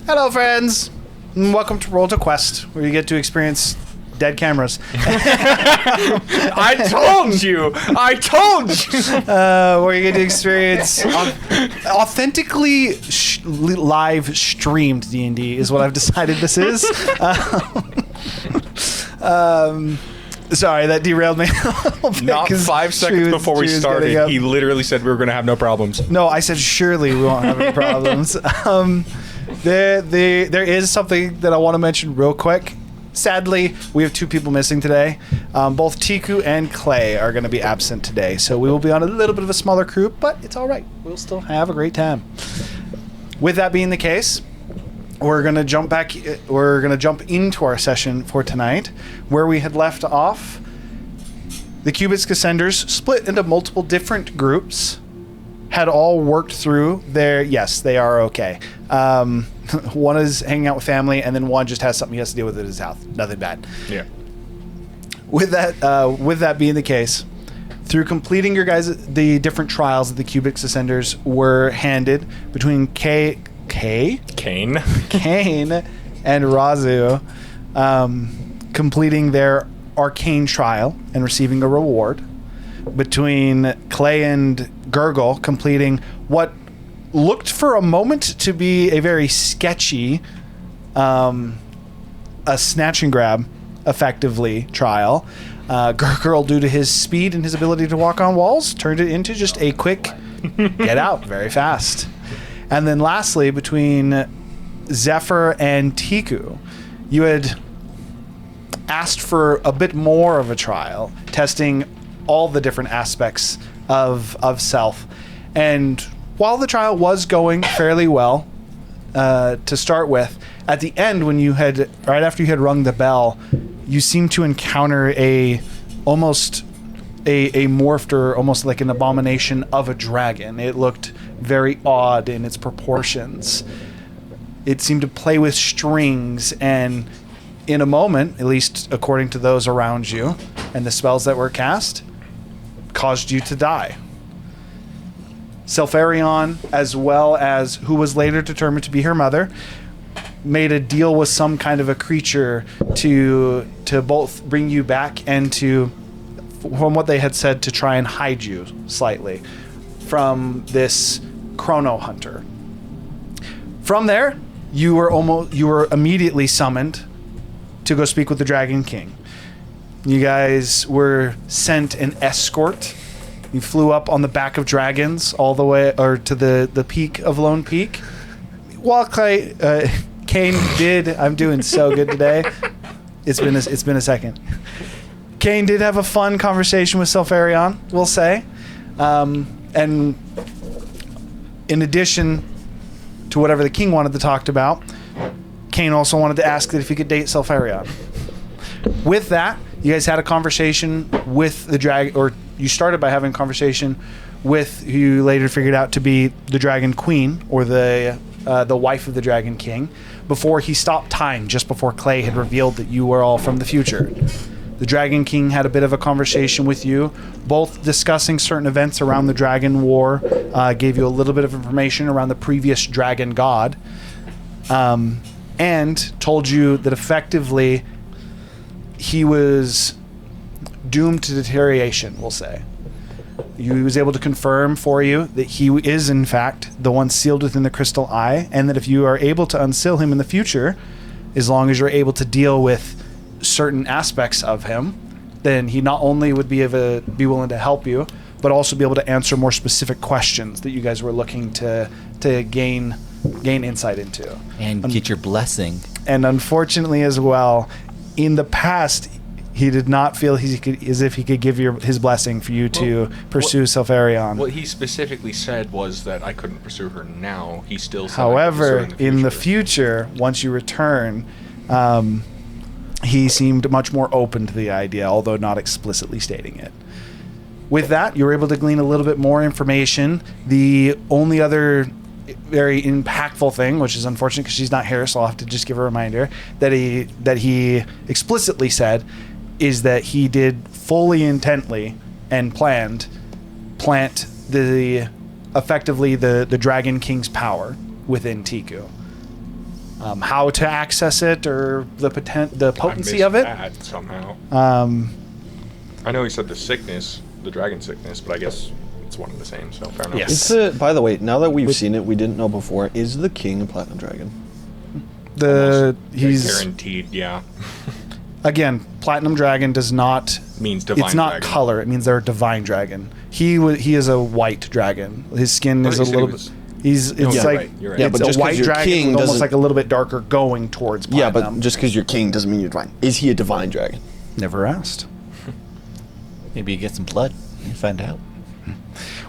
Hello, friends. And welcome to Roll to Quest, where you get to experience dead cameras. I told you. Where you get to experience authentically live streamed D&D is what I've decided this is. Sorry, that derailed me a little bit. Not 5 seconds before we started, he literally said we were going to have no problems. No, I said surely we won't have any problems. There is something that I want to mention real quick. Sadly, we have 2 people missing today. Both Tiku and Clay are going to be absent today, so we will be on a little bit of a smaller crew, but it's all right. We'll still have a great time. With that being the case, we're going to jump into our session for tonight, where we had left off. The Cubix Ascenders split into multiple different groups, had all worked through their... Yes, they are okay. One is hanging out with family, and then one just has something he has to deal with at his house. Nothing bad. Yeah. With that being the case, through completing the different trials that the Cubix Ascenders were handed between Kane and Razu, completing their arcane trial and receiving a reward, between Clay and Gurgle completing what looked for a moment to be a very sketchy a snatch and grab effectively trial. Gurgle, due to his speed and his ability to walk on walls, turned it into just a quick get out very fast. And then lastly, between Zephyr and Tiku, you had asked for a bit more of a trial, testing all the different aspects of self. And while the trial was going fairly well to start with, at the end, right after you had rung the bell, you seemed to encounter almost a morphed, or almost like an abomination of a dragon. It looked very odd in its proportions. It seemed to play with strings, and in a moment, at least according to those around you and the spells that were cast, caused you to die. Selfarion, as well as who was later determined to be her mother, made a deal with some kind of a creature to both bring you back and to, from what they had said, to try and hide you slightly from this Chrono Hunter. From there, you were immediately summoned to go speak with the Dragon King. You guys were sent an escort. You flew up on the back of dragons all the way, or to the peak of Lone Peak. While Kane did, I'm doing so good today. It's been a second. Kane did have a fun conversation with Selfarion, we'll say. And in addition to whatever the king wanted to talk about, Kane also wanted to ask that if he could date Selfarion. With that, you guys had a conversation with the dragon, or you started by having a conversation with who you later figured out to be the Dragon Queen, or the wife of the Dragon King, before he stopped time just before Clay had revealed that you were all from the future. The Dragon King had a bit of a conversation with you, both discussing certain events around the Dragon War, gave you a little bit of information around the previous Dragon God, and told you that effectively he was doomed to deterioration, we'll say. He was able to confirm for you that he is, in fact, the one sealed within the crystal eye, and that if you are able to unseal him in the future, as long as you're able to deal with certain aspects of him, then he not only would be willing to help you, but also be able to answer more specific questions that you guys were looking to gain insight into. And get your blessing. And unfortunately as well, in the past, he did not feel as if he could give his blessing for you to pursue Selfarion. What he specifically said was that I couldn't pursue her now. He still said however, in the future, once you return, he seemed much more open to the idea, although not explicitly stating it. With that, you were able to glean a little bit more information. The only other very impactful thing, which is unfortunate because she's not here, so I'll have to just give a reminder, that he explicitly said is that he did fully intently and plant effectively the Dragon King's power within Tiku. how to access it or the potency of it. That somehow. Um, I know he said the dragon sickness, but I guess it's one and the same. So fair enough. Yes. By the way, now that we've seen it, we didn't know before. Is the king a platinum dragon? He's guaranteed. Yeah. Again, platinum dragon does not Means divine. It's not dragon. color. It means they're a divine dragon. He is a white dragon. His skin is a little bit. It's you're like right, you're right. Yeah, it's but a just 'cause white you're dragon, king with almost doesn't- like a little bit darker, going towards Yeah, platinum. but just because you're king doesn't mean you're divine. Is he a divine dragon? Never asked. Maybe you get some blood and find out.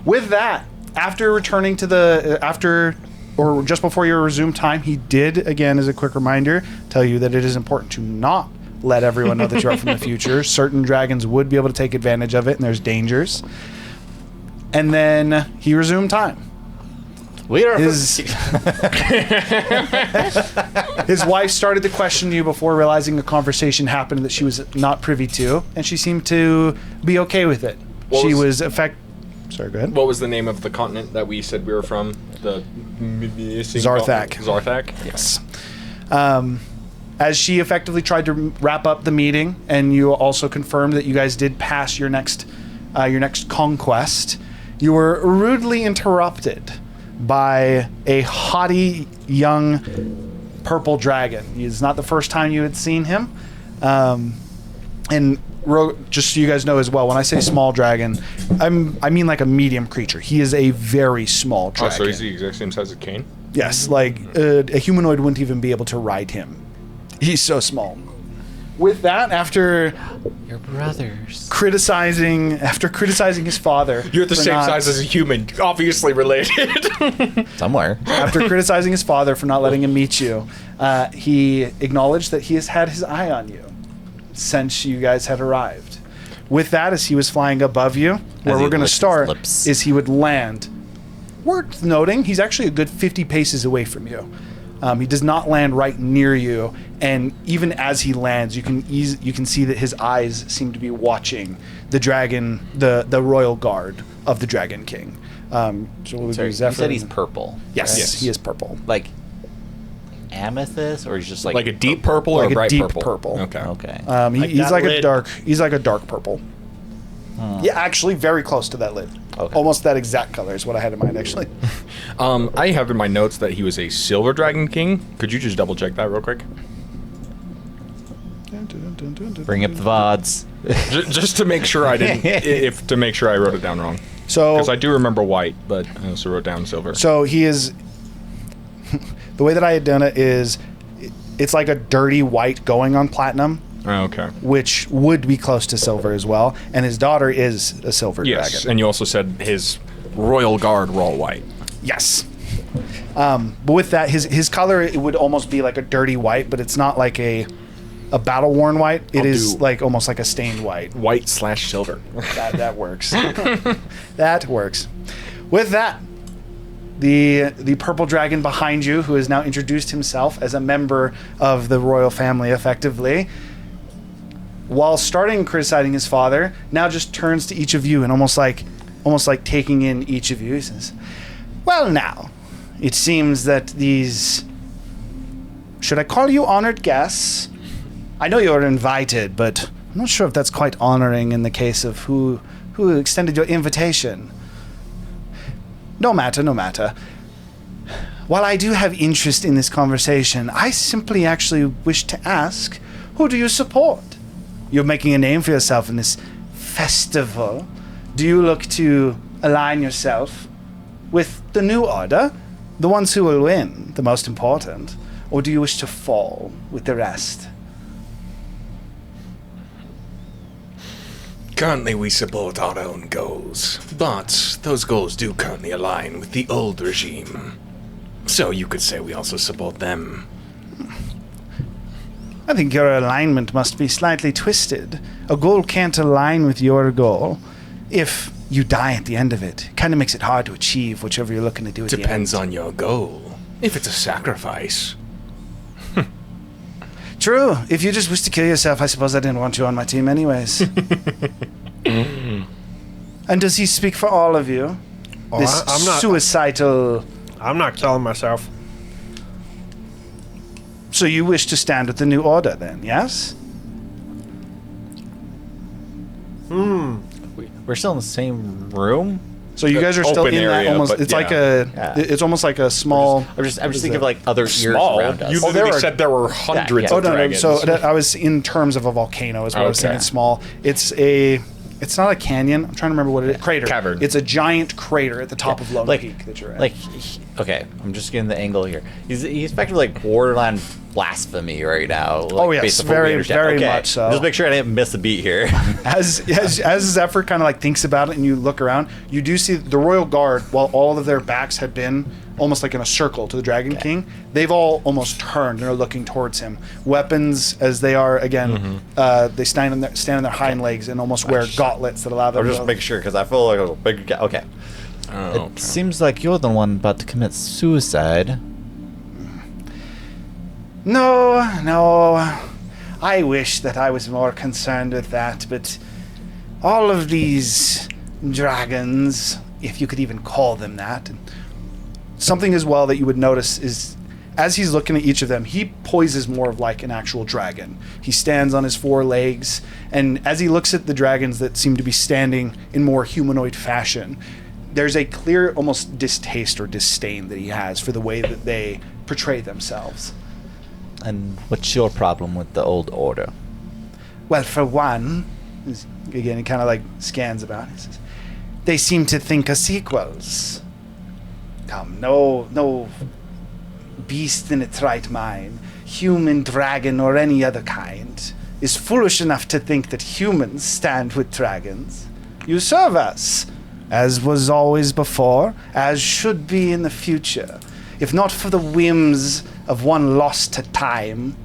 With that, after returning to or just before your resumed time, he did, again, as a quick reminder, tell you that it is important to not let everyone know that you're from the future. Certain dragons would be able to take advantage of it, and there's dangers. And then he resumed time. We are His wife started to question you before realizing a conversation happened that she was not privy to, and she seemed to be okay with it. Sorry, go ahead. What was the name of the continent that we said we were from? The missing Zarthak. continent? Zarthak. Yes. As she effectively tried to wrap up the meeting, and you also confirmed that you guys did pass your next conquest, you were rudely interrupted by a haughty young purple dragon. It's not the first time you had seen him. Just so you guys know as well, when I say small dragon, I mean like a medium creature. He is a very small dragon. Oh, so he's the exact same size as Kane? Yes, like a humanoid wouldn't even be able to ride him. He's so small. With that, after your brothers. criticizing his father, You're the for same not- size as a human, obviously related. Somewhere. After criticizing his father for not letting him meet you, he acknowledged that he has had his eye on you since you guys had arrived. With that, as he was flying above you, where he we're going to licks his start lips. is he would land. Worth noting, he's actually a good 50 paces away from you. He does not land right near you, and even as he lands, you can see that his eyes seem to be watching the dragon, the royal guard of the Dragon King. So it would Sorry, be you Zephyr. said he's purple. Yes, Yes. he is purple. Like amethyst, or he's just like like a deep purple Like or a bright deep purple? purple. Okay. Okay. He's that like lid. he's like a dark purple. Yeah, actually very close to that lid. Okay. Almost that exact color is what I had in mind, actually. I have in my notes that he was a silver dragon king. Could you just double check that real quick? Bring up the VODs. Just to make sure I didn't, to make sure I wrote it down wrong. So, Because I do remember white, but I also wrote down silver. so he is. The way that I had done it is, it's like a dirty white going on platinum, Oh, okay. which would be close to silver as well. And his daughter is a silver Yes, dragon. and you also said his royal guard were all white. Yes. But with that, his color, it would almost be like a dirty white, but it's not like a battle worn white. It is like almost like a stained white. White/silver. That works. That works. With that, the purple dragon behind you, who has now introduced himself as a member of the royal family, effectively, while starting criticizing his father, now just turns to each of you and almost like taking in each of you. He says, "Well, now, it seems that these, should I call you honored guests? I know you're invited, but I'm not sure if that's quite honoring in the case of who extended your invitation. No matter. While I do have interest in this conversation, I simply actually wish to ask, who do you support? You're making a name for yourself in this festival. Do you look to align yourself with the new order, the ones who will win, the most important, or do you wish to fall with the rest?" Currently, we support our own goals, but those goals do currently align with the old regime. So you could say we also support them. I think your alignment must be slightly twisted. A goal can't align with your goal if you die at the end of it. It kind of makes it hard to achieve whichever you're looking to do at Depends the end. on your goal. If it's a sacrifice. True. If you just wish to kill yourself, I suppose I didn't want you on my team anyways. And does he speak for all of you? Oh, This I'm not. suicidal... I'm not killing myself. So you wish to stand with the new order then, yes? We're still in the same room. So you guys are still Open in that area, almost. but It's yeah. like a. Yeah. It's almost like a small. I'm just thinking of like other ears Small. around us. You Oh, there literally are- said there were hundreds yeah. of Oh no, no. dragons. So I was in terms of a volcano is what I was saying. Okay. It's small. It's a. It's not a canyon. I'm trying to remember what it is. Crater. Cavern. It's a giant crater at the top of Lone like, Peak that you're at. Okay, I'm just getting the angle here. He's effectively like borderline blasphemy right now. Like, Oh, yes, based on what we very, understand. very Okay, much so. Just make sure I didn't miss a beat here. as Zephyr kind of like thinks about it and you look around, you do see the Royal Guard, while all of their backs had been almost like in a circle to the Dragon King, they've all almost turned and are looking towards him. Weapons, as they are, again, they stand on their hind legs and almost wear gauntlets that allow them I'm just making sure because I feel like a big guy. Okay. Oh, It seems like you're the one about to commit suicide. No. I wish that I was more concerned with that, but all of these dragons, if you could even call them that, something as well that you would notice is as he's looking at each of them, he poises more of like an actual dragon. He stands on his four legs, and as he looks at the dragons that seem to be standing in more humanoid fashion, there's a clear almost distaste or disdain that he has for the way that they portray themselves. And what's your problem with the old order? Well, for one, again, he kind of like scans about. He says, they seem to think us equals. Come, no beast in its right mind, human, dragon, or any other kind, is foolish enough to think that humans stand with dragons. You serve us, as was always before, as should be in the future. If not for the whims of one lost to time,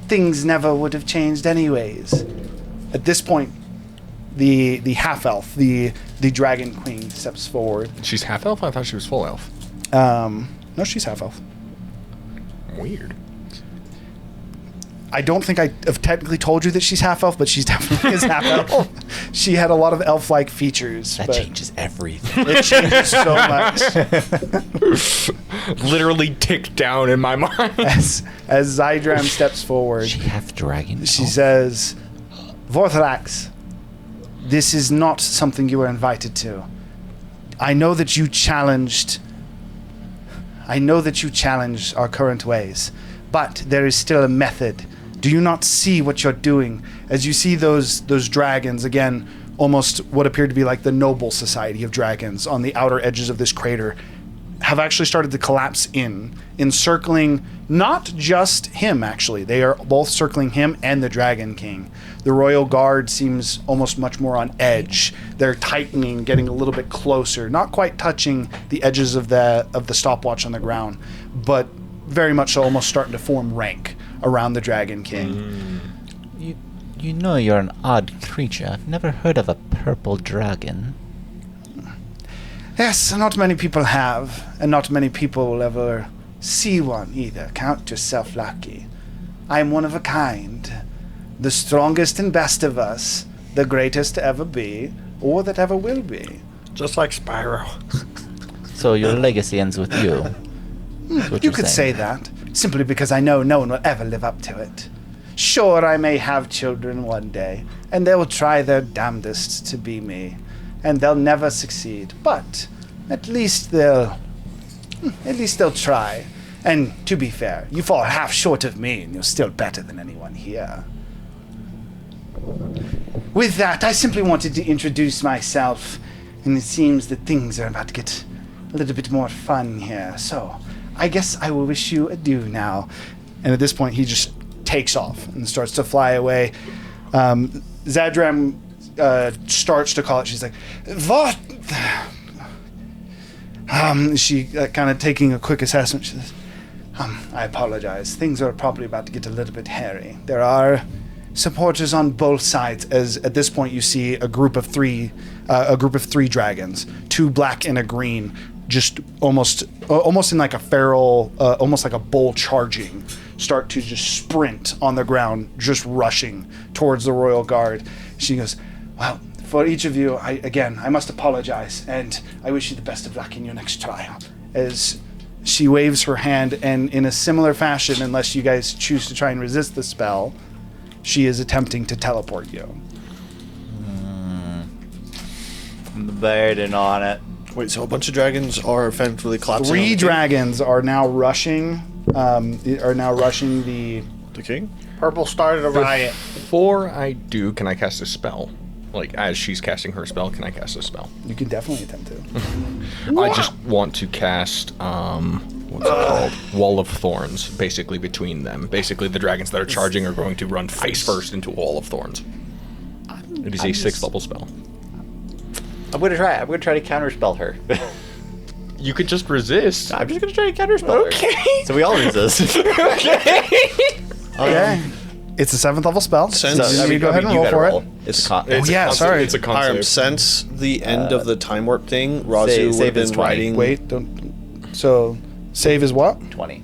things never would have changed anyways. At this point, the half-elf, the Dragon Queen, steps forward. she's half elf. I thought she was full elf. No, she's half-elf. Weird. I don't think I have technically told you that she's half-elf, but she's definitely is half-elf. She had a lot of elf-like features. That but changes everything. It changes so much. Literally ticked down in my mind. As Zydram steps forward, She half dragon. she says, Vorthrax, this is not something you were invited to. I know that you challenged our current ways, but there is still a method. Do you not see what you're doing? As you see those dragons, again, almost what appeared to be like the noble society of dragons on the outer edges of this crater, have actually started to collapse encircling not just him, actually. They are both circling him and the Dragon King. The Royal Guard seems almost much more on edge. They're tightening, getting a little bit closer, not quite touching the edges of the stopwatch on the ground, but very much so almost starting to form rank around the Dragon King. You know you're an odd creature. I've never heard of a purple dragon. Yes, not many people have, and not many people will ever see one either. Count yourself lucky. I am one of a kind. The strongest and best of us, the greatest to ever be, or that ever will be. Just like Spyro. So your legacy ends with you. That's what You you're could say saying. that, simply because I know no one will ever live up to it. Sure, I may have children one day, and they will try their damnedest to be me, and they'll never succeed. But at least they'll try. And to be fair, you fall half short of me, and you're still better than anyone here. With that, I simply wanted to introduce myself, and it seems that things are about to get a little bit more fun here. So, I guess I will wish you adieu now. And at this point, he just takes off and starts to fly away. Zadram starts to call it. She's like, "What?" She kind of taking a quick assessment. She says, "I apologize. Things are probably about to get a little bit hairy. There are supporters on both sides." As at this point, you see a group of three dragons, two black and a green, just almost in like a feral, almost like a bull charging, start to just sprint on the ground, just rushing towards the Royal Guard. She goes, "Well, for each of you, I must apologize, and I wish you the best of luck in your next trial." As she waves her hand, and in a similar fashion, unless you guys choose to try and resist the spell, she is attempting to teleport you. The burden on it. Wait, so a bunch of dragons are effectively collapsing. 3 dragons are now rushing. The The king? Purple started a riot. Before I do, can I cast a spell? Like, as she's casting her spell, can I cast a spell? You can definitely attempt to. I just want to cast, what's it called? Wall of Thorns, basically between them. Basically, the dragons that are charging are going to run face first into a Wall of Thorns. It is a 6th level spell. I'm gonna try. I'm gonna try to counterspell her. You could just resist. I'm just gonna try to counterspell her. So we all resist. Okay. It's a 7th level spell. Since- So, go ahead and roll for it. It's a con. It's a yeah, con sorry. It's a con Hiram, save. since the end of the time warp thing, Razu would save have is been 20. riding. Wait, don't. So, save is what? 20.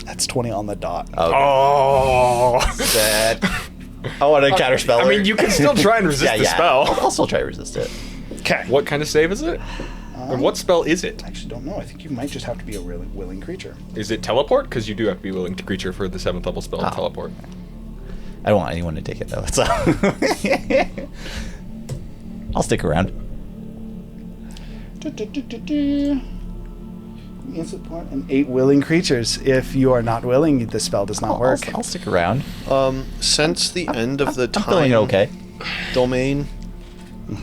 That's 20 on the dot. Oh. Sad. I want to counterspell her. I mean, you can still try and resist the spell. I'll still try to resist it. Okay. What kind of save is it? And what spell is it? I actually don't know. I think you might just have to be a really willing creature. Is it teleport? Because you do have to be willing to creature for the 7th level spell, teleport. I don't want anyone to take it though. So I'll stick around. Instant point and 8 willing creatures. If you are not willing, the spell does not work. I'll stick around. Since the end of the I'm time feeling okay. domain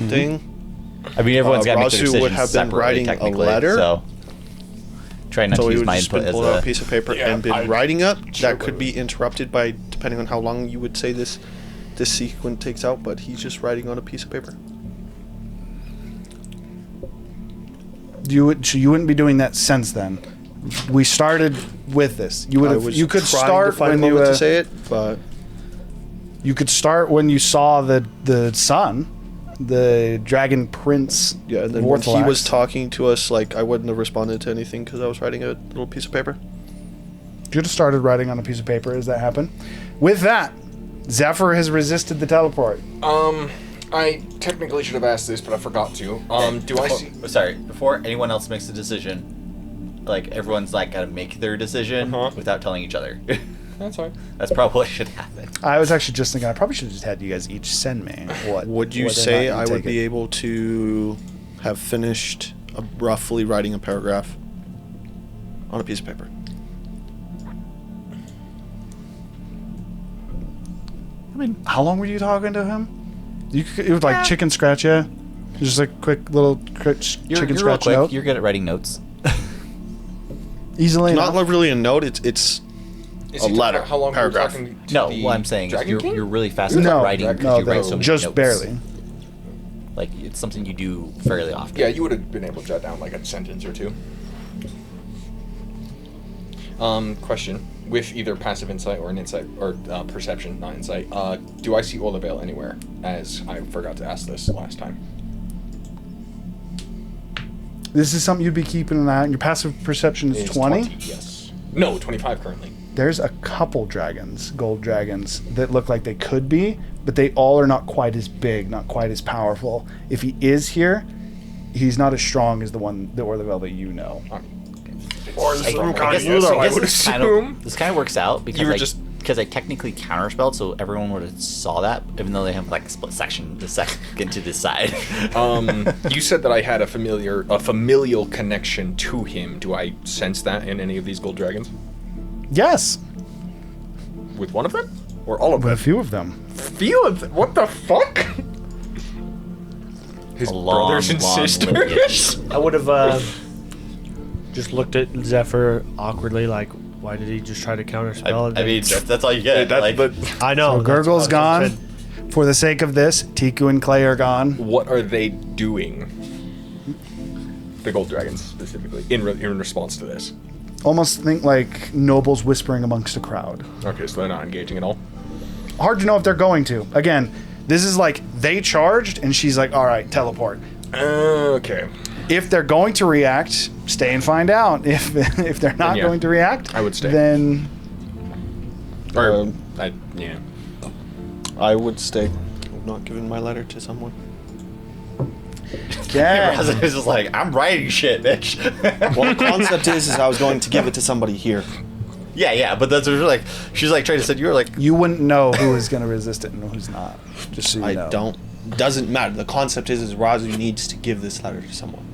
thing, I mean, everyone's got to make their Razu decisions would have been separately, writing a technically, letter. So try not so to he use would my just input been as pulled out a a. piece of paper Yeah, and been I writing up. sure That could be interrupted by depending on how long you would say this sequence takes out. But he's just writing on a piece of paper. You wouldn't be doing that since then. We started with this. You would I have. was You could trying start to find when a you. moment to say it, but You could start when you saw the sun, the dragon prince. yeah. And then when he Vorthalax. was talking to us, like I wouldn't have responded to anything because I was writing a little piece of paper. You could have started writing on a piece of paper as that happened. With that, Zephyr has resisted the teleport. I technically should have asked this, but I forgot to. Do I see... Sorry, before anyone else makes a decision, like everyone's like gotta make their decision without telling each other. That's fine. That's probably what should happen. I was actually just thinking I probably should have just had you guys each send me what. Would you whether or say not I you would take be it. able to have finished roughly writing a paragraph on a piece of paper? I mean, how long were you talking to him? It was like chicken scratch, yeah. Just a quick little chicken You're real scratch quick. note. You're good at writing notes. Easily Not enough. really a note. It's Is a he talking letter, about how long paragraph. we were talking to No, the what I'm saying is Dragon King? you're really fast No, at writing because no, you write so many just notes. barely. Like it's something you do fairly often. Yeah, you would have been able to jot down like a sentence or two. Question. With either passive insight or an insight, or perception, not insight, do I see Olivale anywhere? As I forgot to ask this last time. This is something you'd be keeping an eye on. Your passive perception is It's 20. Yes. No, 25 currently. There's a couple dragons, gold dragons, that look like they could be, but they all are not quite as big, not quite as powerful. If he is here, he's not as strong as the Orlevel that you know. Or I guess this kind of works out because You were I, just- because I technically counterspelled, so everyone would have saw that, even though they have like a split section, the second to decide. You said that I had a familial connection to him. Do I sense that in any of these gold dragons? Yes, With one of them? Or all of with a them? few of them. Few of them? What the fuck? His A long, brothers and long sisters? lineage. I would have just looked at Zephyr awkwardly, like, why did he just try to counterspell it? I mean, that's all you get. Like, I know. So that's Gurgle's what I was gone. gonna For the sake of this, Tiku and Clay are gone. What are they doing? The gold dragons, specifically, in response to this. Almost think like nobles whispering amongst a crowd. Okay, so they're not engaging at all? Hard to know if they're going to. Again, this is like they charged and she's like, all right, teleport. Okay. If they're going to react, stay and find out. If they're not yeah, going to react, I would stay. Then Or, yeah. I would stay. I've not given my letter to someone. Okay. Raza is just like, I'm writing shit, bitch. Well, the concept is I was going to give it to somebody here. yeah, but that's what like. She's like trying to say, you're like, You wouldn't know who is going to resist it and who's not. Just so you I know. don't. Doesn't matter. The concept is Razu needs to give this letter to someone.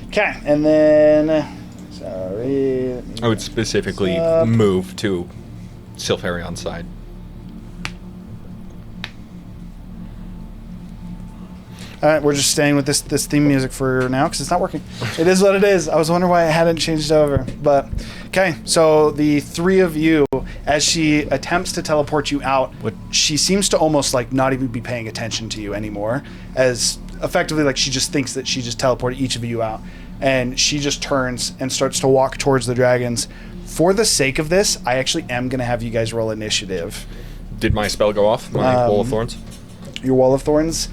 Okay, and then... Sorry. I would specifically Up. move to Silfarion's side. All right, we're just staying with this theme music for now because it's not working. It is what it is. I was wondering why it hadn't changed over. But, okay, so the three of you, as she attempts to teleport you out, she seems to almost like not even be paying attention to you anymore, as effectively like she just thinks that she just teleported each of you out. And she just turns and starts to walk towards the dragons. For the sake of this, I actually am going to have you guys roll initiative. Did my spell go off? My Wall of Thorns? Your Wall of Thorns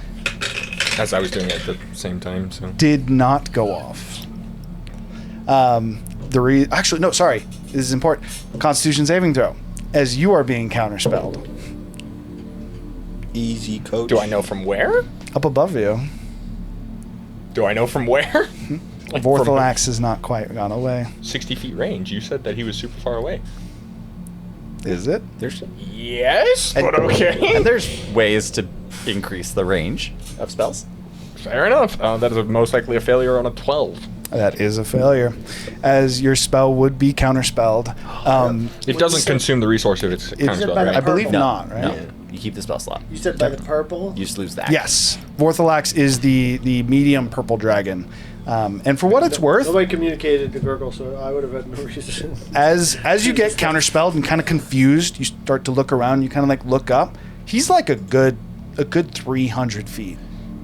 As I was doing it at the same time, so. did not go off. Actually, no, sorry. This is important. Constitution saving throw. As you are being counterspelled. Easy, coach. Do I know from where? Up above you. Do I know from where? Like from Vorthalax has not quite gone away. 60 feet range. You said that he was super far away. Is it? there's Yes, but okay. and there's ways to increase the range of spells. Fair enough. That is most likely a failure on a 12. That is a failure. As your spell would be counterspelled. It doesn't consume the resource if it's counterspell, by the I right? believe No. not, right? No, you keep the spell slot. You said by the purple? You just lose that. Yes. Vorthalax is the medium purple dragon. And for what it's worth, Nobody communicated to Gurgle, so I would have had no reason. as you get counterspelled and kind of confused, you start to look around, you kind of like look up. He's like a good 300 feet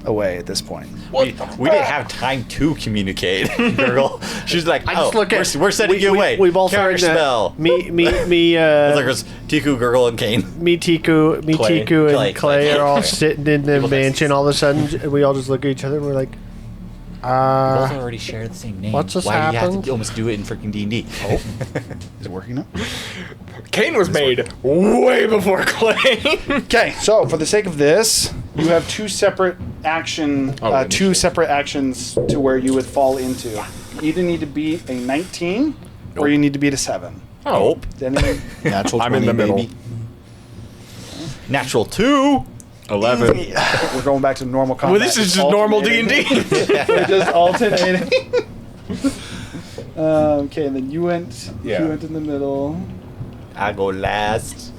away at this point. We didn't have time to communicate, Gurgle. She's like, I just look at. we're sending you away. We both counter heard spell. Me, There goes Tiku, Gurgle, and Kane. Tiku, Clay. and Clay are all sitting in the People mansion. All of a sudden, and we all just look at each other and we're like, Both already share the same name. what's just Why do you have happened? to almost do it in freaking D&D? Oh, is it working now? Kane was made way before Clay. Okay, so for the sake of this, you have two separate actions to where you would fall into. You either need to beat a 19 or you need to beat a 7. Oh. Does anyone- Natural I'm in 20, the middle. baby. Natural 2. 11. We're going back to normal combat. Well, this is just normal D&D. We're just alternating. Okay, and then you went. Yeah. You went in the middle. I go last.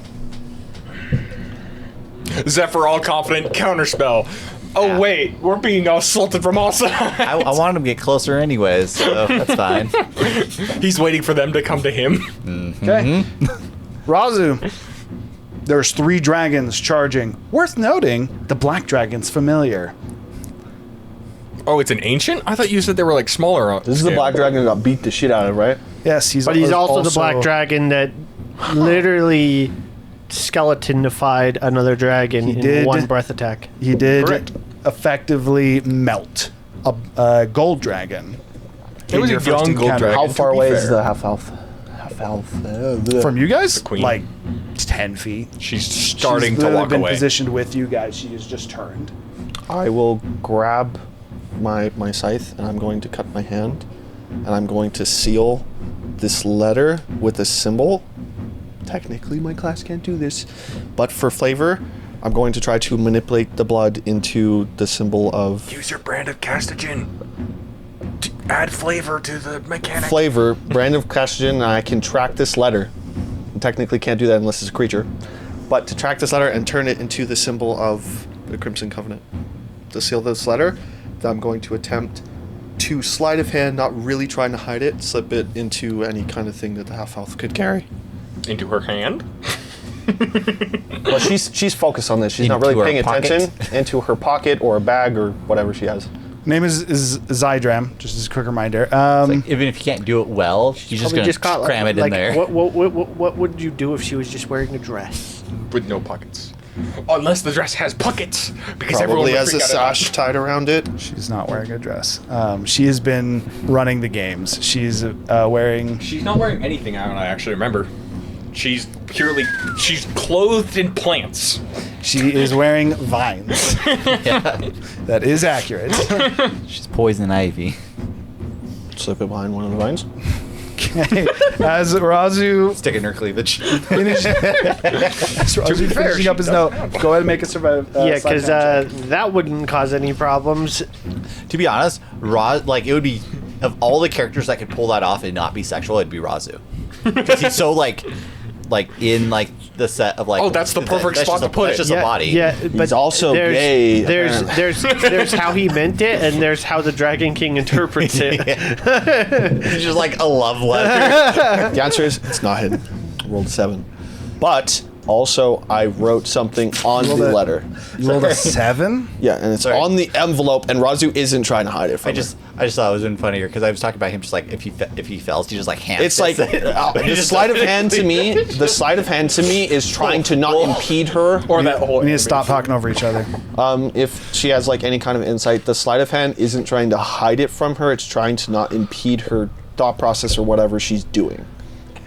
Zephyr, all confident, counterspell. Oh, Yeah. wait, we're being assaulted from all sides. I wanted him to get closer anyways, so that's fine. He's waiting for them to come to him. Okay. Razu. There's 3 dragons charging. Worth noting, the black dragon's familiar. Oh, it's an ancient? I thought you said they were like smaller. This is the black dragon who got beat the shit out of, right? Yes, he's. but he's also the black dragon that literally skeletonified another dragon in did. one breath attack. He did Correct. effectively melt a gold dragon. It was in a your first young gold encounter. dragon. How to far be away is fair. the half elf? From you guys? queen. Like 10 feet. She's starting She's to literally walk been away. positioned with you guys. She has just turned. I will grab my scythe and I'm going to cut my hand and I'm going to seal this letter with a symbol. Technically, my class can't do this, but for flavor, I'm going to try to manipulate the blood into the symbol of Use your brand of castogen to add flavor to the mechanic. flavor, brand of castogen, and I can track this letter. I technically can't do that unless it's a creature, but to track this letter and turn it into the symbol of the Crimson Covenant. To seal this letter, I'm going to attempt to sleight of hand, not really trying to hide it, slip it into any kind of thing that the half-elf could carry. Into her hand? Well, she's focused on this. She's not really Into her paying pocket? attention. Into her pocket or a bag or whatever she has. Name is Zydram, just as a quick reminder. Even if you can't do it well, you're just Probably gonna cram it in there. What would you do if she was just wearing a dress? With no pockets. Unless the dress has pockets. Because everyone Probably would has a freak out about sash tied around it. She's not wearing a dress. She has been running the games. She's wearing. She's not wearing anything, I actually remember. She's clothed in plants. She is wearing vines. Yeah. That is accurate. She's poison ivy. Slip it behind one of the vines. Okay. As Razu Stick in her cleavage. finishing up his note, go ahead and make a survive. Yeah, sleight of because hand check. that wouldn't cause any problems. To be honest, it would be, of all the characters that could pull that off and not be sexual, it'd be Razu. Because he's so in the set of Oh, that's the perfect spot to put it. That's just a body. Yeah, but He's also there's, gay, There's how he meant it, and there's how the Dragon King interprets it. It's just like a love letter. The answer is it's not hidden. I rolled a 7. But also I wrote something on the letter. You rolled a 7? Yeah, and it's Sorry. on the envelope, and Razu isn't trying to hide it from I just thought it was even funnier because I was talking about him just like if he fails, he just like hands. It's like the sleight of hand to me. The sleight of hand to me is trying to not impede her. Or that whole. We need to stop talking over each other. If she has like any kind of insight, the sleight of hand isn't trying to hide it from her. It's trying to not impede her thought process or whatever she's doing.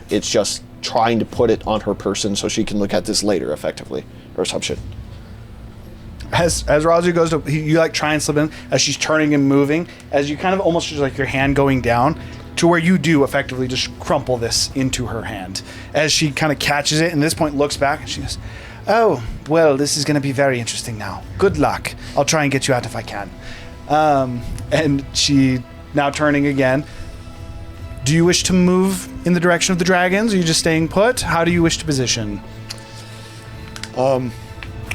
It's just trying to put it on her person so she can look at this later, effectively, or some shit. As Razu goes to, you like try and slip in as she's turning and moving, as you kind of almost just like your hand going down to where you do effectively just crumple this into her hand. As she kind of catches it and at this point looks back and she goes, "Oh, well, this is going to be very interesting now. Good luck. I'll try and get you out if I can." And she, now turning again, do you wish to move in the direction of the dragons? Or are you just staying put? How do you wish to position?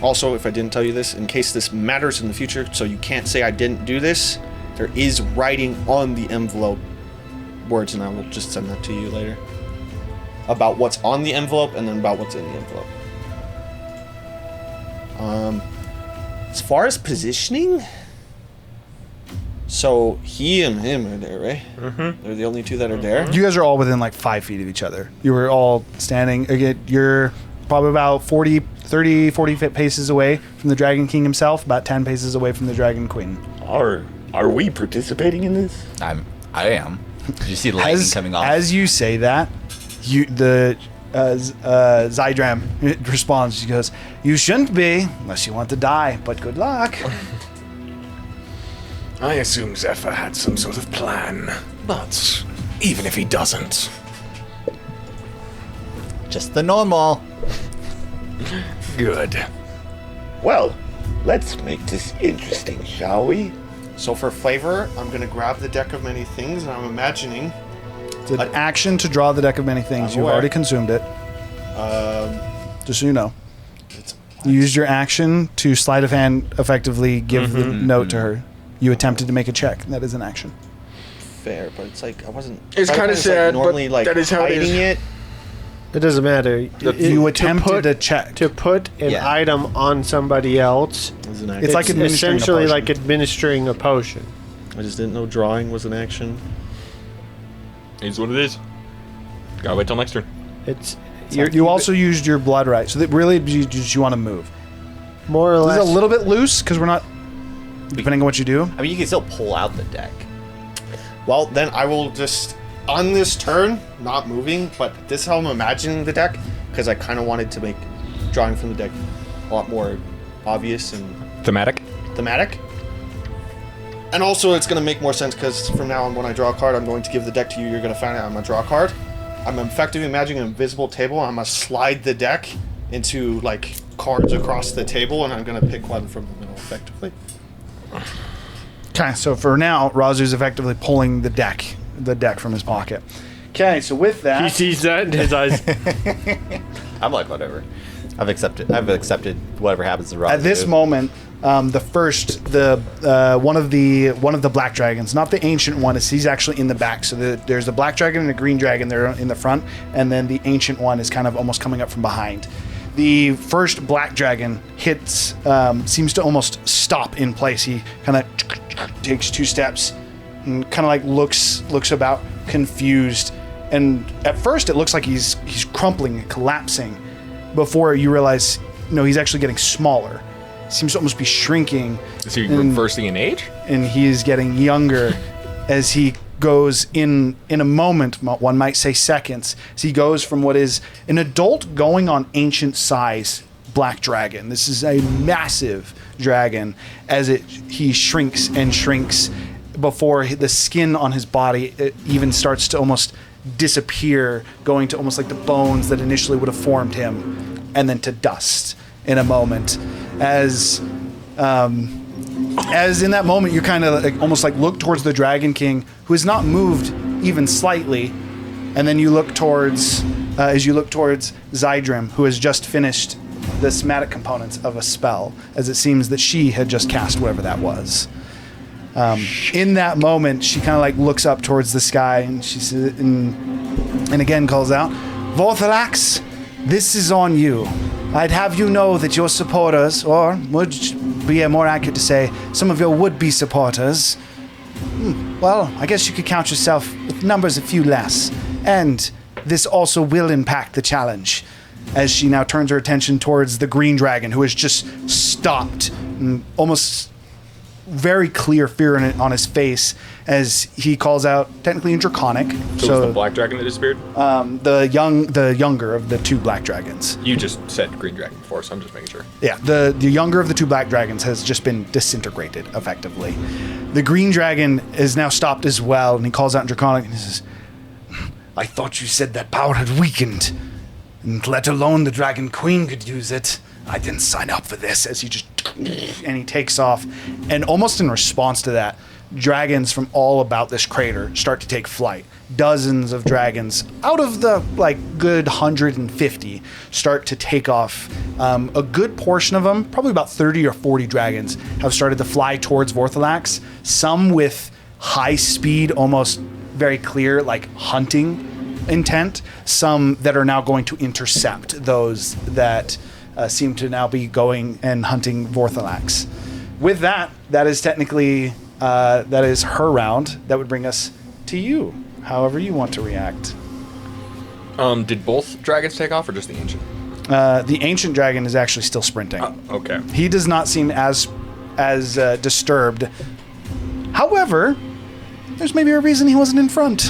Also, if I didn't tell you this, in case this matters in the future, so you can't say I didn't do this, there is writing on the envelope words, and I will just send that to you later. About what's on the envelope and then about what's in the envelope. As far as positioning, so he and him are there, right? Mm-hmm. They're the only two that are there. You guys are all within like 5 feet of each other. You were all standing. Again, you're probably about 40 paces away from the Dragon King himself, about 10 paces away from the Dragon Queen. Are we participating in this? I am. Did you see the lightning coming off? As you say that, Zydram responds. She goes, "You shouldn't be, unless you want to die, but good luck." I assume Zephyr had some sort of plan, but even if he doesn't, Just the normal. good. Well, let's make this interesting, shall we? So for flavor, I'm going to grab the deck of many things, and I'm imagining... It's an action to draw the deck of many things. I'm You've aware. already consumed it. Just so you know. It's You used your action to sleight of hand effectively give the note to her. You attempted to make a check. That is an action. fair, but it's like I wasn't... It's sleight of kinda hand is, sad, but normally, like, that is how it is. hiding it. It doesn't matter. You attempted to check. To put an Yeah. item on somebody else. Is an action. It's like administering a essentially potion. like administering a potion. I just didn't know drawing was an action. Is what it is. Gotta wait till next turn. It's You also used your blood right. So that really you want to move. more or This less. is a little bit loose because we're not, depending on what you do. I mean, you can still pull out the deck. Well, then I will just, on this turn, not moving, but this is how I'm imagining the deck, because I kind of wanted to make drawing from the deck a lot more obvious and Thematic. thematic. And also, it's going to make more sense because from now on, when I draw a card, I'm going to give the deck to you. You're going to find out I'm going to draw a card. I'm effectively imagining an invisible table. I'm going to slide the deck into, like, cards across the table, and I'm going to pick one from the middle, effectively. Okay, so for now, Razu's effectively pulling the deck from his pocket. Okay, so with He that, sees that in his eyes. I'm like, whatever. I've accepted whatever happens to Rob. at this moment, one of the black dragons, not the ancient one, he's actually in the back. So there's the black dragon and the green dragon there in the front, and then the ancient one is kind of almost coming up from behind. The first black dragon seems to almost stop in place. He kind of takes 2 steps and kind of like looks about, confused. And at first, it looks like he's crumpling and collapsing. Before you realize, no, he's actually getting smaller. Seems to almost be shrinking. Is he And- reversing in age? And he is getting younger as he goes in a moment, one might say seconds, as he goes from what is an adult going on ancient size black dragon. This is a massive dragon as he shrinks and shrinks before the skin on his body it even starts to almost disappear, going to almost like the bones that initially would have formed him, and then to dust in a moment. As in that moment, you kind of almost like look towards the Dragon King, who has not moved even slightly, and then you look towards, Zydrim, who has just finished the somatic components of a spell, as it seems that she had just cast whatever that was. In that moment, she kind of like looks up towards the sky, and she says, and again calls out, "Vorthalax, this is on you. I'd have you know that your supporters, or would be more accurate to say, some of your would-be supporters, well, I guess you could count yourself with numbers a few less, and this also will impact the challenge." As she now turns her attention towards the green dragon, who has just stopped, and almost very clear fear on his face as he calls out, technically in Draconic. So it was the black dragon that disappeared? The younger of the two black dragons. You just said green dragon before, so I'm just making sure. Yeah, the younger of the two black dragons has just been disintegrated, effectively. The green dragon is now stopped as well, and he calls out in Draconic, and he says, "I thought you said that power had weakened, and let alone the Dragon Queen could use it. I didn't sign up for this," as he just, and he takes off. And almost in response to that, dragons from all about this crater start to take flight. Dozens of dragons out of the good 150 start to take off. A good portion of them, probably about 30 or 40 dragons, have started to fly towards Vorthalax. Some with high speed, almost very clear, hunting intent. Some that are now going to intercept those that seem to now be going and hunting Vorthalax. With that is technically, that is her round. That would bring us to you, however you want to react. Did both dragons take off, or just the ancient? The ancient dragon is actually still sprinting. Okay. He does not seem as disturbed. However, there's maybe a reason he wasn't in front.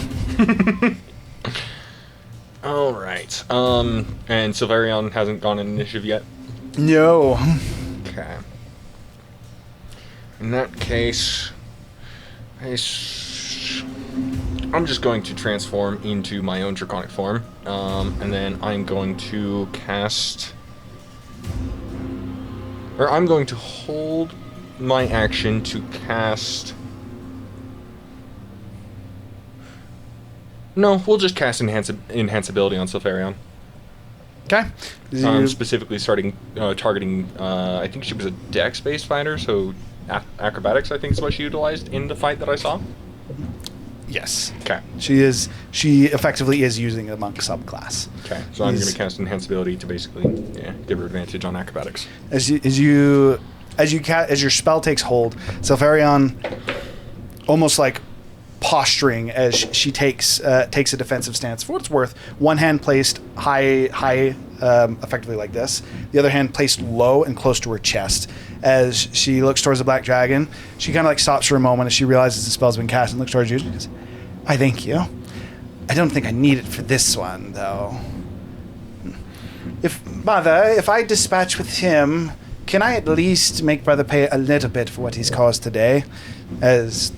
All right. And Silverion hasn't gone in initiative yet? No. Okay. In that case, I'm just going to transform into my own draconic form, and then I'm going to cast, or I'm going to hold my action to cast. No, we'll just cast enhanceability on Silverion. Okay. Specifically targeting, I think she was a dex-based fighter, so acrobatics, I think, is what she utilized in the fight that I saw. Yes. Okay. She effectively is using a monk subclass. Okay. So I'm going to cast enhanceability to basically, give her advantage on acrobatics. As your spell takes hold, Silverion almost posturing as she takes a defensive stance. For what it's worth, one hand placed high, effectively like this. The other hand placed low and close to her chest. As she looks towards the black dragon, she kind of stops for a moment as she realizes the spell's been cast and looks towards you. She goes, "I thank you. I don't think I need it for this one, though. If I dispatch with him, can I at least make Brother pay a little bit for what he's caused today?" As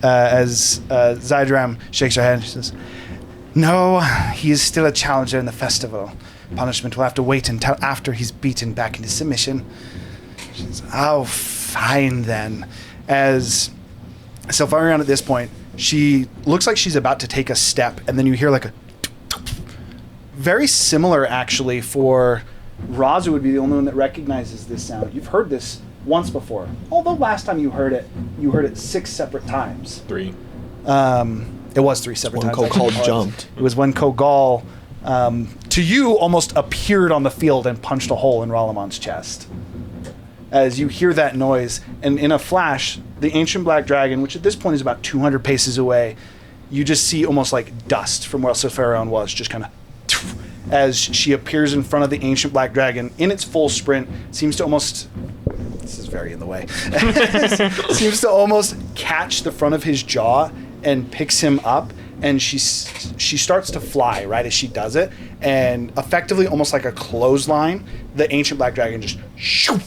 Zydram shakes her head and she says, "No, he is still a challenger in the festival. Punishment will have to wait until after he's beaten back into submission." She says, "Oh, fine then." As Silverion at this point, she looks like she's about to take a step, and then you hear a very similar, actually, for Razu would be the only one that recognizes this sound. You've heard this once before. Although last time you heard it 6 separate times. 3. It was 3 separate times. One Kogal jumped. It was when Kogal, to you, almost appeared on the field and punched a hole in Ralamon's chest. As you hear that noise, and in a flash, the ancient black dragon, which at this point is about 200 paces away, you just see almost like dust from where Silverion was, just kind of, as she appears in front of the ancient black dragon in its full sprint, seems to almost, this is very in the way, seems to almost catch the front of his jaw and picks him up, and she starts to fly right as she does it, and effectively almost like a clothesline, the ancient black dragon just shoo,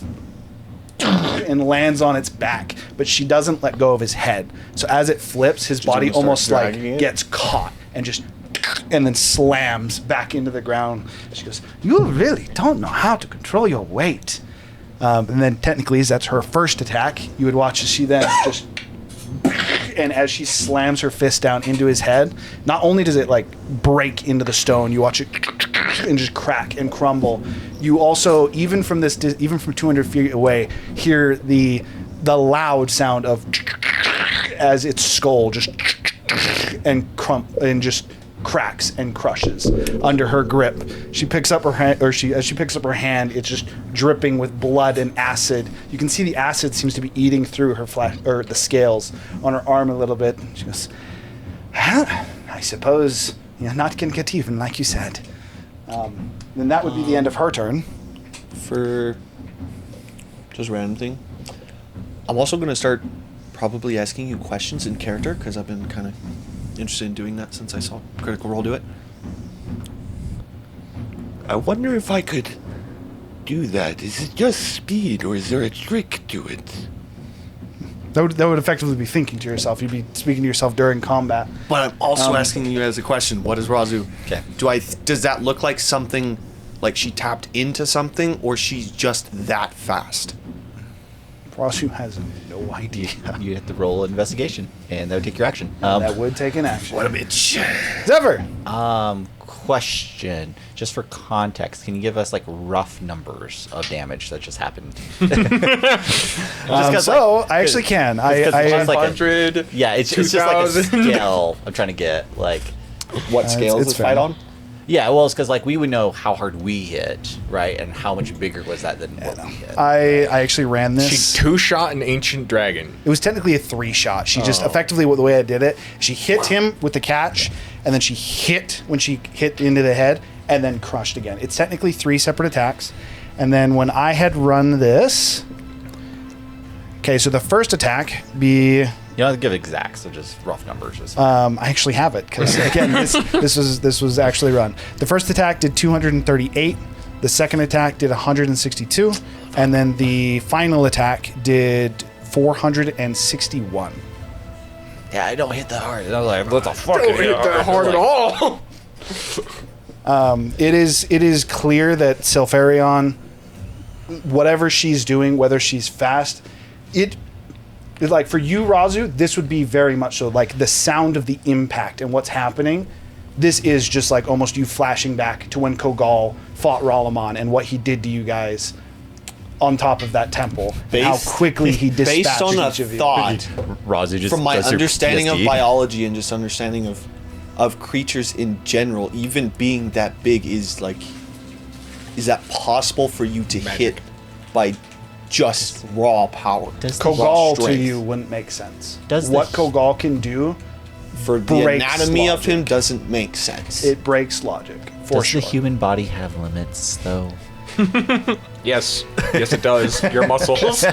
and lands on its back, but she doesn't let go of his head. So as it flips, his body gonna almost start like dragging it? gets caught and just and then slams back into the ground. She goes, "You really don't know how to control your weight." And then technically, as that's her first attack, you would watch as she then just and as she slams her fist down into his head, not only does it like break into the stone, you watch it and just crack and crumble. You also, even from 200 feet away, hear the loud sound of as its skull just and just cracks and crushes under her grip. She picks up her hand, as she picks up her hand, it's just dripping with blood and acid. You can see the acid seems to be eating through her flesh, or the scales on her arm a little bit. She goes, "Well, I suppose you're not gonna get even, like you said." Then that would be the end of her turn. For just random thing, I'm also going to start probably asking you questions in character, because I've been kind of interested in doing that since I saw Critical Role do it. I wonder if I could do that. Is it just speed, or is there a trick to it? That would effectively be thinking to yourself. You'd be speaking to yourself during combat. But I'm also asking you as a question, what is Razu? Okay. Does that look like something, like she tapped into something, or she's just that fast? Rasu has no idea. You have to roll an investigation, and that would take your action. That would take an action. What a bitch. Zephyr! Question, just for context, can you give us like rough numbers of damage that just happened? I actually can. it's like 500. Yeah, it's just like a 2,000. scale I'm trying to get. Like, What scale it's is this fair. fight on? yeah, well, it's because like we would know how hard we hit, right, and how much bigger was that than what we hit. I actually ran this. She two-shot an ancient dragon. It was technically a 3-shot. She just effectively, the way I did it, she hit him with the catch, and then she hit when she hit into the head, and then crushed again. It's technically 3 separate attacks. And then when I had run this, okay, so the first attack be. You don't have to give exact, so just rough numbers or something. I actually have it because again, this was actually run. The first attack did 238. The second attack did 162, and then the final attack did 461. Yeah, I don't hit that hard. And I was like, what the fuck? Don't hit that hard at all. It is clear that Silfarion, whatever she's doing, whether she's fast, like for you, Razu, this would be very much so like the sound of the impact and what's happening. This is just like almost you flashing back to when Kogal fought Ralaman and what he did to you guys on top of that temple. And how quickly he dispatched Based on a each of you. thought, Razu just from my does your understanding of PSD. biology and just understanding of creatures in general, even being that big is that possible for you to hit by just raw power? Does the- Kogal to strength. you wouldn't make sense. Does what the- Kogal can do, For the breaks anatomy of him logic. doesn't make sense. it breaks logic for Does sure. the human body have limits, though? Yes, it does. Your muscles.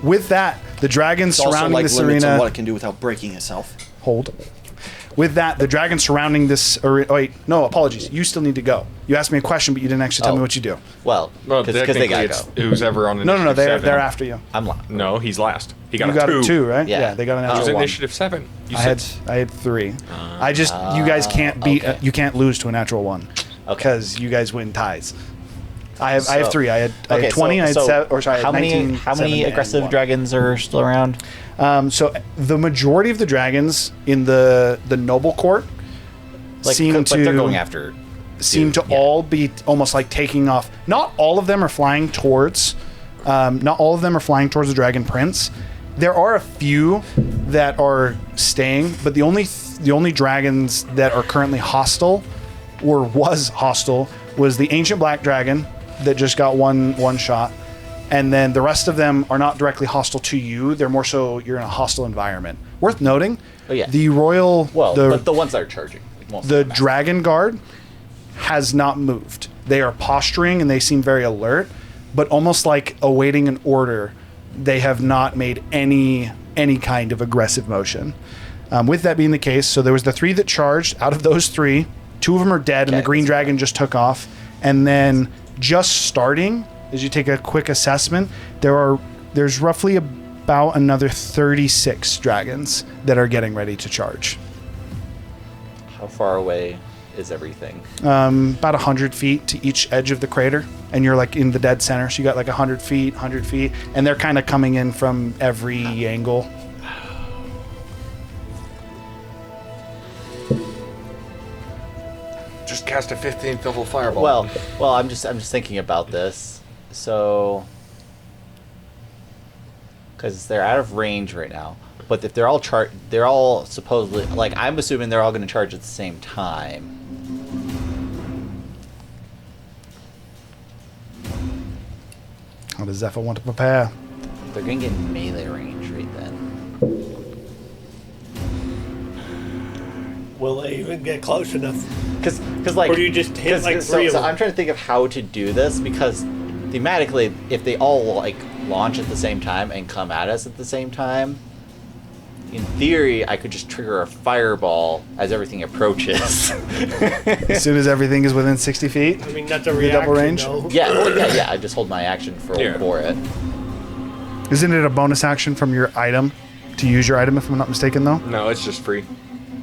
With that, the dragon It's also surrounding like this limits on arena. what it can do without breaking itself. Hold. With that, the dragon surrounding this. Apologies. You still need to go. You asked me a question, but you didn't actually tell me Oh. what you do. Well, Well, because they technically, gotta it's go. who's ever on No, initiative they're 7. after you. I'm No, he's last. He got You a got 2. a 2, right? Yeah. they got an He was natural 1. initiative 7. You I said had 3. I just you guys can't beat. okay. You can't lose to a natural 1 Okay. because you guys win ties. I have 3. I had Okay, 20. I had 7. Or sorry, I how had 19. many 7, and aggressive 1. dragons are still around? So the majority of the dragons in the noble court seem but to they're going after. Yeah. all be almost like taking off. Not all of them are flying towards. Not all of them are flying towards the Dragon Prince. There are a few that are staying, but the only dragons that are currently hostile, or was hostile, was the ancient black dragon that just got one shot, and then the rest of them are not directly hostile to you. They're more so you're in a hostile environment. Worth noting. Oh, yeah. The royal. But the ones that are charging. most of The them. Dragon Guard has not moved. They are posturing and they seem very alert, but almost like awaiting an order. They have not made any kind of aggressive motion. With that being the case, so there was the 3 that charged. Out of those 3, 2 of them are dead, and Okay, the green that's dragon just took off. And then just starting, as you take a quick assessment, there's roughly about another 36 dragons that are getting ready to charge. How far away is everything? About 100 feet to each edge of the crater, and you're like in the dead center, so you got like 100 feet, and they're kind of coming in from every angle. Just cast a 15th level fireball. Well, I'm just thinking about this. So, because they're out of range right now, but if they're all supposedly, like, I'm assuming they're all going to charge at the same time. How does Zephyr want to prepare? They're going to get in melee range right then. Will they even get close enough? Because like, Or do you just hit, like, so, three of so them? I'm trying to think of how to do this, because thematically, if they all like launch at the same time and come at us at the same time, in theory, I could just trigger a fireball as everything approaches. As soon as everything is within 60 feet. I mean, that's a The reaction, double range? though. yeah. I just hold my action for it. Isn't it a bonus action from your item to use your item, if I'm not mistaken, though? No, it's just free.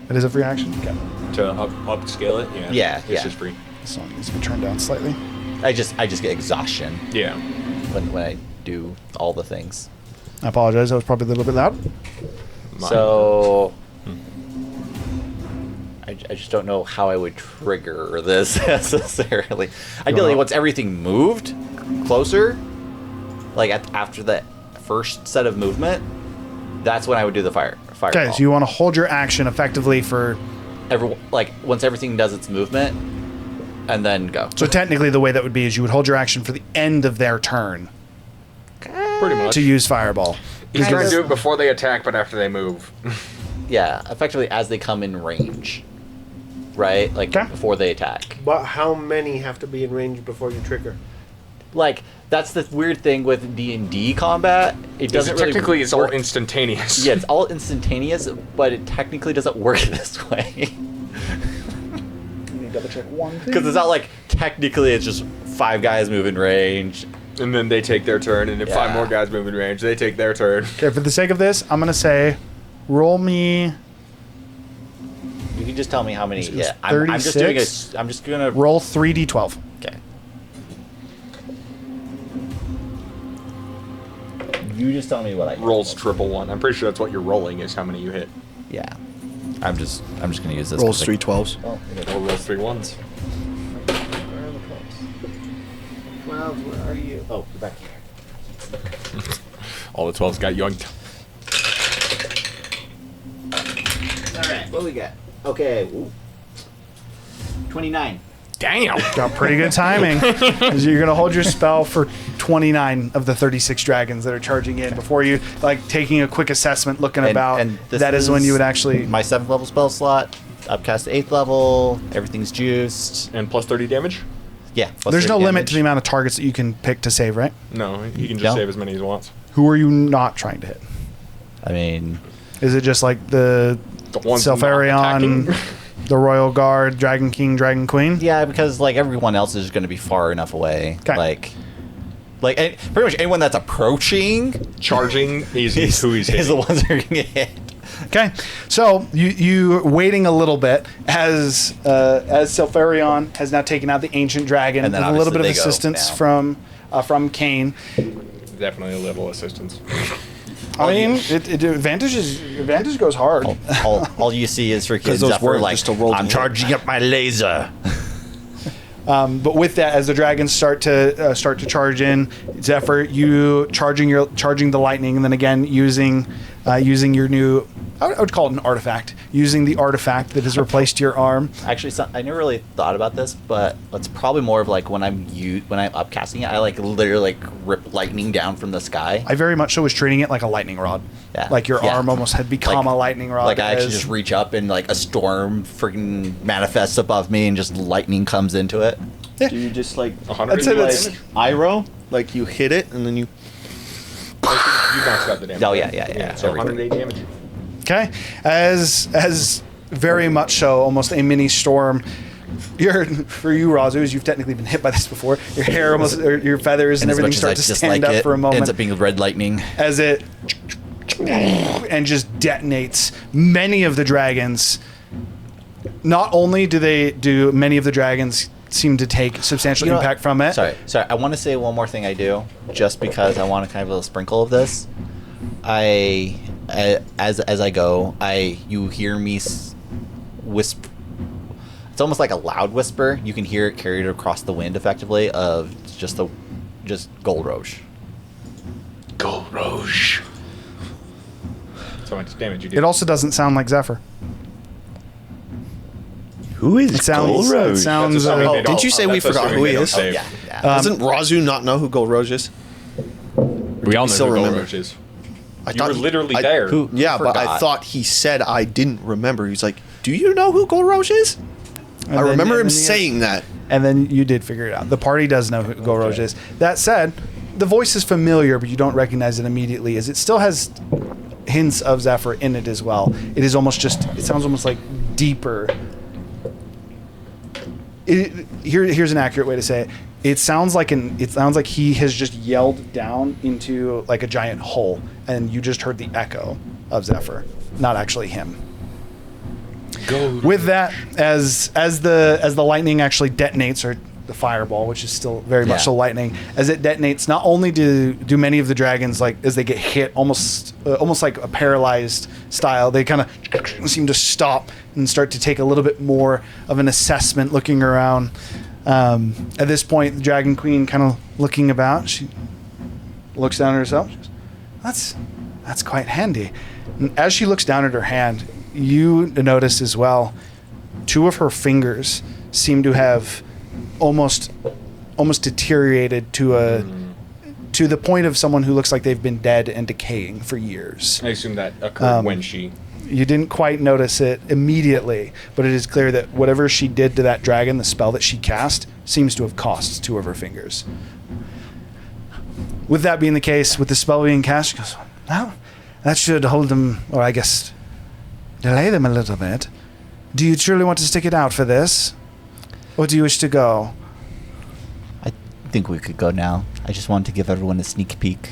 It is a free action? Okay. To upscale it, Yeah, It's yeah. just free. This one needs to be turned down slightly. I just get exhaustion Yeah. when I do all the things. I apologize, I was probably a little bit loud. So I just don't know how I would trigger this necessarily. Ideally, once everything moved closer, like after the first set of movement, that's when I would do the fireball. Okay, so you want to hold your action effectively for... Once everything does its movement, and then go. So technically the way that would be is you would hold your action for the end of their turn Pretty much. to use Fireball. He's trying to do it before they attack, but after they move. Yeah, effectively as they come in range, right? Like Okay. before they attack. But how many have to be in range before you trigger? Like that's the weird thing with D&D combat. It doesn't really Technically, it's all work. instantaneous. Yeah, it's all instantaneous, but it technically doesn't work this way. Double check one thing. Because it's not like technically it's just 5 guys move in range. And then they take their turn, and if 5 Yeah. more guys move in range, they take their turn. Okay, for the sake of this, I'm going to say roll me... You can just tell me how many. It was Yeah, I'm just doing 36. I'm just gonna. Roll 3d12. Okay. You just tell me what I Rolls triple 1. I'm pretty sure that's what you're rolling, is how many you hit. Yeah. I'm just gonna use this. Rolls 'cause 3 12s. Oh, Or rolls 3 1s. where are the 12s? 12, where are you? Oh, you're back here. All the 12s got yoinked. Alright, what do we got? Okay. Ooh. 29. Damn! Got pretty good timing. 'Cause you're going to hold your spell for 29 of the 36 dragons that are charging in before you, like, taking a quick assessment, looking about. this That is when you would actually... My 7th level spell slot. Upcast to 8th level. Everything's juiced. And plus 30 damage? Yeah. plus There's no 30 limit damage. to the amount of targets that you can pick to save, right? No, he can just No. save as many as he wants. Who are you not trying to hit? I mean, Is it just like the The ones not Selfarion, attacking. the Royal Guard, Dragon King, Dragon Queen? yeah, because like everyone else is going to be far enough away. 'Kay. Like pretty much anyone that's approaching Charging, he's who he's is the hitting. ones that are going to get hit. Okay, so you waiting a little bit as Selfarion has now taken out the ancient dragon And with then a little bit of obviously they go assistance now. from Kane. Definitely a little assistance. I mean, advantage goes hard. All you see is freaking 'Cause those Zephyr weren't like, just a roll to I'm hit. charging up my laser. But with that, as the dragons start to charge in, Zephyr, you charging the lightning, and then again using your new, I would call it an artifact, using the artifact that has replaced your arm. Actually, I never really thought about this, but it's probably more of like when I'm upcasting it, I like literally like rip lightning down from the sky. I very much so was treating it like a lightning rod. Yeah. Like your Yeah. arm almost had become Like- a lightning rod. Like I actually as- just reach up and like a storm freaking manifests above me and just lightning comes into it. Do you just like 100 I'd say damage? that's- Iroh? Like you hit it and then you. You maxed out the damage. Oh, yeah, So everything. 108 damage. Okay, as very much so, almost a mini storm. For you, Razu, as you've technically been hit by this before, your hair almost, or your feathers and everything start to stand up for a moment. Ends up being red lightning as it and just detonates. Many of the dragons. Not only do many of the dragons seem to take substantial impact from it. Sorry. I want to say one more thing I do, just because I want to kind of a little sprinkle of this. As I go, you hear me whisper. It's almost like a loud whisper. You can hear it carried across the wind, effectively, of just Gold Roche. Gold Roche. So much damage you did. It also doesn't sound like Zephyr. Who is It sounds. didn't you say we forgot who he is? Yeah. Doesn't Razu not know who Gold Roche is? We all know still who remember. Gold Roche is. You were literally there. Yeah, but I thought he said I didn't remember. He's like, do you know who Gold Roche is? I remember him saying that. And then you did figure it out. The party does know who Gold Roche is. That said, the voice is familiar, but you don't recognize it immediately, as it still has hints of Zephyr in it as well. It is almost it sounds almost like deeper. Here's an accurate way to say it. It sounds like he has just yelled down into like a giant hole, and you just heard the echo of Zephyr, not actually him. With that, as the lightning actually detonates, or the fireball, which is still very much so lightning, as it detonates, not only do many of the dragons, like as they get hit, almost like a paralyzed style, they kind of seem to stop and start to take a little bit more of an assessment, looking around. At this point, the Dragon Queen kind of looking about, she looks down at herself. She goes, that's quite handy. And as she looks down at her hand, you notice as well, 2 of her fingers seem to have almost deteriorated to the point of someone who looks like they've been dead and decaying for years. I assume that occurred when she... You didn't quite notice it immediately, but it is clear that whatever she did to that dragon, the spell that she cast, seems to have cost 2 of her fingers. With that being the case, with the spell being cast, she goes, well, that should hold them, or I guess delay them a little bit. Do you truly want to stick it out for this? Or do you wish to go? I think we could go now. I just wanted to give everyone a sneak peek.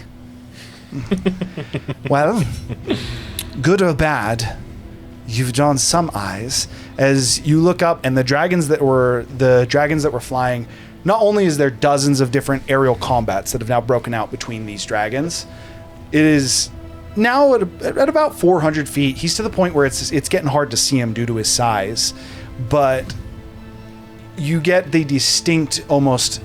Well, good or bad, you've drawn some eyes. As you look up, and the dragons that were flying, not only is there dozens of different aerial combats that have now broken out between these dragons, it is now at about 400 feet. He's to the point where it's getting hard to see him due to his size, but you get the distinct, almost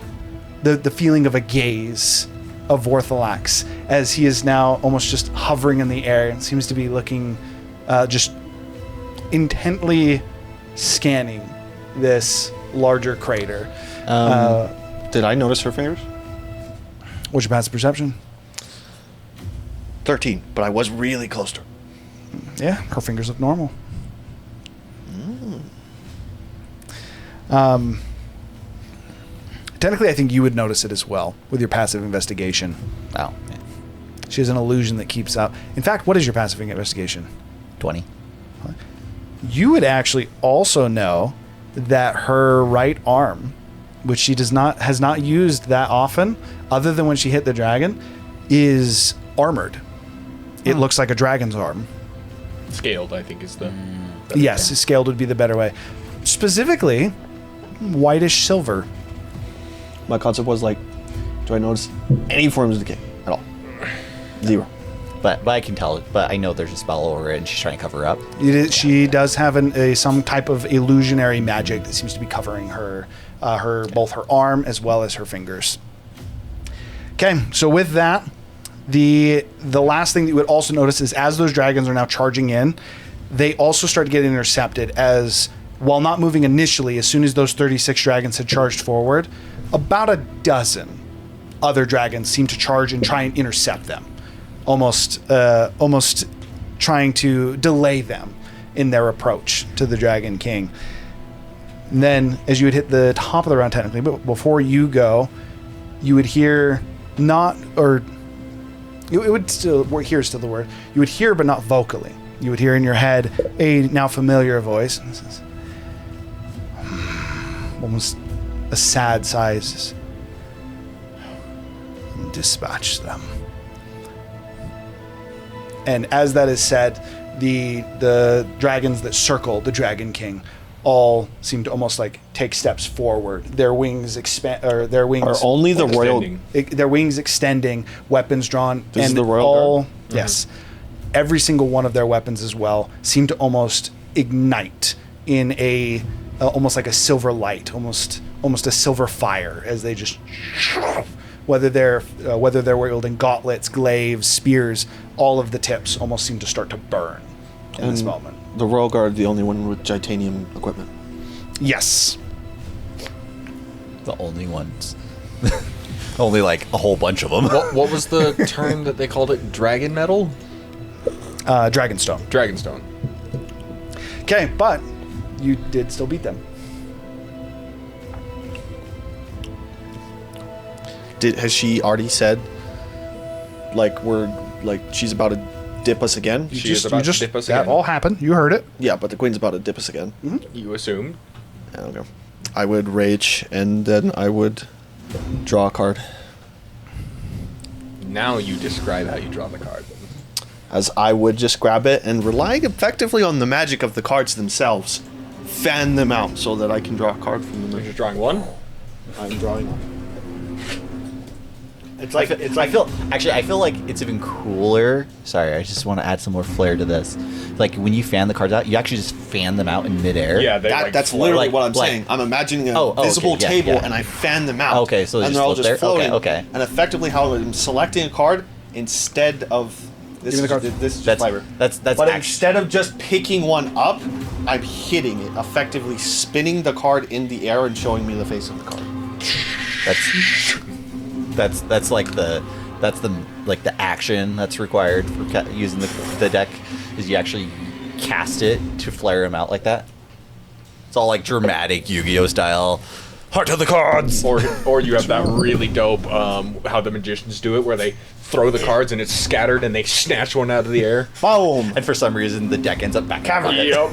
the feeling of a gaze of Vorthalax, as he is now almost just hovering in the air and seems to be looking, just intently scanning this larger crater. Did I notice her fingers? What's your passive perception? 13, but I was really close to her. Yeah, her fingers look normal. Technically, I think you would notice it as well with your passive investigation. Oh, yeah. She has an illusion that keeps up. In fact, what is your passive investigation? 20. You would actually also know that her right arm, which she has not used that often, other than when she hit the dragon, is armored. It looks like a dragon's arm. Scaled, I think, is the... Yes, scaled would be the better way. Specifically, whitish silver. My concept was like, do I notice any forms of decay at all? 0. But I can tell it. But I know there's a spell over it, and she's trying to cover up. She does have some type of illusionary magic that seems to be covering her both her arm as well as her fingers. Okay, so with that, the last thing that you would also notice is as those dragons are now charging in, they also start to get intercepted, as while not moving initially, as soon as those 36 dragons had charged forward, about a dozen other dragons seem to charge and try and intercept them, almost trying to delay them in their approach to the Dragon King. And then, as you would hit the top of the round technically, but before you go, you would hear it would still, here's still the word, you would hear but not vocally, you would hear in your head a now familiar voice. And this is almost a sad sigh. Says, dispatch them. And as that is said, the dragons that circle the Dragon King all seem to almost like take steps forward. Their wings expand, or their wings Are only the royal. Extending. their wings extending, weapons drawn, This is and the royal all guard? yes, every single one of their weapons as well seem to almost ignite in a almost like a silver light, almost a silver fire as they just whether they're wielding gauntlets, glaives, spears, all of the tips almost seem to start to burn in this moment. The royal guard, the only one with titanium equipment. Yes. The only ones. Only like a whole bunch of them. What was the term that they called it? Dragon metal? Dragonstone. Dragonstone. Okay, but you did still beat them. Has she already said, like she's about to dip us again? She is about to dip us that again. all happened. You heard it. Yeah, but the queen's about to dip us again. You assumed. I don't know. I would rage, and then I would draw a card. Now you describe how you draw the card. As I would just grab it and relying effectively on the magic of the cards themselves, fan them out so that I can draw a card from You're them. just drawing one? I'm drawing one. It's I like feel like it's even cooler. Sorry, I just want to add some more flair to this. Like when you fan the cards out, you actually just fan them out in midair. Yeah, they That's float. literally Like- what I'm like- saying. I'm imagining a Oh, visible okay, yeah, table yeah. and I fan them out. Okay, so they and just they're all float just there? Okay, floating. okay. And effectively, how I'm selecting a card instead of this. Give me Is, the card. this is just That's flavor. that's But actually, instead of just picking one up, I'm hitting it, effectively spinning the card in the air and showing me the face of the card. that's like the action that's required for using the deck is you actually cast it to flare them out like that. It's all like dramatic Yu-Gi-Oh style. Heart of the cards. Or you have that really dope how the magicians do it where they throw the cards and it's scattered and they snatch one out of the air. Boom! And for some reason the deck ends up back. Cavern. Yep.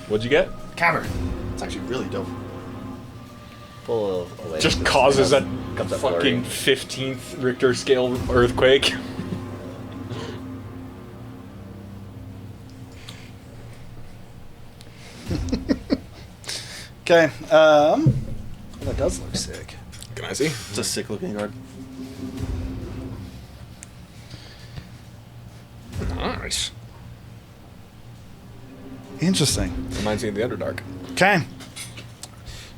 What'd you get? Cavern. It's actually really dope. Just causes a comes up fucking 15th Richter scale earthquake. Okay. That does look sick. Can I see? It's a sick looking card. Nice. Interesting. Reminds me of the Underdark. Okay.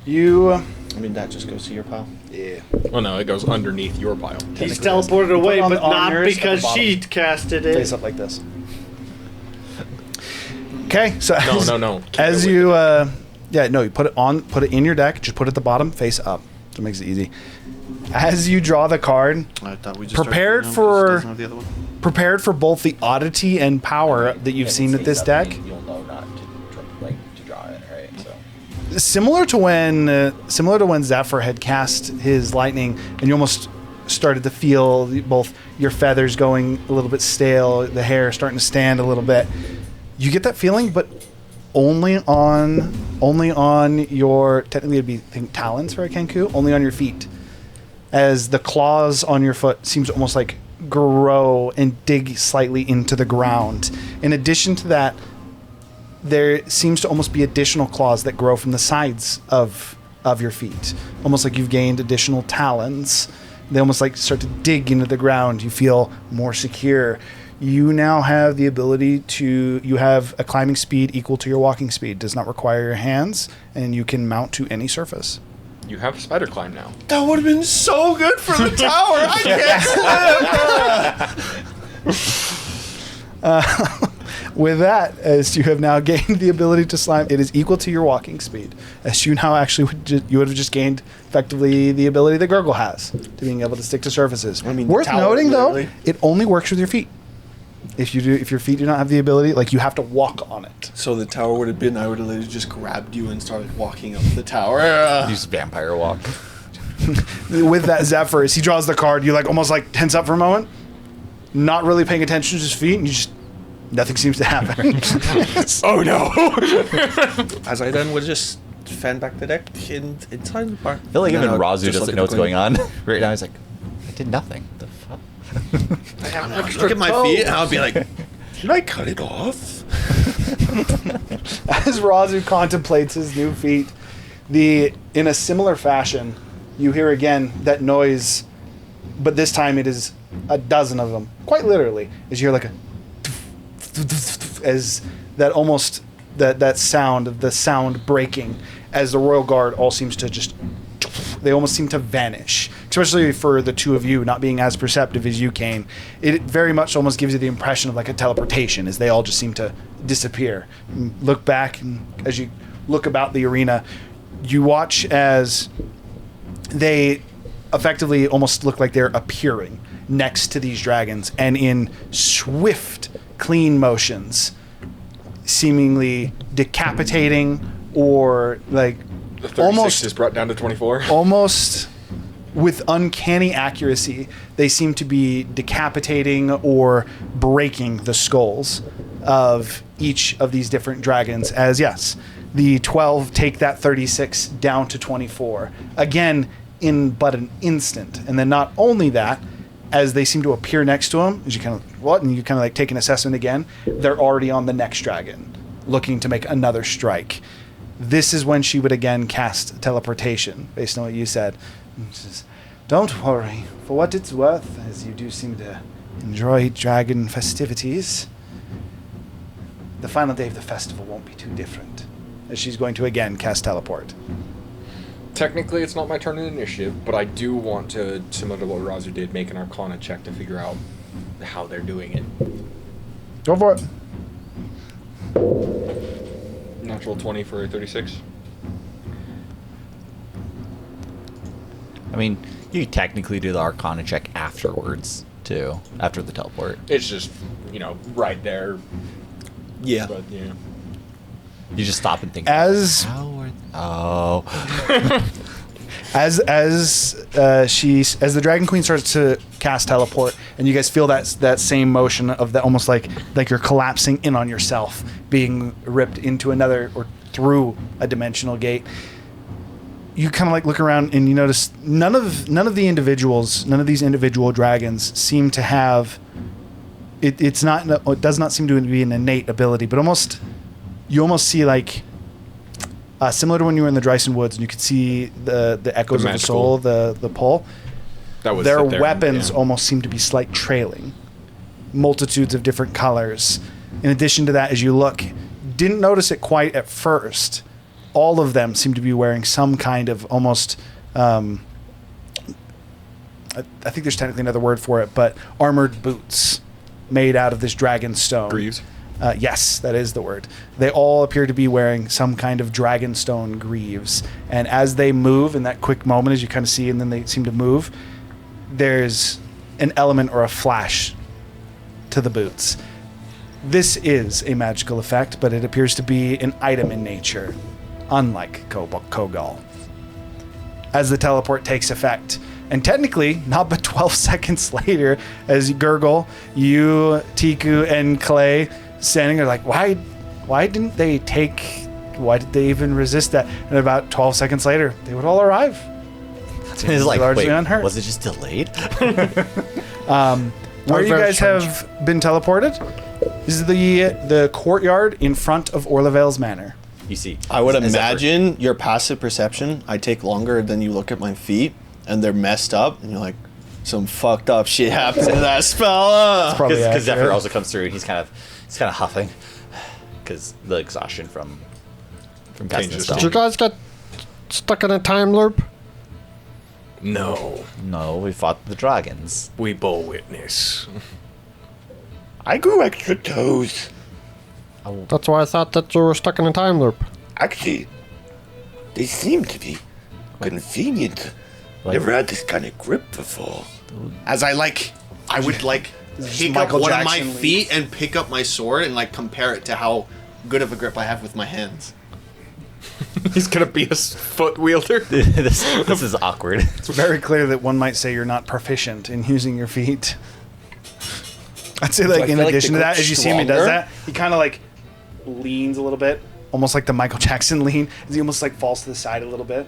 You. I mean, that just goes to your pile. Yeah. Oh no, it goes underneath your pile. he's Technically, teleported you put away, it on- but on not yours at the because bottom. she casted it. Face up like this. Okay. So No. Keep As it with you, it. you put it in your deck. Just put it at the bottom, face up. So it makes it easy. As you draw the card, I thought we just Prepared started, for- because it doesn't have the other one. prepared for both the oddity and power that you've seen with this deck. You'll know not to draw it, right? So. Similar to when Zephyr had cast his lightning, and you almost started to feel both your feathers going a little bit stale, the hair starting to stand a little bit. You get that feeling, but only on your, technically it'd be, I think, talons for a Kenku, only on your feet, as the claws on your foot seems to almost like grow and dig slightly into the ground. In addition to that, there seems to almost be additional claws that grow from the sides of your feet, almost like you've gained additional talons. They almost like start to dig into the ground. You feel more secure. You now have the ability to, you have a climbing speed equal to your walking speed. Does not require your hands, and you can mount to any surface. You have spider climb now. That would have been so good for the tower. I can't swim. With that, as you have now gained the ability to slime, it is equal to your walking speed. As you now actually you would have just gained effectively the ability that Gurgle has to being able to stick to surfaces. I mean, worth tower, noting literally. though, it only works with your feet. If your feet do not have the ability, like you have to walk on it. So the tower would have been, I would have literally just grabbed you and started walking up the tower. Use vampire walk. With that Zephyr, as he draws the card, you like almost like tense up for a moment, not really paying attention to his feet, and you just Nothing seems to happen. Oh no! As I then would just fan back the deck inside the bar. I feel like even Razu doesn't know what's going on right now. He's like, I did nothing. The fuck? Look at my feet, and I'll be like, did I cut it off? As Razu contemplates his new feat, in a similar fashion, you hear again that noise, but this time it is a dozen of them. Quite literally, as you hear like as that almost that sound of the sound breaking, as the Royal Guard all seems to just, they almost seem to vanish. Especially for the two of you not being as perceptive as you, Kane. It very much almost gives you the impression of like a teleportation, as they all just seem to disappear. And look back, and as you look about the arena, you watch as they effectively almost look like they're appearing next to these dragons, and in swift, clean motions, seemingly decapitating or like The 36 almost is brought down to 24. almost with uncanny accuracy, they seem to be decapitating or breaking the skulls of each of these different dragons. As yes, the 12 take that 36 down to 24 again in but an instant. And then not only that, as they seem to appear next to him, as you kind of and you kind of like take an assessment again, they're already on the next dragon, looking to make another strike. This is when she would again cast teleportation, based on what you said. And she says, "Don't worry, for what it's worth, as you do seem to enjoy dragon festivities, the final day of the festival won't be too different." As she's going to again cast teleport. Technically, it's not my turn in initiative, but I do want to, similar to what Razu did, make an Arcana check to figure out how they're doing it. Go for it. Natural 20 for 36. I mean, you technically do the Arcana check afterwards, too. After the teleport. It's just, right there. Yeah. But, yeah. You just stop and think. As as the Dragon Queen starts to cast teleport, and you guys feel that same motion of that, almost like you're collapsing in on yourself, being ripped into another or through a dimensional gate. You kind of like look around and you notice none of these individual dragons seem to have it. It does not seem to be an innate ability, but you almost see like similar to when you were in the Dryson Woods, and you could see the echoes of the soul, the pull. Their weapons almost seem to be slight trailing, multitudes of different colors. In addition to that, as you look, didn't notice it quite at first. All of them seem to be wearing some kind of almost, I think there's technically another word for it, but armored boots made out of this dragon stone. Greaves? Yes, that is the word. They all appear to be wearing some kind of dragonstone greaves. And as they move in that quick moment, as you kind of see, and then they seem to move, there's an element or a flash to the boots. This is a magical effect, but it appears to be an item in nature, unlike Kogal. As the teleport takes effect, and technically, not but 12 seconds later, as Gurgle, you, Tiku, and Clay standing there like, why did they even resist that? And about 12 seconds later, they would all arrive. It's like, largely wait, unhurt. was it just delayed? Where you guys have been teleported is the courtyard in front of Orlavale's Manor. You see. I would imagine your passive perception, I take longer than you look at my feet, and they're messed up, and you're like, some fucked up shit happened to that spell. Because Zephyr also comes through, and he's kind of huffing, because the exhaustion from casting the spell. Did you guys get stuck in a time loop? No, No, we fought the dragons. we bore witness. I grew extra toes. That's why I thought that you were stuck in a time loop. Actually, they seem to be convenient. Like- Never had this kind of grip before. As I would pick up Michael one of my Jackson feet and pick up my sword and compare it to how good of a grip I have with my hands. He's gonna be a foot wielder. this is awkward. It's very clear that one might say you're not proficient in using your feet. I'd say I like in feel like addition the to that, grip's as you see him, he does stronger? that. He kind of like leans a little bit, almost like the Michael Jackson lean. As he almost like falls to the side a little bit,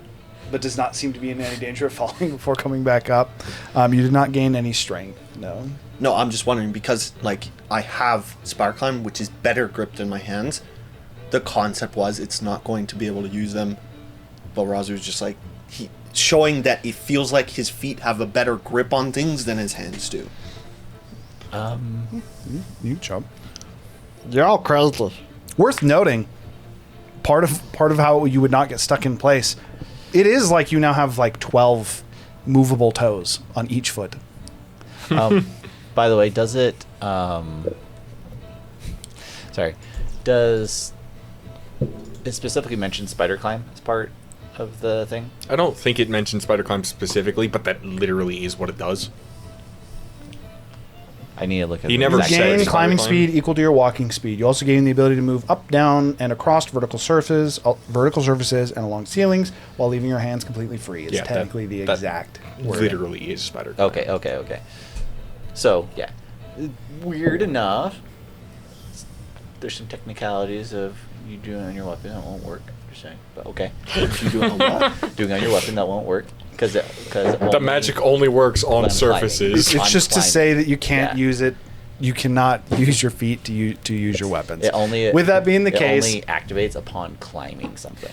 but does not seem to be in any danger of falling before coming back up. You did not gain any strength. No. No, I'm just wondering because like I have Spire Climb, which is better gripped in my hands. The concept was it's not going to be able to use them. But Razu's just like he showing that it feels like his feet have a better grip on things than his hands do. You jump. You're all crazy. Worth noting, part of how you would not get stuck in place, it is like you now have like 12 movable toes on each foot. By the way, does it? Does it specifically mention spider climb as part of the thing? I don't think it mentioned spider climb specifically, but that literally is what it does. I need to look at. He the never exact said Gain it's description. climbing climb. speed equal to your walking speed. You also gain the ability to move up, down, and across vertical surfaces and along ceilings while leaving your hands completely free. It's Yeah, technically the that exact word. Literally is spider climb. Okay. So yeah, weird enough. There's some technicalities of you doing it on your weapon that won't work. Just saying, but okay. You doing on what? Doing on your weapon that won't work because The magic only works on When surfaces. It's just to climbing. say that you can't Yeah. use it. You cannot use your feet to use your weapons. It only. With that being the case, only activates upon climbing something.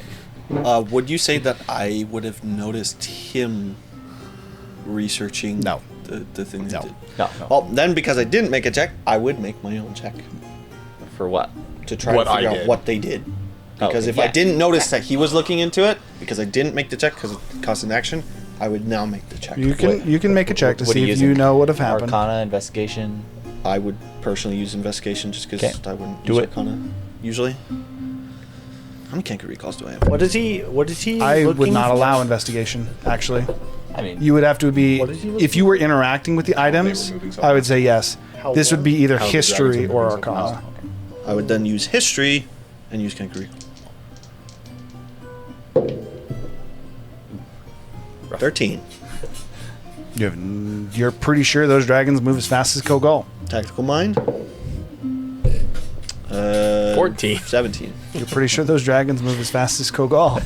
Would you say that I would have noticed him researching No. the thing he No. did? No. Well, then because I didn't make a check, I would make my own check For what? to try What to I figure out did. what they did. Because Okay, if I yeah. didn't notice that he was looking into it, because I didn't make the check because it cost an action, I would now make the check. you can make a check to What are see you if you using? know what have happened. Arcana, investigation. I would personally use investigation just because Okay. I wouldn't Do use it. Arcana usually. How many canker recalls do I have? What is he? I would looking not for? allow investigation. Actually, I mean, you would have to be What is he looking if you were interacting with the items. moving I something. would say yes. How This would what? be either How the history dragons are or moving something. arcana. I would then use history and use canker recall. 13. You're pretty sure those dragons move as fast as Kogol. Tactical mind. 14. 17. You're pretty sure those dragons move as fast as Kogol.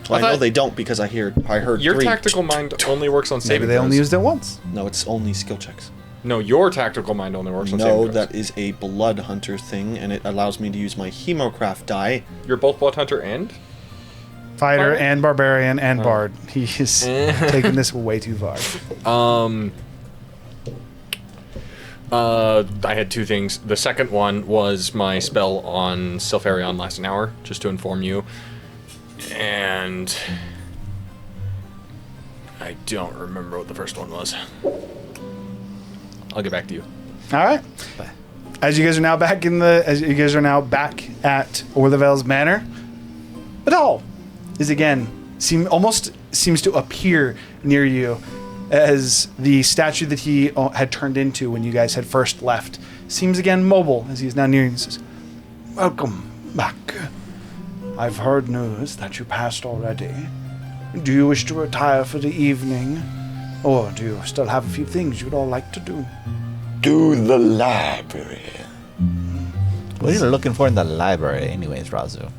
Well, I know thought- they don't because I heard Your 3. tactical mind only works on Maybe saving they only throws. used it once. No, it's only skill checks. No, your tactical mind only works on saving No, throws. that is a blood hunter thing, and it allows me to use my hemocraft die. You're both blood hunter and Fighter Fighter? and barbarian and bard. He is taking this way too far. I had two things. The second one was my spell on Silfarion last an hour, just to inform you. And I don't remember what the first one was. I'll get back to you. All right. As you guys are now back at Orlevel's Manor, Badal is again almost seems to appear near you as the statue that he had turned into when you guys had first left seems again mobile as he is now near you and says, "Welcome back. I've heard news that you passed already. Do you wish to retire for the evening, or do you still have a few things you'd all like to do?" To the library. what are you looking for in the library, anyways, Razu?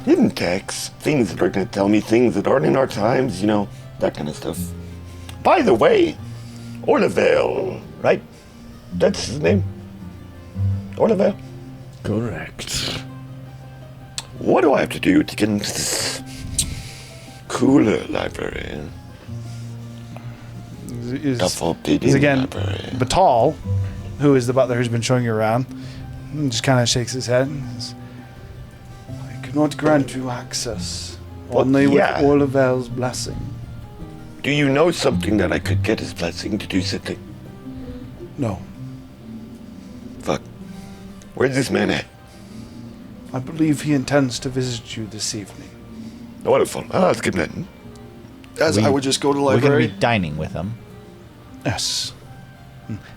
Hidden texts. Things that are going to tell me things that aren't in our times, you know, that kind of stuff. By the way, Orlevel, right? That's his name? Orlevel? Correct. What do I have to do to get into this cooler library? The forbidden Is again library. Batal, who is the butler who's been showing you around, just kind of shakes his head. And says, "I cannot grant you access, Well, only yeah. with Orlevel's blessing." Do you know something that I could get his blessing to do something? No, Fuck. Where's this man at? I believe he intends to visit you this evening. Wonderful. I'll ask him then. As I would just go to the We're going to library. be dining with him. Yes.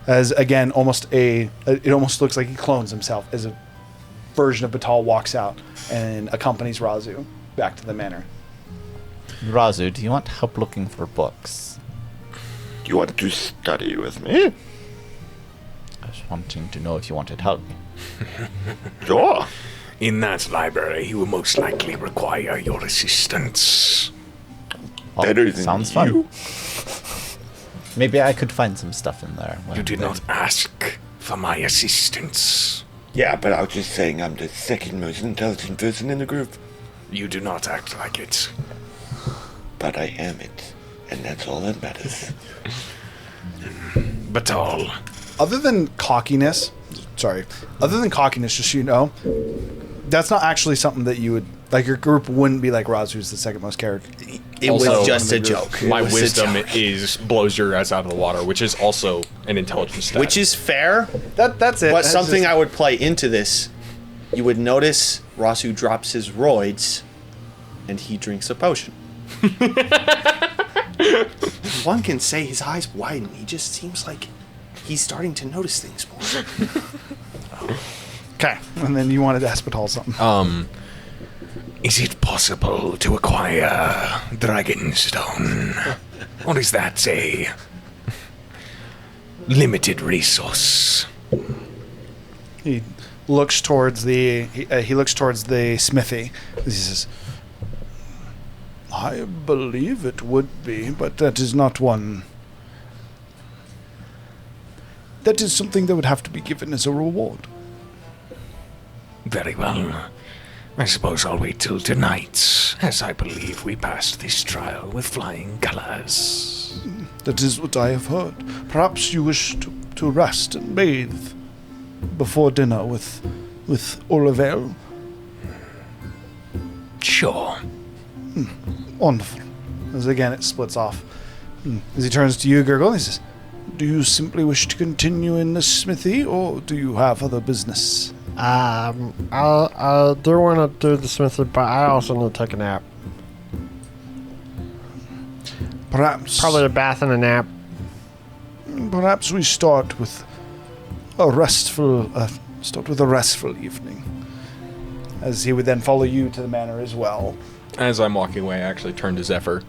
As again, it almost looks like he clones himself as a version of Batal walks out and accompanies Razu back to the manor. Razu, do you want help looking for books? Do you want to study with me? wanting to know if you wanted help. Sure. In that library, he will most likely require your assistance. Oh, Better than sounds fun. you. Maybe I could find some stuff in there. You did not ask for my assistance. Yeah, but I was just saying I'm the second most intelligent person in the group. You do not act like it. But I am it. And that's all that matters. But all. Other than cockiness, just so you know, that's not actually something that you would like. Your group wouldn't be like Roz, who's the second most character. It Also, was just a joke. My It was a wisdom joke. is blows your ass out of the water, which is also an intelligence stat. Which is fair, That's it. but That's something just- I would play into this. You would notice Rasu drops his roids, and he drinks a potion. One can say his eyes widen. He just seems like he's starting to notice things more. Okay, and then you wanted to ask Batal something. Is it possible to acquire Dragonstone? Or is that a limited resource? He looks towards the smithy. He says, "I believe it would be, but that is not one. That is something that would have to be given as a reward." Very well. I suppose I'll wait till tonight, as I believe we passed this trial with flying colors. That is what I have heard. Perhaps you wish to rest and bathe before dinner with Olivel. Sure. Wonderful. As again, it splits off. As he turns to you, Gurgle, he says, "Do you simply wish to continue in the smithy, or do you have other business?" I do want to do the smithy, but I also need to take a nap. Perhaps Probably a bath and a nap. Perhaps we start with a restful evening. As he would then follow you to the manor as well. As I'm walking away, I actually turn to Zephyr.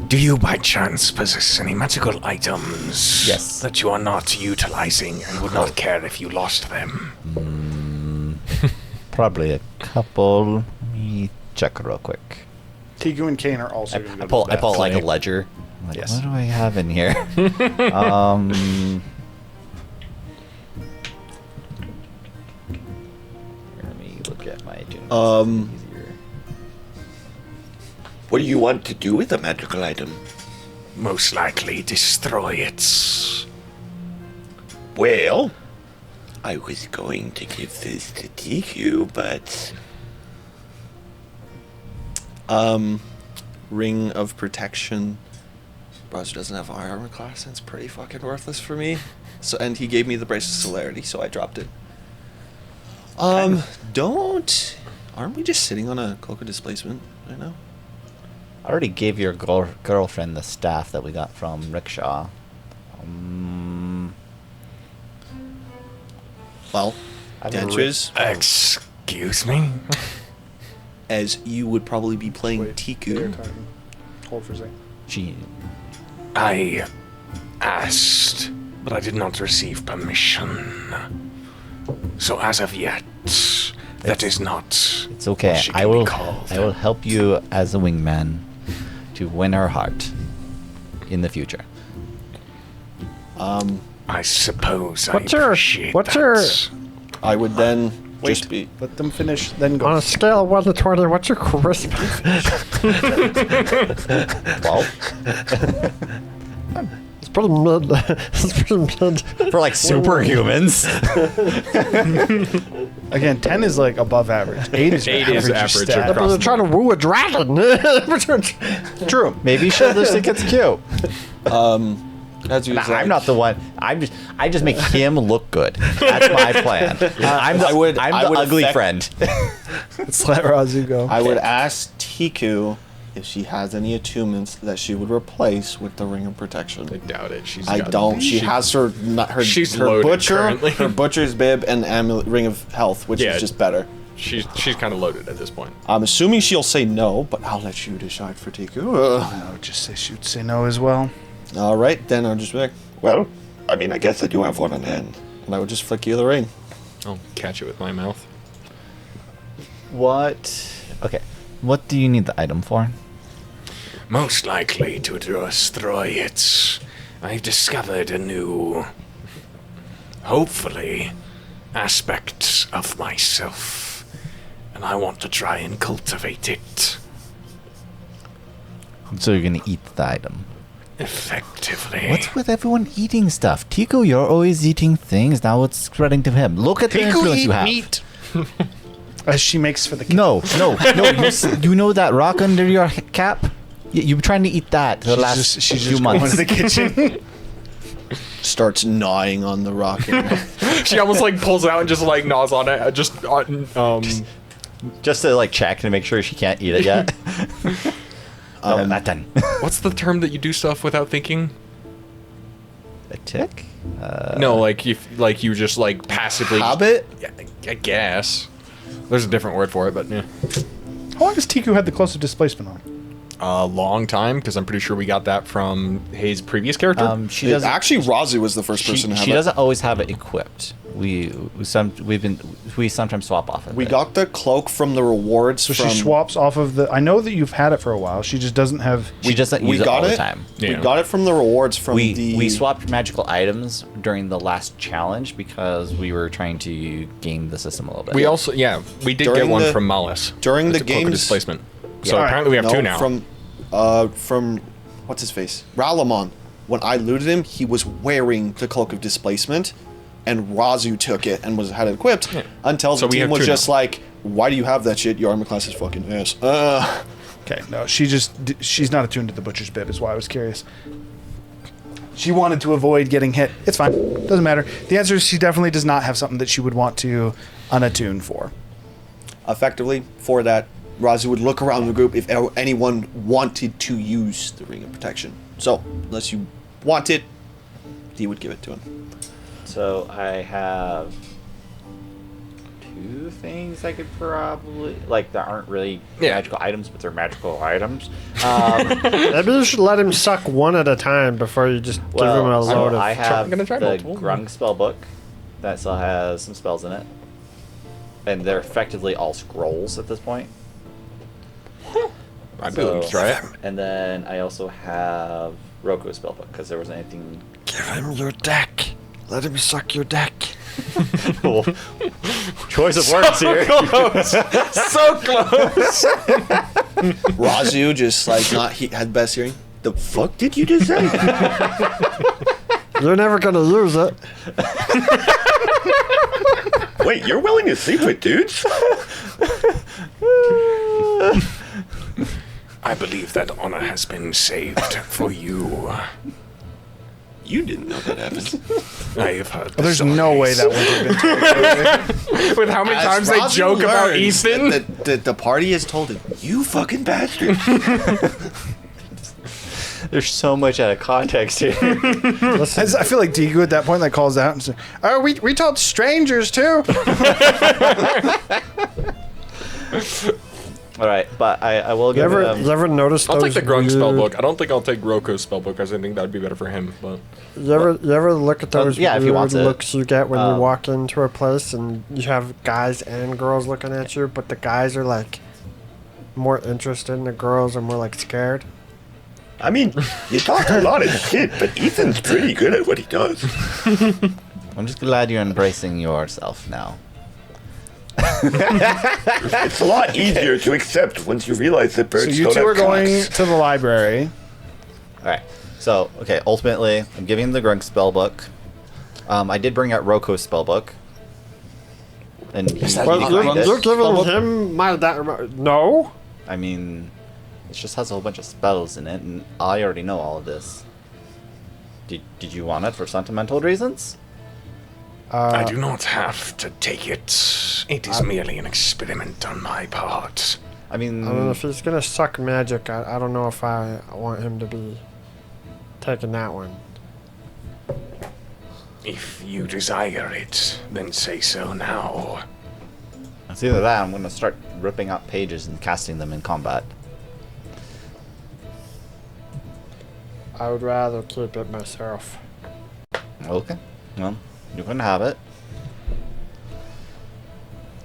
Do you by chance possess any magical items Yes. that you are not utilizing and would not care if you lost them? Probably a couple. Let me check real quick. Tigu and Kane are also I going to pull like a ledger. Like, Yes. what do I have in here? Let me look at my attunements. Easier. What do you want to do with a magical item? Most likely destroy it. Well, I was going to give this to TQ, but Ring of Protection. Rasu doesn't have armor class, and it's pretty fucking worthless for me. So, and he gave me the Brace of Celerity, so I dropped it. Don't. Aren't we just sitting on a Cloak of Displacement right now? I already gave your girlfriend the staff that we got from Rickshaw. Well, I've Dentures, Excuse me? as you would probably be playing Tiku. Hold for a second. She. I asked, but I did not receive permission. So as of yet, that is not. It's okay. She I can be will. called. I will help you as a wingman to win her heart in the future. I suppose What's I your- appreciate what's that. your- I would then Wait, just be. let them finish, then On go. a scale of 1 to 20, what's your charisma? Well, It's pretty mid. It's pretty mid. for like superhumans. Again, 10 is like above average. 8 is Eight is average stat. across They're trying to woo a dragon. True. Maybe she'll just think it's cute. As you Nah, said, I'm not the one. I just make him look good. That's my plan. I'm the, I would ugly affect- friend. Let's let Razu go. I would ask Tiku if she has any attunements that she would replace with the Ring of Protection. I doubt it. She's I got- don't. She has her she's her loaded butcher, currently. her butcher's bib, and Ring of Health, which Yeah. is just better. She's kind of loaded at this point. I'm assuming she'll say no, but I'll let you decide for Tiku. I would just say she would say no as well. All right, then I'll just be like, well, I mean, I guess I do have one on hand. And I would just flick you the ring. I'll catch it with my mouth. Okay. What do you need the item for? Most likely to destroy it. I've discovered a new, hopefully, aspect of myself. And I want to try and cultivate it So you're gonna eat the item. effectively. What's with everyone eating stuff? Tico, you're always eating things. Now it's spreading to him. Look at the influence you have. As she makes for the No. You know that rock under your cap? You've been trying to eat that the last she's few just going months. to the kitchen. Starts gnawing on the rock. She almost like pulls it out and just like gnaws on it. Just Just to like check to make sure she can't eat it yet. No, not done. what's the term that you do stuff without thinking? A tick? No, like you just like passively. Hobbit? Yeah, I guess. There's a different word for it, but yeah. How long has Tiku had the close of displacement on? A long time, because I'm pretty sure we got that from his previous character. She doesn't. Actually, Razu was the first person to have She it. doesn't always have it equipped. We sometimes swap off of We it. got the cloak from the rewards. So from, she swaps off of the. I know that you've had it for a while. She just doesn't have. We just don't we use it got all it. the time. We got it from the rewards from the. We swapped magical items during the last challenge because we were trying to game the system a little bit. we also, we did During get one the- from Malice. during the It's a cloak of games- displacement. So Yeah. apparently we have two now. From what's his face? Ralamon. When I looted him, he was wearing the cloak of displacement, and Razu took it and had it equipped until So the we team have was two just now. like, "Why do you have that shit? Your armor class is fucking ass." Okay, no, she's not attuned to the butcher's bit. Is why I was curious. She wanted to avoid getting hit. It's fine. Doesn't matter. The answer is she definitely does not have something that she would want to unattune for. Effectively, for that, Razu would look around the group if anyone wanted to use the Ring of Protection. So, unless you want it, he would give it to him. So I have two things I could probably like that aren't really magical items, but they're magical items. Maybe you should let him suck one at a time before you just give him a load I of. have I'm gonna try the multiple. Grung spell book that still has some spells in it, and they're effectively all scrolls at this point. I'd be willing to try it. And then I also have Roku's spellbook because there wasn't anything. Give him your deck. Let him suck your deck. Choice of words here. So close. Razu just had best hearing. The fuck did you just say? You're never gonna lose it. Wait, you're willing to sleep with dudes? I believe that honor has been saved for you. You didn't know that happened. I have heard. Well, there's no way that would have been. With how many times they Razu joke about learns Ethan. that the party has told him, You fucking bastard. There's so much out of context here. I feel like Tiku at that point like calls out and says, "Oh, we told strangers too." All right, but I will You give ever, them. you ever notice I'll take those the Grung weird- spellbook. I don't think I'll take Roko's spellbook because I think that would be better for him. But You ever look at those yeah, if he weird wants it. looks you get when you walk into a place and you have guys and girls looking at you, but the guys are like more interested and the girls are more like scared? I mean, you talk a lot of shit, but Ethan's pretty good at what he does. I'm just glad you're embracing yourself now. It's a lot easier to accept once you realize that birds So you don't two have are going cocks. to the library. All right. So ultimately, I'm giving him the Grunk spellbook. I did bring out Roko's spellbook. And he that But not you're, Grung's you're giving spellbook? him no? I mean, it just has a whole bunch of spells in it, and I already know all of this. Did you want it for sentimental reasons? I do not have to take it. It is merely an experiment on my part. I mean, I don't know if he's gonna suck magic. I don't know if I want him to be taking that one. If you desire it, then say so now. it's either that or I'm going to start ripping out pages and casting them in combat. I would rather keep it myself. Okay. Well, You can have it.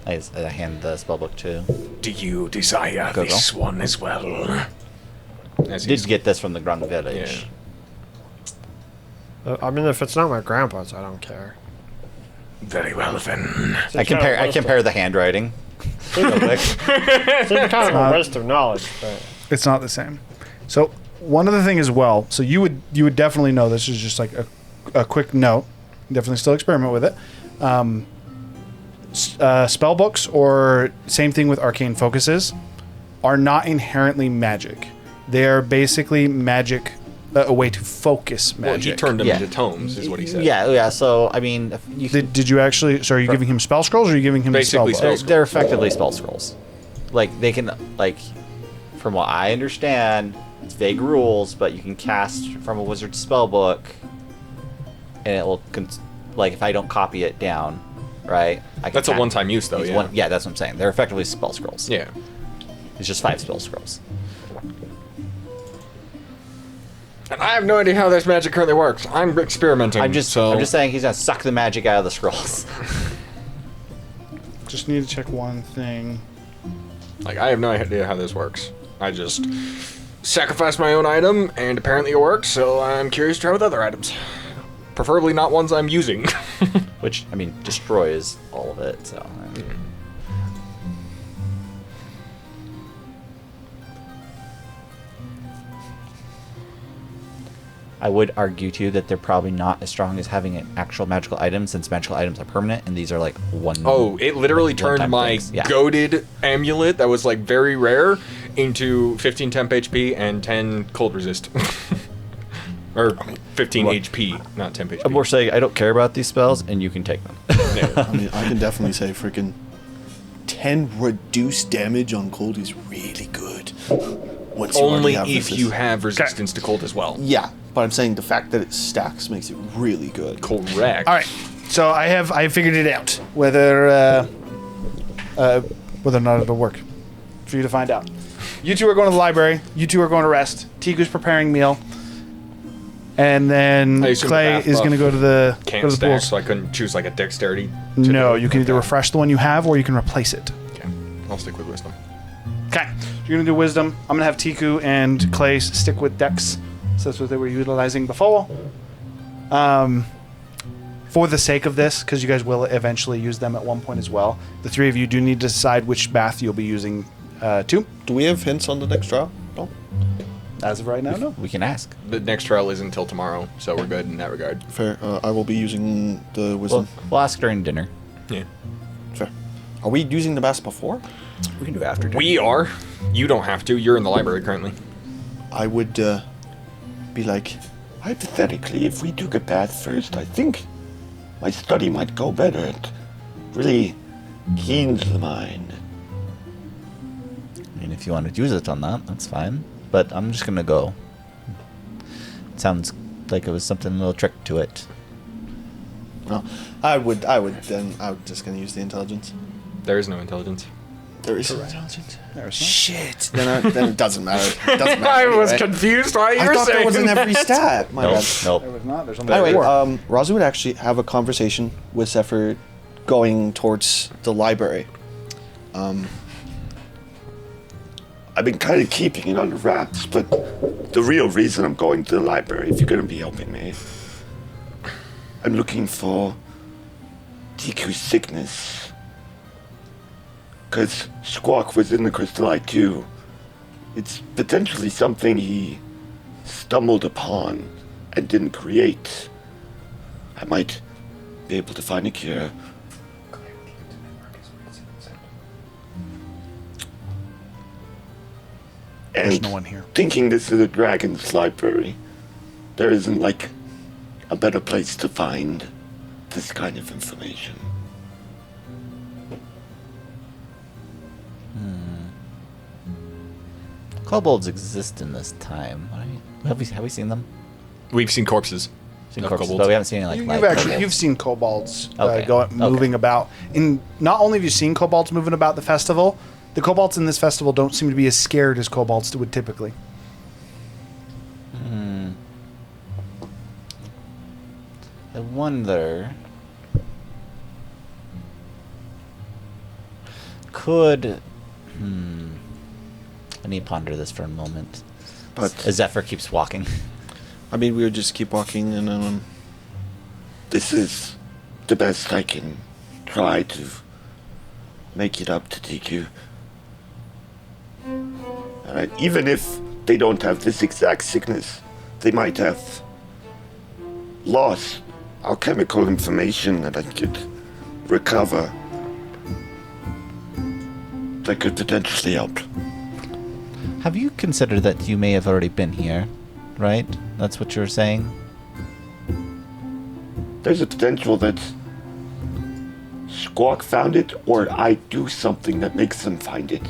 I hand the spellbook to. Do you desire Go, this one as well? As Did he's- get this from the Grung village. Yeah. I mean, if it's not my grandpa's, I don't care. Very well then. I compare the handwriting. Real quick. It's kind of a waste of knowledge, but It's not the same. So one other thing as well. So you would definitely know this is just like a quick note. Definitely still experiment with it. Spell books, or same thing with arcane focuses, are not inherently magic. They are basically magic, a way to focus Well, magic. he turned them Yeah. into tomes, is what he said. Yeah. So I mean, if you can, Did you actually? So are you giving him spell scrolls, or are you giving him Basically spell spell books? they're effectively spell scrolls. Like they can from what I understand, it's vague rules, but you can cast from a wizard's spell book, and it will if I don't copy it down, right? I can That's a ca- one-time use, though, use yeah. yeah, that's what I'm saying. They're effectively spell scrolls. Yeah. It's just 5 spell scrolls. And I have no idea how this magic currently works. I'm experimenting. I'm just saying he's gonna suck the magic out of the scrolls. Just need to check one thing. Like, I have no idea how this works. I just sacrificed my own item, and apparently it works, so I'm curious to try with other items. Preferably not ones I'm using. Which, I mean, destroys all of it, so. I would argue, too, that they're probably not as strong as having an actual magical item, since magical items are permanent, and these are like one. Oh, it literally turned one-time my things, yeah. goaded amulet that was like very rare into 15 temp HP and 10 cold resist. Or 15 HP, not temp HP. I'm more saying I don't care about these spells, and you can take them. I mean, I can definitely say freaking 10 reduced damage on cold is really good. Once you Only already have if you have resistance to cold as well. Yeah, but I'm saying the fact that it stacks makes it really good. Correct. All right. So I figured it out whether or not it'll work for you to find out. You two are going to the library. You two are going to rest. Tigu's preparing meal. And then I assume Clay the bath is going to buff go to the Can't stack, pools. so I couldn't choose like a dexterity. No, you can either refresh the one you have or you can replace it. Okay, I'll stick with wisdom. Okay, you're gonna do wisdom. I'm gonna have Tiku and Clay stick with Dex. So that's what they were utilizing before. For the sake of this, because you guys will eventually use them at one point as well, the three of you do need to decide which bath you'll be using to. Do we have hints on the next trial? No. As of right now, no. We can ask. The next trial isn't until tomorrow, so we're good in that regard. Fair. I will be using the wisdom. We'll ask during dinner. Yeah. Fair. Are we using the bath before? We can do after dinner. We are. You don't have to. You're in the library currently. I would be like, Hypothetically, if we took a bath first, I think my study might go better. It really keens the mind. I mean, if you want to use it on that, that's fine. But I'm just gonna go. It sounds like it was something, a little trick to it. no. I would just gonna use the intelligence. There is no intelligence. There is intelligence. There's Shit. Then it doesn't matter. It doesn't matter. I was anyway. confused why you I were thought saying. that was in every stat. My bad. Nope. There was not. There's only Anyway, four. Razu would actually have a conversation with Zephyr going towards the library. I've been kind of keeping it under wraps, but the real reason I'm going to the library, if you're going to be helping me, I'm looking for Tiku's sickness. Because Squawk was in the crystallite too. It's potentially something he stumbled upon and didn't create. I might be able to find a cure. There's And no one here. thinking this is a dragon's library, there isn't like a better place to find this kind of information. Kobolds exist in this time. Have we seen them? We've seen corpses. Seen Of corpses, kobolds. but we haven't seen any You've live actually kobolds. you've seen kobolds Okay. moving about. In not only have you seen kobolds moving about the festival, the kobolds in this festival don't seem to be as scared as kobolds would typically. I wonder. could. I need to ponder this for a moment. But As Zephyr keeps walking. I mean, we would just keep walking and this is the best I can try to make it up to TQ. Alright, even if they don't have this exact sickness, they might have lost alchemical information that I could recover that could potentially help. Have you considered that you may have already been here, right? That's what you're saying? There's a potential that Squawk found it, or I do something that makes them find it.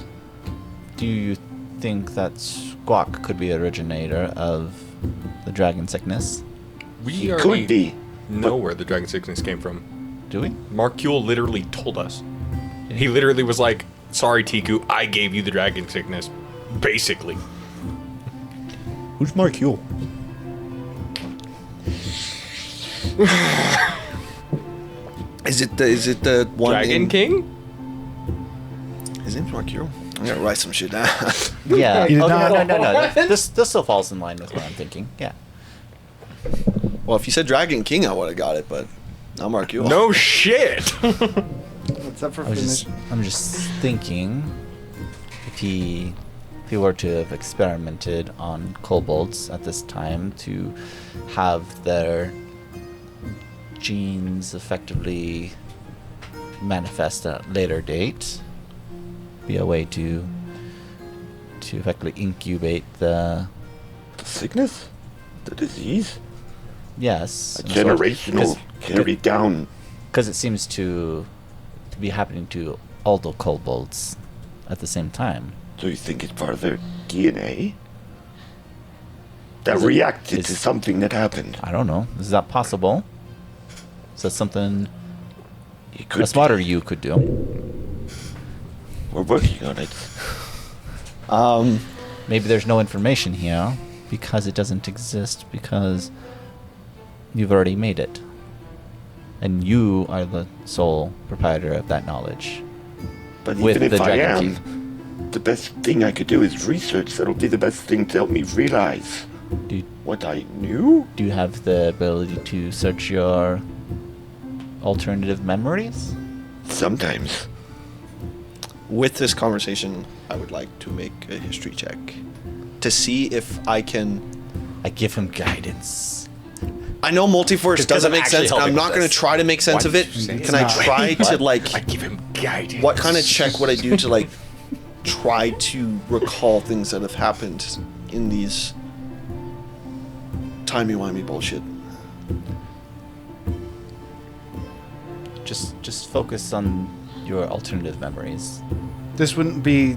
Do you think that Squawk could be originator of the dragon sickness? We Could already be. know where the dragon sickness came from. Do we? Marcule literally told us. He literally was like, sorry, Tiku, I gave you the dragon sickness. Basically. who's Marcule? Is it the one Dragon in, King? His name's Marcule. I'm gonna write some shit down. Yeah. You did Oh, not- no. This still falls in line with what I'm thinking. Yeah. Well, if you said Dragon King, I would have got it, but not Marcule. No shit! What's up for I'm just thinking if he were to have experimented on kobolds at this time to have their genes effectively manifest at a later date, be a way to effectively incubate the The sickness? The disease? yes A generational carried down. because it seems to be happening to all the kobolds at the same time. So you think it's part of their DNA? That Is it- reacted to is- something that happened. I don't know. Is that possible? Is that something It could a smarter you could do? We're working on it. Maybe there's no information here because it doesn't exist because you've already made it. And you are the sole proprietor of that knowledge. But With even the if I Dragon am, the best thing I could do is research. That'll be the best thing to help me realize Do, what I knew. do you have the ability to search your alternative memories? Sometimes. With this conversation, I would like to make a history check to see if I can. I give him guidance. I know multiverse Because doesn't I'm make actually sense, and I'm helping not with going to this. try to make sense Why of did it. you say Can it? I No. try to like? I give him guidance. What kind of check would I do to like try to recall things that have happened in these timey-wimey bullshit? Just focus on your alternative memories. This wouldn't be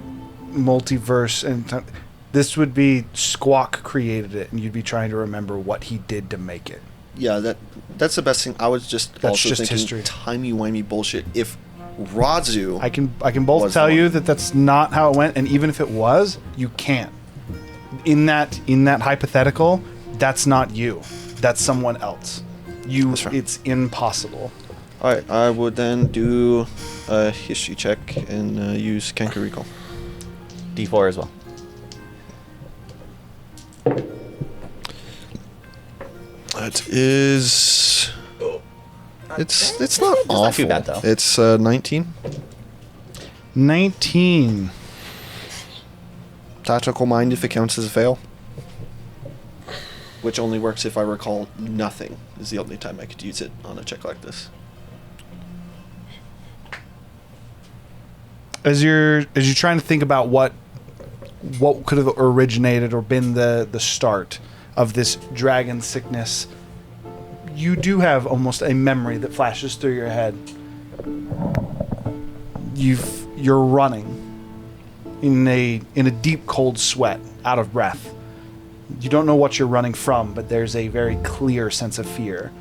multiverse, and this would be Squawk created it, and you'd be trying to remember what he did to make it. Yeah, that's the best thing. I was just That's also just thinking history. timey-wimey bullshit. If Razu, I can both Was tell the you one. that that's not how it went, and even if it was, you can't. In that hypothetical, that's not you. That's someone else. You. That's right. It's impossible. all right, I would then do a history check and use Kenku Recall. D4 as well. That is. It's not awful. not too bad, though. It's 19. 19. Tactical mind if it counts as a fail. Which only works if I recall nothing. Is the only time I could use it on a check like this. As you're trying to think about what could have originated or been the start of this dragon sickness, you do have almost a memory that flashes through your head. You're running in a deep cold sweat, out of breath. You don't know what you're running from, but there's a very clear sense of fear.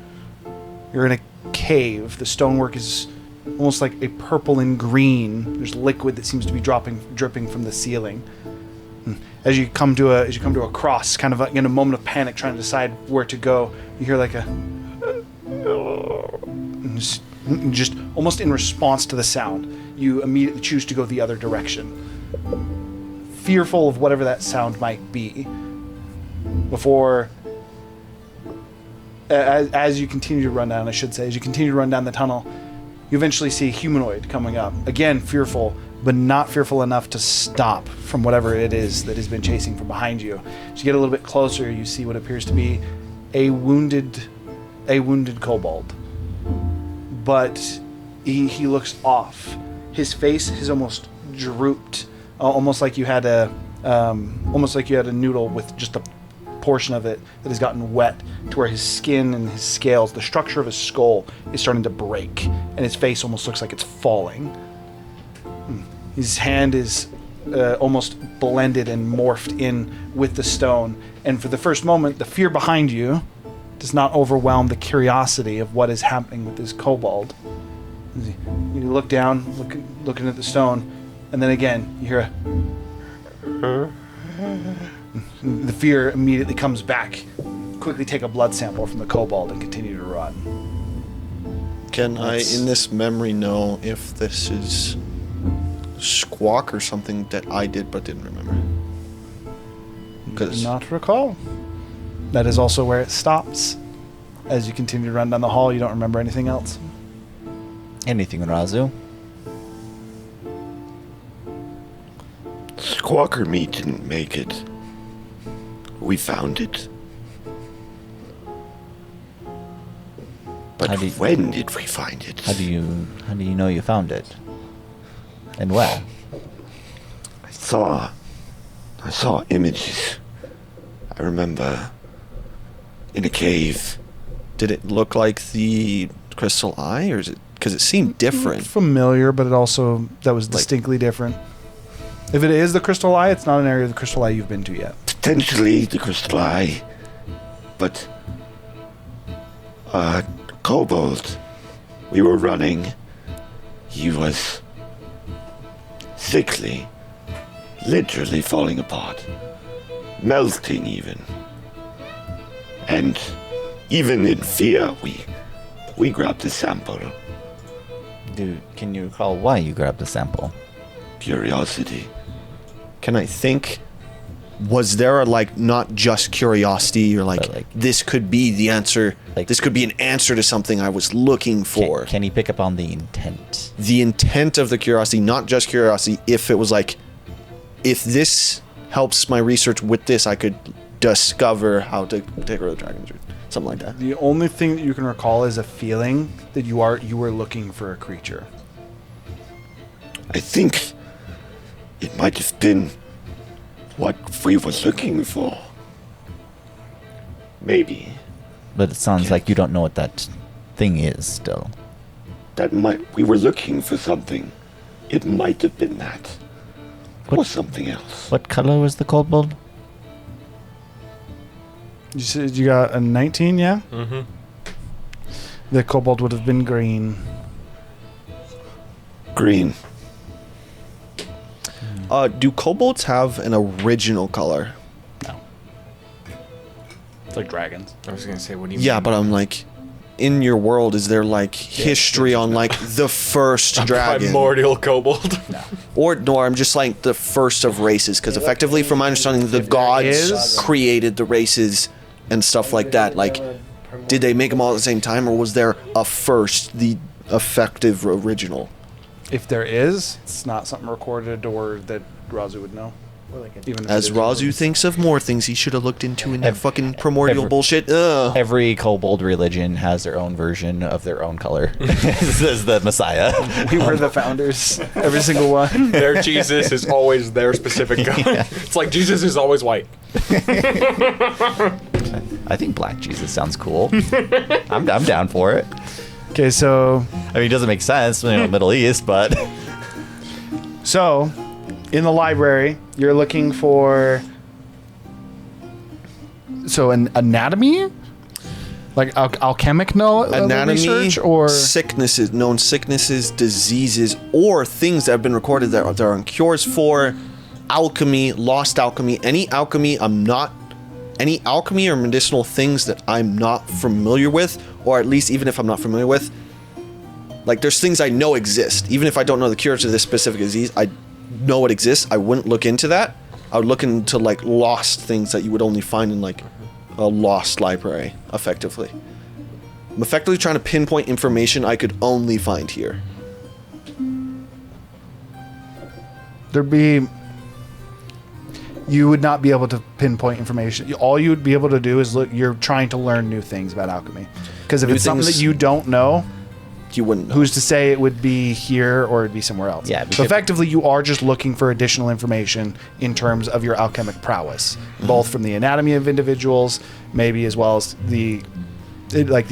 You're in a cave. The stonework is almost like a purple and green. There's liquid that seems to be dripping from the ceiling. As you come to a cross, kind of in a moment of panic, trying to decide where to go, you hear like a just almost in response to the sound, you immediately choose to go the other direction, fearful of whatever that sound might be. Before, as you continue to run down, as you continue to run down the tunnel, you eventually see a humanoid coming up. Again, fearful, but not fearful enough to stop from whatever it is that has been chasing from behind you. As you get a little bit closer, you see what appears to be a wounded kobold. But he looks off. His face is almost drooped, almost like you had a noodle with just a portion of it that has gotten wet, to where his skin and his scales, the structure of his skull, is starting to break, and his face almost looks like it's falling. His hand is almost blended and morphed in with the stone, and for the first moment, the fear behind you does not overwhelm the curiosity of what is happening with this kobold. You look down, looking at the stone, and then again, you hear a... The fear immediately comes back. Quickly take a blood sample from the kobold and continue to run. Can I, in this memory, know if this is Squawk or something that I did but didn't remember? Do not recall. That is also where it stops. As you continue to run down the hall, you don't remember anything else. Anything, Razu? Squawk or me didn't make it. We found it. But when did we find it? How do you know you found it? And where? I saw images. I remember in a cave. Did it look like the crystal eye, or is it because it seemed different? Familiar, but that was distinctly different. If it is the crystal eye, it's not an area of the crystal eye you've been to yet. Potentially the crystal eye, but kobold. We were running. He was sickly, literally falling apart, melting even. And even in fear, we grabbed a sample. Dude, can you recall why you grabbed the sample? Curiosity. Can I think? Was there not just curiosity, or this could be the answer? This could be an answer to something I was looking for. Can he pick up on the intent? The intent of the curiosity, not just curiosity. If it was if this helps my research with this, I could discover how to take rid of dragons, or something like that. The only thing that you can recall is a feeling that you were looking for a creature. I think it might have been what we were looking for. Maybe. But it sounds like you don't know what that thing is still. We were looking for something. It might have been that. Or something else. What color was the kobold? You said you got a 19, yeah? Mm-hmm. The kobold would have been green. Green. Do kobolds have an original color? No. It's like dragons. I was gonna say, what do you mean? Yeah, but I'm in your world, is there history on the first dragon? Primordial kobold. No. Or I'm just the first of races, because effectively, from my understanding, the gods created the races and stuff like that. Did they make them all at the same time, or was there a first, the effective original? If there is, it's not something recorded or that Razu would know. Even if As it is Razu thinks of more things he should have looked into in that fucking primordial bullshit. Ugh. Every kobold religion has their own version of their own color. This is the Messiah. We were the founders. Every single one. Their Jesus is always their specific color. Yeah. It's like Jesus is always white. I think Black Jesus sounds cool. I'm down for it. Okay, so... I mean, it doesn't make sense, Middle East, but... So, in the library, you're looking for... So, an anatomy? Alchemic Anatomy, research? Or... sicknesses, known sicknesses, diseases, or things that have been recorded that there are cures for, alchemy, lost alchemy, any alchemy or medicinal things that I'm not familiar with, or at least even if I'm not familiar with, Like, there's things I know exist. Even if I don't know the cure to this specific disease, I know it exists. I wouldn't look into that. I would look into, like, lost things that you would only find in, like, a lost library, effectively. I'm effectively trying to pinpoint information I could only find here. You would not be able to pinpoint information. All you would be able to do is look. You're trying to learn new things about alchemy. Because if New it's something things- that you don't know, You wouldn't know. who's to say it would be here or it'd be somewhere else? Yeah, So because- effectively, you are just looking for additional information in terms of your alchemic prowess, both from the anatomy of individuals, maybe as well as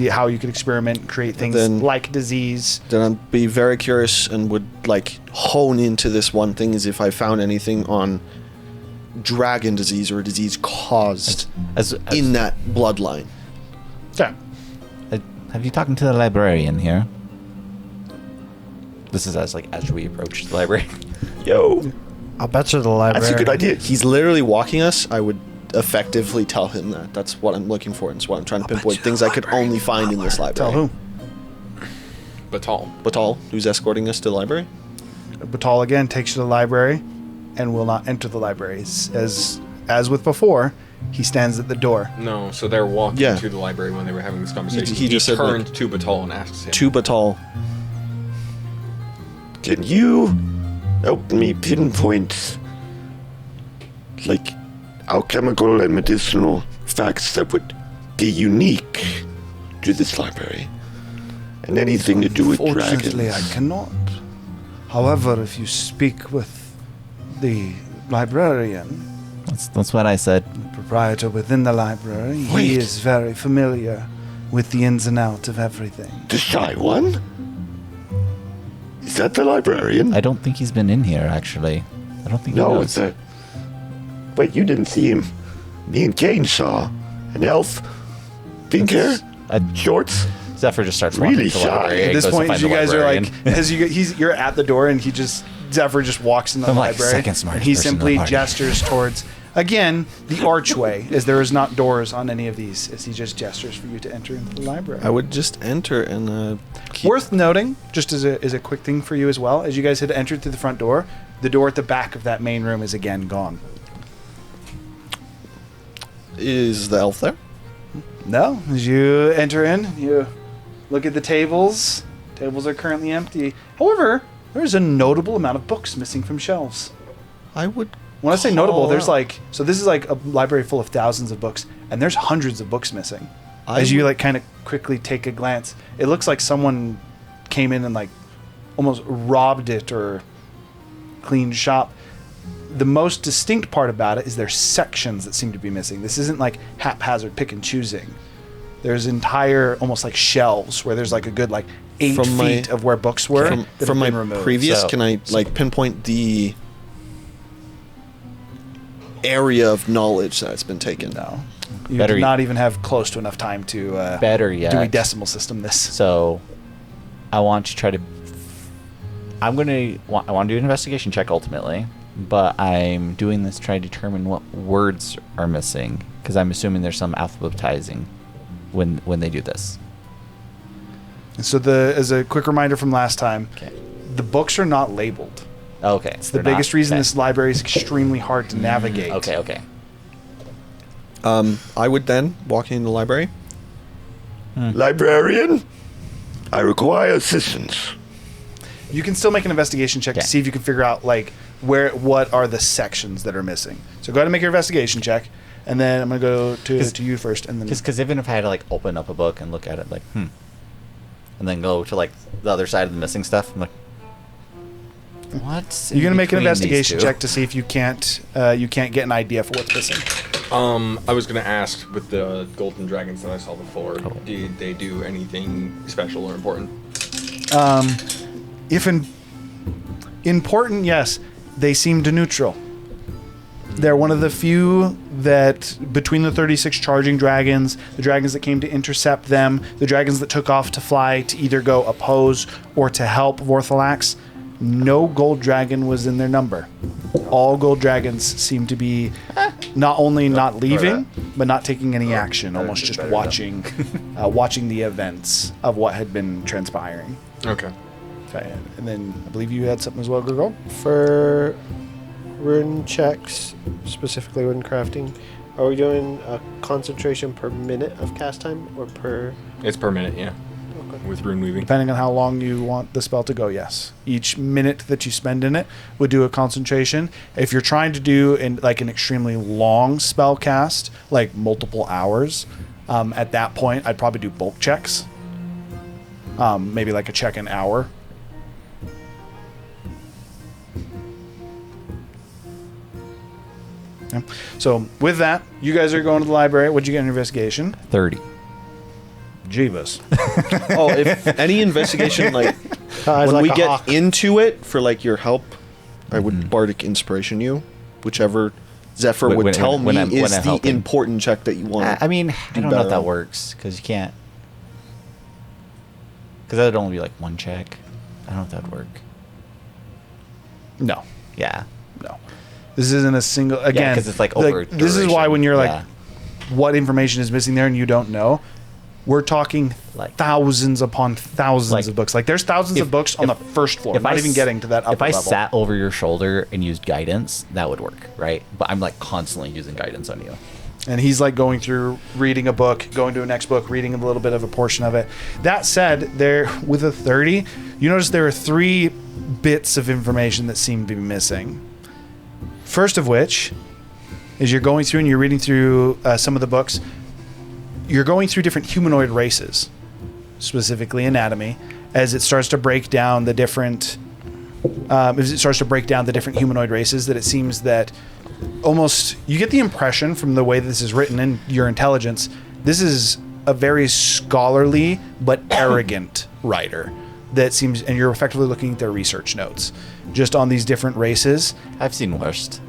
how you could experiment and create things Then- like disease. Then I'd be very curious and would, like, hone into this one thing is if I found anything on dragon disease or a disease caused in that bloodline. Yeah. Have you talked to the librarian here? This is as we approach the library. Yo, I'll bet you the library. that's a good idea. He's literally walking us. I would effectively tell him that. That's what I'm looking for. And it's what I'm trying to pinpoint. Things I could only find in this library. Tell who? Batal. Batal, who's escorting us to the library. Batal again takes you to the library and will not enter the libraries. As with before, he stands at the door. No, so they're walking Yeah. to the library when they were having this conversation. He just said, turned like, to Batal and asked him. To Batal. Can you help me pinpoint, like, alchemical and medicinal facts that would be unique to this library? And anything to do with Fortunately, dragons? I cannot. However, if you speak with the librarian, That's what I said. proprietor within the library, Wait. he is very familiar with the ins and outs of everything. The shy one? Is that the librarian? I don't think he's been in here, actually. I don't think he No, knows. it's a... Wait, you didn't see him. Me and Kane saw an elf. Pink hair, shorts. Zephyr just starts walking Really to the library. shy. and At this goes to point, find you the guys librarian. are like, you're at the door, and Zephyr just walks in the I'm like library. second And smartest he person in the simply party. gestures towards, again, the archway, as there is not doors on any of these, as he just gestures for you to enter into the library. I would just enter and keep... Worth noting, just as a quick thing for you as well, as you guys had entered through the door at the back of that main room is again gone. Is the elf there? No, as you enter in, you look at the tables. Tables are currently empty. However, there's a notable amount of books missing from shelves. I would... When I say notable, call there's out. so this is like a library full of thousands of books, and there's hundreds of books missing. As you kind of quickly take a glance, it looks like someone came in and almost robbed it or cleaned shop. The most distinct part about it is there's sections that seem to be missing. This isn't like haphazard pick and choosing. There's entire almost like shelves where there's a good 8 From my- feet of where books were that have From my been removed. previous, So- can I pinpoint the area of knowledge that's been taken? No. You Better do y- not even have close to enough time to Better yet. do a decimal system this. So, I want to try to. I want to do an investigation check ultimately, but I'm doing this to try to determine what words are missing because I'm assuming there's some alphabetizing when they do this. So as a quick reminder from last time, Okay. the books are not labeled. Okay. It's the biggest reason this library is extremely hard to navigate. Okay. I would then, walking in the library, Librarian? I require assistance. You can still make an investigation check Okay. to see if you can figure out what are the sections that are missing. So go ahead and make your investigation check, and then I'm gonna go to you first, and then Because even if I had to open up a book and look at it and then go to the other side of the missing stuff, I'm like, what's you're gonna make an in between these investigation two? check to see if you can't get an idea for what's missing. I was gonna ask with the golden dragons that I saw before, did they do anything special or important? If important, yes, they seemed neutral. They're one of the few that, between the 36 charging dragons, the dragons that came to intercept them, the dragons that took off to fly to either go oppose or to help Vorthalax, no gold dragon was in their number. All gold dragons seem to be not only not leaving, but not taking any action, almost just watching, watching the events of what had been transpiring. Okay. Okay, and then I believe you had something as well, Gurgle. For rune checks, specifically rune crafting, are we doing a concentration per minute of cast time or per? It's per minute, yeah. Okay. With rune weaving. Depending on how long you want the spell to go, yes. Each minute that you spend in it would do a concentration. If you're trying to do an extremely long spell cast, like multiple hours, at that point I'd probably do bulk checks. Maybe like a check an hour. Yeah. So with that, you guys are going to the library. What'd you get in investigation? 30. Jeebus. Oh, if any investigation, like, Eyes when like we a get hawk. into it for, like, your help, I would bardic inspiration you. Whichever Zephyr When- would when- tell when me I'm- is when I'm the helping. important check that you want. I mean, I don't know if better that on. works because you can't. Because that would only be like one check. I don't know if that would work. No. Yeah. No. This isn't a single again 'cause it's like over this is why duration. when you're like Yeah. what information is missing there and you don't know, we're talking Like- thousands upon thousands Like, of books. Like there's thousands of books on the first floor. Not even getting to that upper If I level. sat over your shoulder and used guidance, that would work, right? But I'm like constantly using guidance on you. And he's like going through reading a book, going to a next book, reading a little bit of a portion of it. That said, there with a 30, you notice there are 3 bits of information that seem to be missing. First of which is you're going through and you're reading through some of the books. You're going through different humanoid races, specifically anatomy, as it starts to break down the different humanoid races. That it seems that almost you get the impression from the way this is written and your intelligence, this is a very scholarly but arrogant writer. That seems, and you're effectively looking at their research notes, just on these different races. I've seen worst.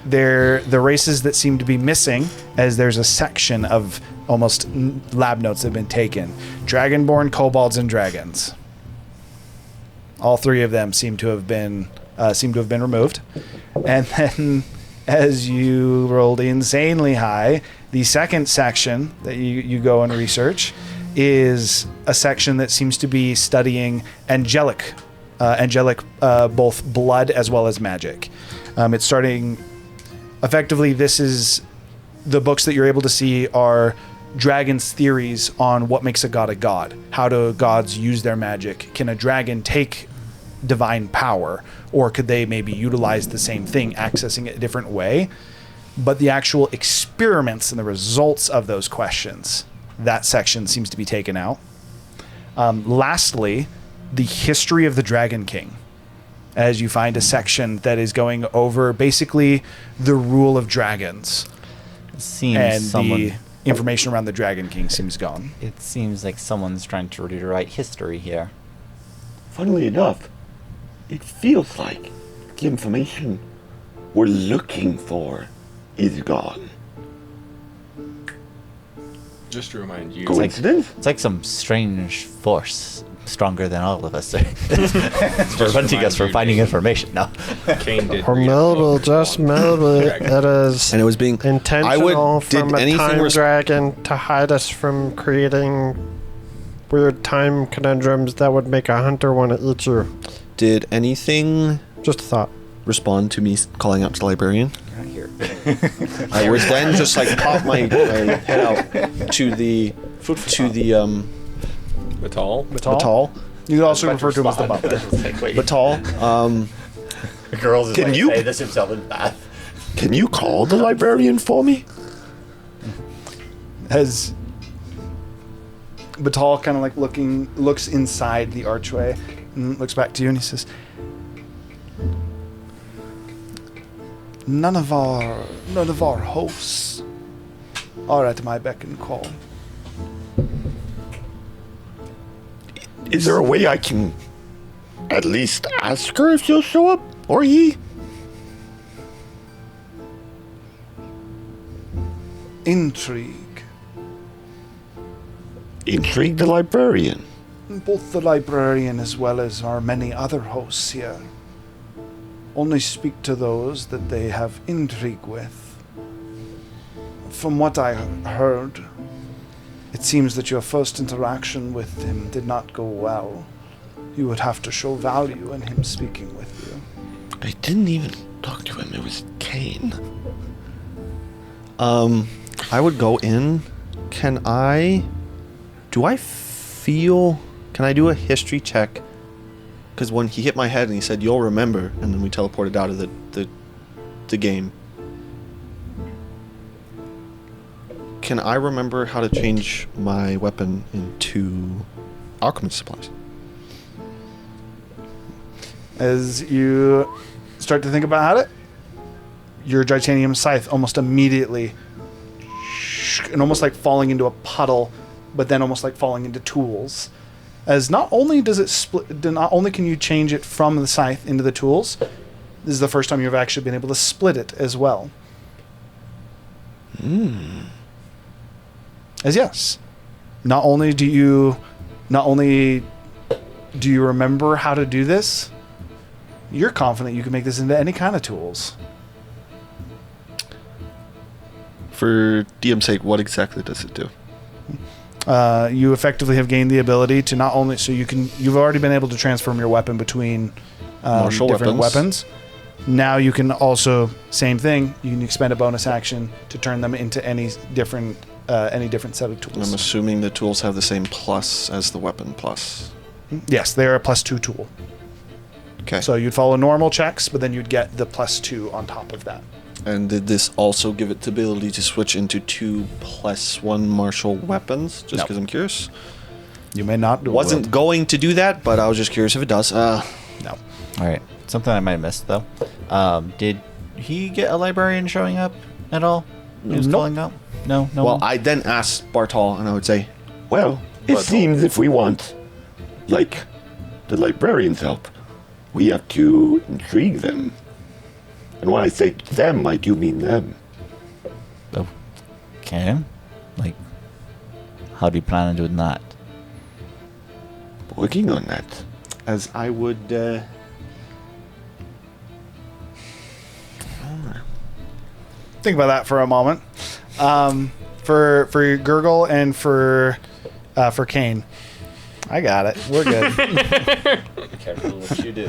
They're the races that seem to be missing, as there's a section of almost lab notes that have been taken. Dragonborn, kobolds, and dragons. All 3 of them seem to have been removed. And then, as you rolled insanely high, the second section that you go and research is a section that seems to be studying angelic both blood as well as magic. It's starting. Effectively, this is the books that you're able to see are dragons' theories on what makes a god a god. How do gods use their magic? Can a dragon take divine power, or could they maybe utilize the same thing, accessing it a different way? But the actual experiments and the results of those questions, that section seems to be taken out. Lastly, the history of the Dragon King, as you find a section that is going over basically the rule of dragons, It seems and someone. the information around the Dragon King seems gone. It seems like someone's trying to rewrite history here. Funnily enough, it feels like the information we're looking for is gone. Just to remind you, Coincidence? It's like some strange force stronger than all of us are preventing us from finding information. No. Kane did. Or read maybe, book just from maybe, Dragon. it is And it was being intentional I would from did a anything time dragon to hide us from creating weird time conundrums that would make a hunter want to eat you. did anything Just a thought. respond to me calling out to the librarian? You're not here. I would then just like pop my head out to the Batal. Batal. You could also refer to him as the butler. Batal. Girls is Can like, you- say this himself in bath. Can you call the librarian for me? As Batal kind of like looks inside the archway and looks back to you and he says, None of our hosts are at my beck and call. Is there a way I can at least ask her if she'll show up? Or he? Intrigue. Intrigue the librarian. both the librarian as well as our many other hosts here only speak to those that they have intrigue with. From what I heard, it seems that your first interaction with him did not go well. You would have to show value in him speaking with you. I didn't even talk to him. It was Kane. I would go in. Can I do I do a history check? Because when he hit my head and he said, "You'll remember," and then we teleported out of the game. Can I remember how to change my weapon into alchemist supplies? As you start to think about it, your titanium scythe almost immediately, and almost like falling into a puddle, but then almost like falling into tools. As not only does it split, not only can you change it from the scythe into the tools, this is the first time you've actually been able to split it as well. As yes, not only do you remember how to do this, you're confident you can make this into any kind of tools. For DM's sake, what exactly does it do? You effectively have gained the ability to not only you've already been able to transform your weapon between Martial different weapons. Now you can also, same thing, you can expend a bonus action to turn them into any different set of tools. I'm assuming the tools have the same plus as the weapon plus. Yes, they're a +2 tool. Okay. So you'd follow normal checks, but then you'd get the +2 on top of that. And did this also give it the ability to switch into 2 +1 martial weapons? Just No. because I'm curious. You may not do Wasn't going to do that, but I was just curious if it does. No. All right. Something I might have missed though. Did he get a librarian showing up at all? He was Nope. calling out. No. Well, I then asked Bartol, and I would say, Well, it seems if we want, like, the librarian's help, we have to intrigue them. And when I say them, I do mean them. Okay. Like, how do you plan on doing that? Working on that. as I would. Think about that for a moment. For Gurgle and for Kane. I got it. We're good. Careful what you do.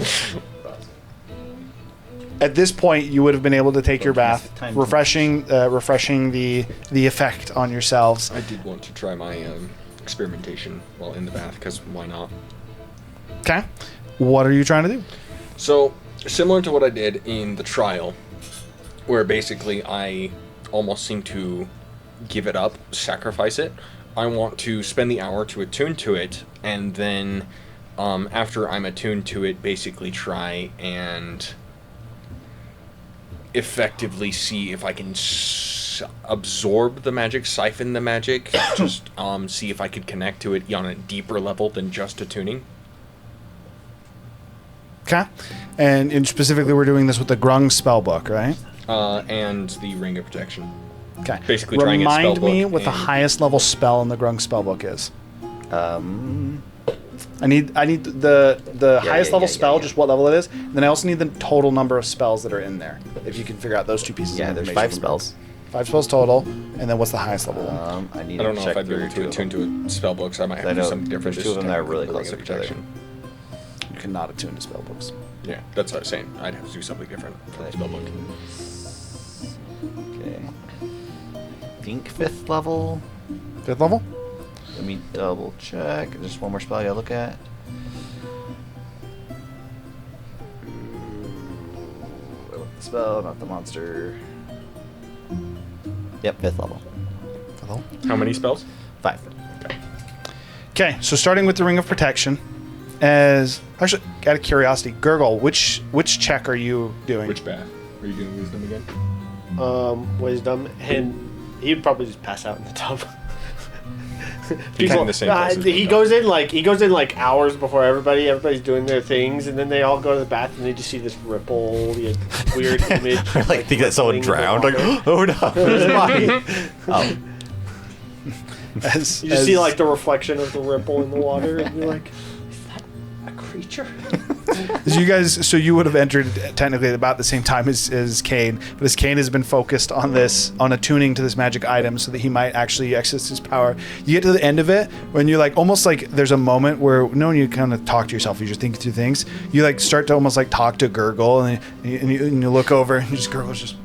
At this point, you would have been able to take your bath, Time refreshing the effect on yourselves. I did want to try my experimentation while in the bath, because why not? Okay. What are you trying to do? So, similar to what I did in the trial, where basically I almost seem to give it up, sacrifice it, I want to spend the hour to attune to it, and then after I'm attuned to it, basically try and effectively see if I can absorb the magic, siphon the magic, just see if I could connect to it on a deeper level than just attuning. Okay. And specifically, we're doing this with the Grung spellbook, right? And the Ring of Protection. Okay. Basically trying its Remind me spellbook what the and- highest level spell in the Grung spellbook is. I need the highest level spell, just what level it is. And then I also need the total number of spells that are in there. If you can figure out those two pieces Yeah, of there's information. 5 spells. 5 spells total. And then what's the highest level one? I need I don't to know check if I'd be through able to 2 of attune them. to a spellbook, so I might I have to do know something different. there's 2 of them that are really Ring close of to each other. Protection. You cannot attune to spellbooks. Yeah, that's what I was saying. I'd have to do something different for the spellbook. Okay. I think 5th level. 5th level? Let me double check. There's one more spell I gotta look at. I want the spell, not the monster. Yep, 5th level. 5th level. How many spells? 5. Okay, so starting with the Ring of Protection, as actually, out of curiosity, Gurgle, which check are you doing? Which bath? Are you doing wisdom again? Wisdom, and he'd probably just pass out in the tub. He's in the same place as he me, goes in like hours before everybody. Everybody's doing their things, and then they all go to the bath, and they just see this ripple, weird image. Like think that someone rippling in the drowned. Like, water. oh no, there's a body. Oh, As, You just see like the reflection of the ripple in the water, and you're like, A creature? as you guys, so you would have entered technically about the same time as Kane, but as Kane has been focused on attuning to this magic item so that he might actually access his power. You get to the end of it when you're like, almost like there's a moment where when you kind of talk to yourself, you're just thinking through things. You like start to almost like talk to Gurgle, and you look over, and Gurgle's just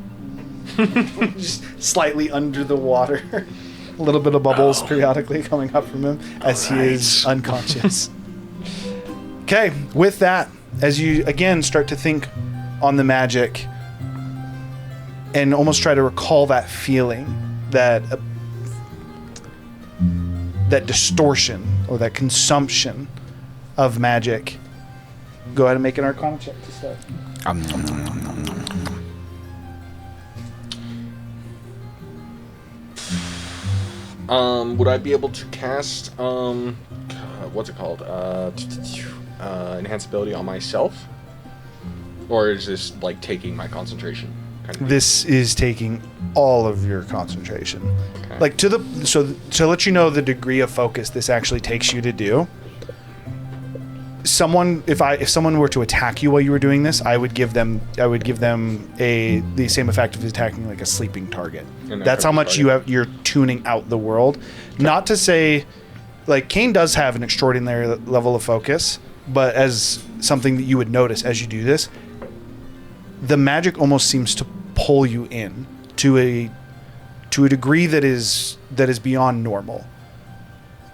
just slightly under the water. A little bit of bubbles periodically coming up from him as he is unconscious. Okay, with that, as you again start to think on the magic and almost try to recall that feeling, that distortion or that consumption of magic, go ahead and make an Arcana check to start. Would I be able to cast what's it called? Enhanceability on myself? Or is this like taking my concentration? Kind of This is taking all of your concentration. Okay. Like to let you know the degree of focus this actually takes you to do. If someone were to attack you while you were doing this, I would give them the same effect of attacking like a sleeping target. That's how much you're tuning out the world. Okay. Not to say, like, Kane does have an extraordinary level of focus, but as something that you would notice as you do this, the magic almost seems to pull you in to a degree that is beyond normal.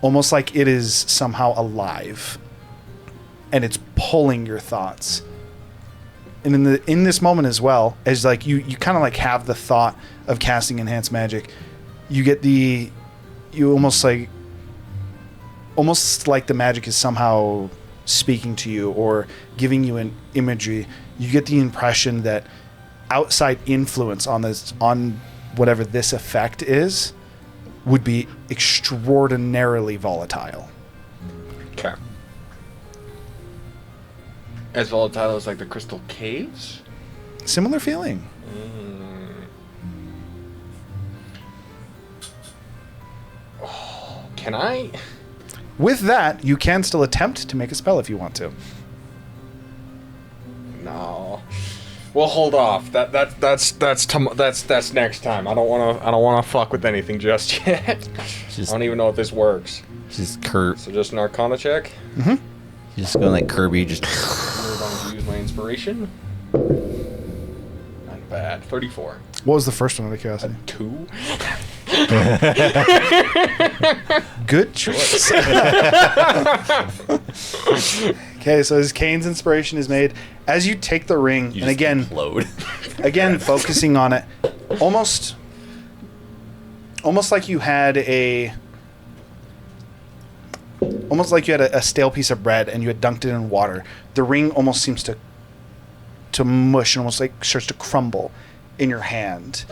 Almost like it is somehow alive. And it's pulling your thoughts. And in this moment as well, as like you kind of like have the thought of casting enhanced magic, you get almost like the magic is somehow speaking to you or giving you an imagery. You get the impression that outside influence on whatever this effect is would be extraordinarily volatile. Okay. As volatile as like the crystal caves? Similar feeling. Oh, can I? With that, you can still attempt to make a spell if you want to. No. Well, hold off. That's next time. I don't wanna fuck with anything just yet. I don't even know if this works. Just Kurt. So just an Arcana check. Mm-hmm. Just going like Kirby, just. I'm going to use my inspiration. Not bad. 34. What was the first one out of curiosity? 2. Good choice. Okay, so as Kane's inspiration is made, as you take the ring, and again, again focusing on it, almost like you had a stale piece of bread and you had dunked it in water. The ring almost seems to mush and almost like starts to crumble in your hand.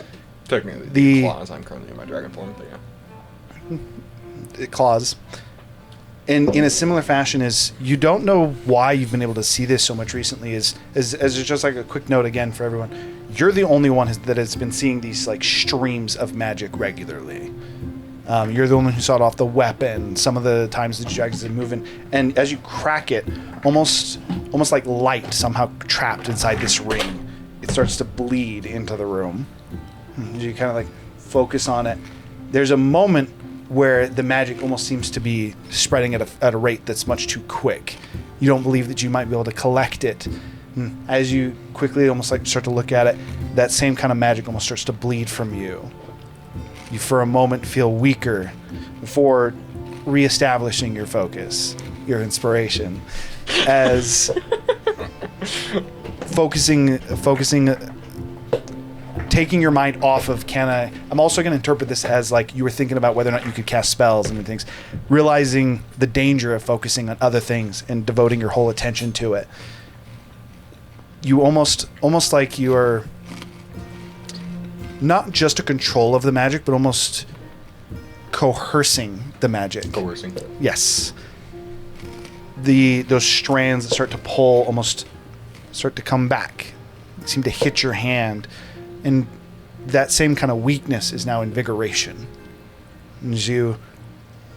Technically, the claws. I'm currently in my dragon form, but yeah. It claws. And in a similar fashion, is you don't know why you've been able to see this so much recently. As just like a quick note again for everyone, you're the only one that has been seeing these like streams of magic regularly. You're the only one who saw it off the weapon. Some of the times the dragons are moving, and as you crack it, almost like light somehow trapped inside this ring, it starts to bleed into the room. You kind of like focus on it. There's a moment where the magic almost seems to be spreading at a rate that's much too quick. You don't believe that you might be able to collect it. As you quickly almost like start to look at it, that same kind of magic almost starts to bleed from you. You for a moment feel weaker before reestablishing your focus, your inspiration, as focusing taking your mind off of I'm also going to interpret this as like you were thinking about whether or not you could cast spells and things, realizing the danger of focusing on other things and devoting your whole attention to it. You almost like you are not just a control of the magic, but almost coercing the magic. Coercing. Yes. Those strands that start to pull almost start to come back, seem to hit your hand. And that same kind of weakness is now invigoration. As you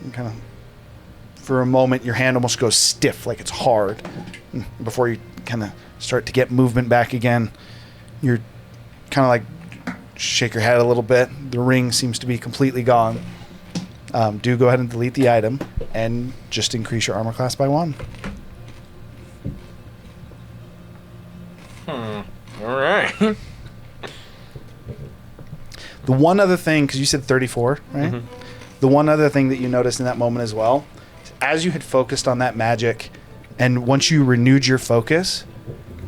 And kind of, for a moment, your hand almost goes stiff, like it's hard. Before you kind of start to get movement back again, you're kind of like shake your head a little bit. The ring seems to be completely gone. Do go ahead and delete the item and just increase your armor class by 1. All right. The one other thing, because you said 34, right? Mm-hmm. The one other thing that you noticed in that moment as well, as you had focused on that magic, and once you renewed your focus,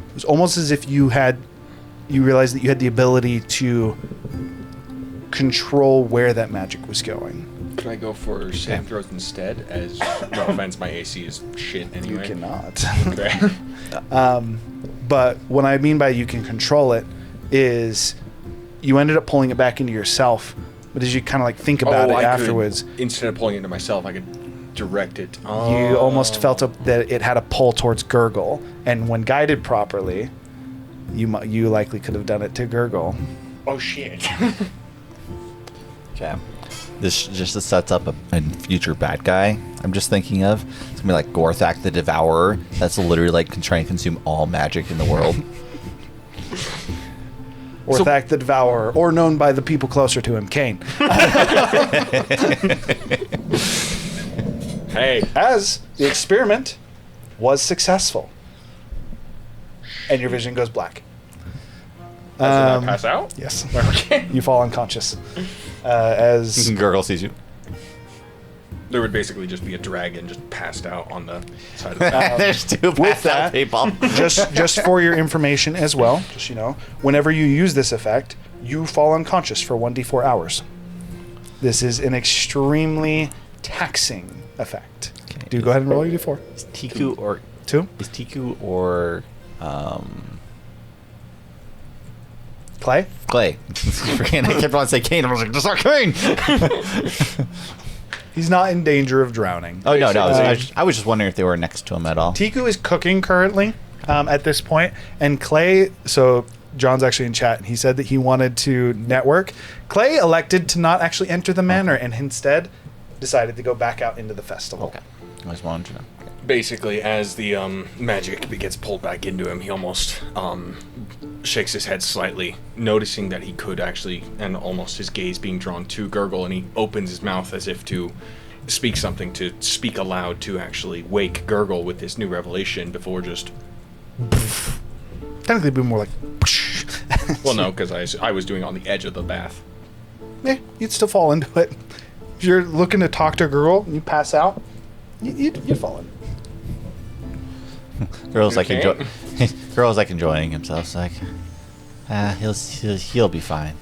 it was almost as if you realized that you had the ability to control where that magic was going. Can I go for save throws instead? As no offense, my AC is shit anyway. You cannot. Okay. But what I mean by you can control it is you ended up pulling it back into yourself, but as you kind of like think about it afterwards, Instead of pulling it into myself, I could direct it. you almost felt that it had a pull towards Gurgle, and when guided properly, you likely could have done it to Gurgle. Oh shit. Okay. This just sets up a future bad guy I'm just thinking of. It's gonna be like Gorthak the Devourer. That's literally like trying to consume all magic in the world. Or Thak the Devourer, or known by the people closer to him, Kane. Hey. As the experiment was successful. And your vision goes black. Did I pass out? Yes. Okay. You fall unconscious. As Gurgle sees you. There would basically just be a dragon just passed out on the side of the map. There's two passed out people. just for your information as well, just whenever you use this effect, you fall unconscious for 1d4 hours. This is an extremely taxing effect. Okay. Do go ahead and roll your d4. Is Tiku or 2. Is Tiku or Clay? Clay? I kept on saying Kane. I was like, just not Kane. He's not in danger of drowning. Oh no, I was just wondering if they were next to him at all. Tiku is cooking currently at this point, and Clay. So John's actually in chat, and he said that he wanted to network. Clay elected to not actually enter the manor, and instead decided to go back out into the festival. Okay, I just wanted to know. Okay. Basically, as the magic gets pulled back into him, he almost shakes his head slightly, noticing that he could actually, and almost his gaze being drawn to Gurgle, and he opens his mouth as if to speak something, to speak aloud, to actually wake Gurgle with this new revelation before just... Technically, it'd be more like. Well, no, because I was doing it on the edge of the bath. Yeah, you'd still fall into it. If you're looking to talk to a girl and you pass out, you'd fall in. Girl's like Okay. Girl's like enjoying himself. It's like, he'll be fine.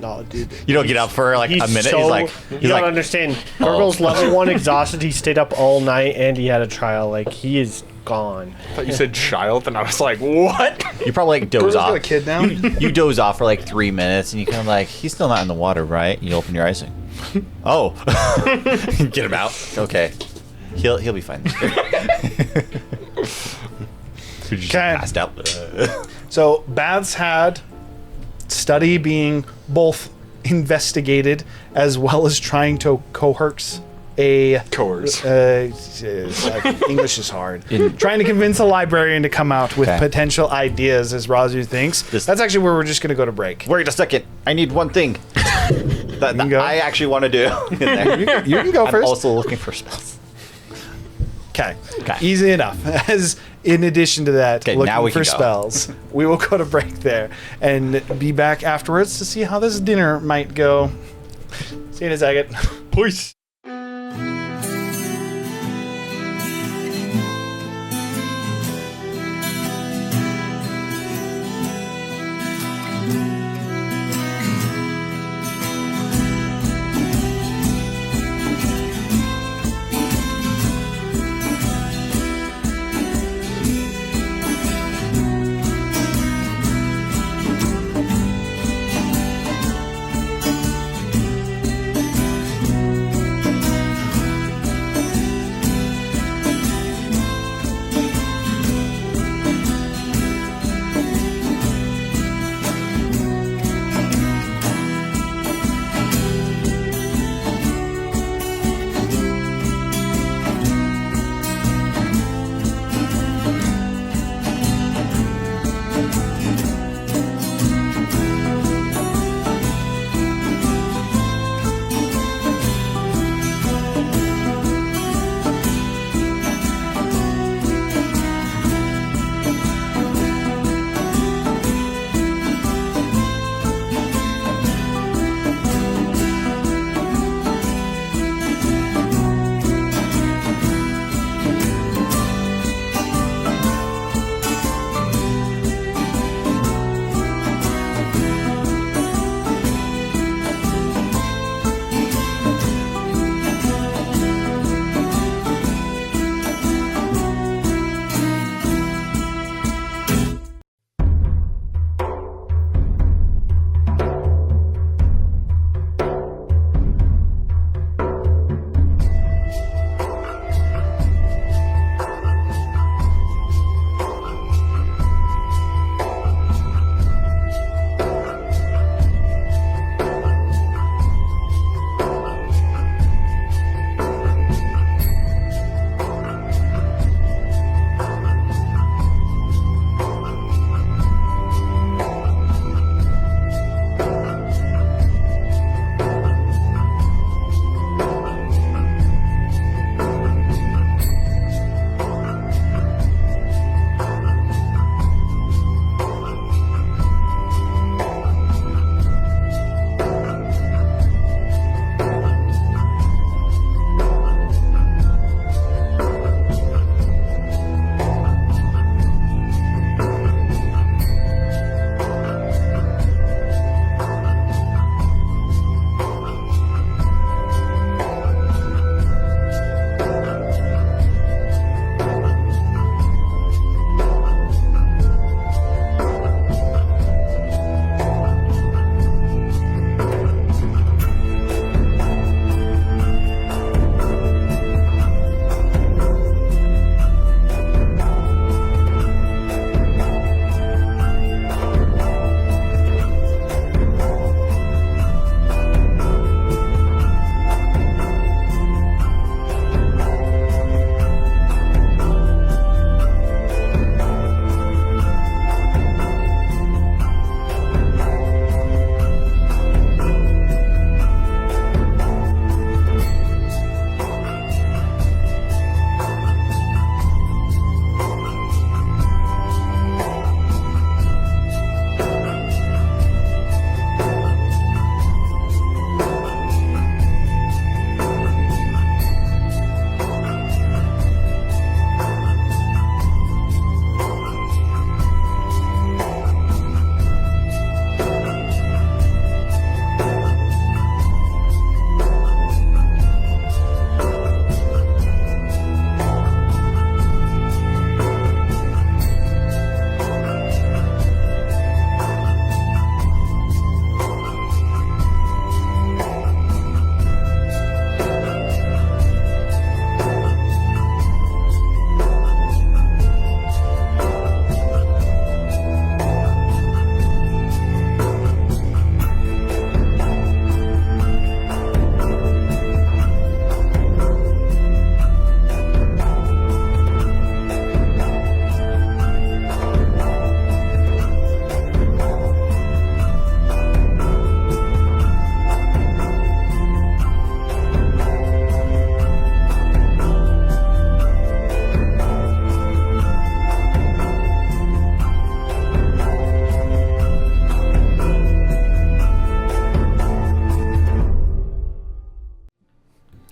No, dude. You don't get up for like a minute. So, he's like, you don't understand. Gurgle's level 1 exhausted. He stayed up all night and he had a trial. Like, he is gone. I thought you said child, and I was like, what? you probably like doze Gurgle's off. got a kid now. You doze off for like 3 minutes, and you kind of like, he's still not in the water, right? You open your eyes, and, oh, get him out. Okay, he'll be fine. Just passed out. So Bath's had study being both investigated as well as trying to coerce a Coerce. English is hard. Trying to convince a librarian to come out with Okay. potential ideas, as Razu thinks. That's actually where we're just going to go to break. Wait a second. I need one thing that go. I actually want to do. In there. You can go I'm first. also looking for spells. Okay. Okay. Easy enough. As in addition to that, Okay, looking now we for can go. spells, we will go to break there and be back afterwards to see how this dinner might go. See you in a second. Peace.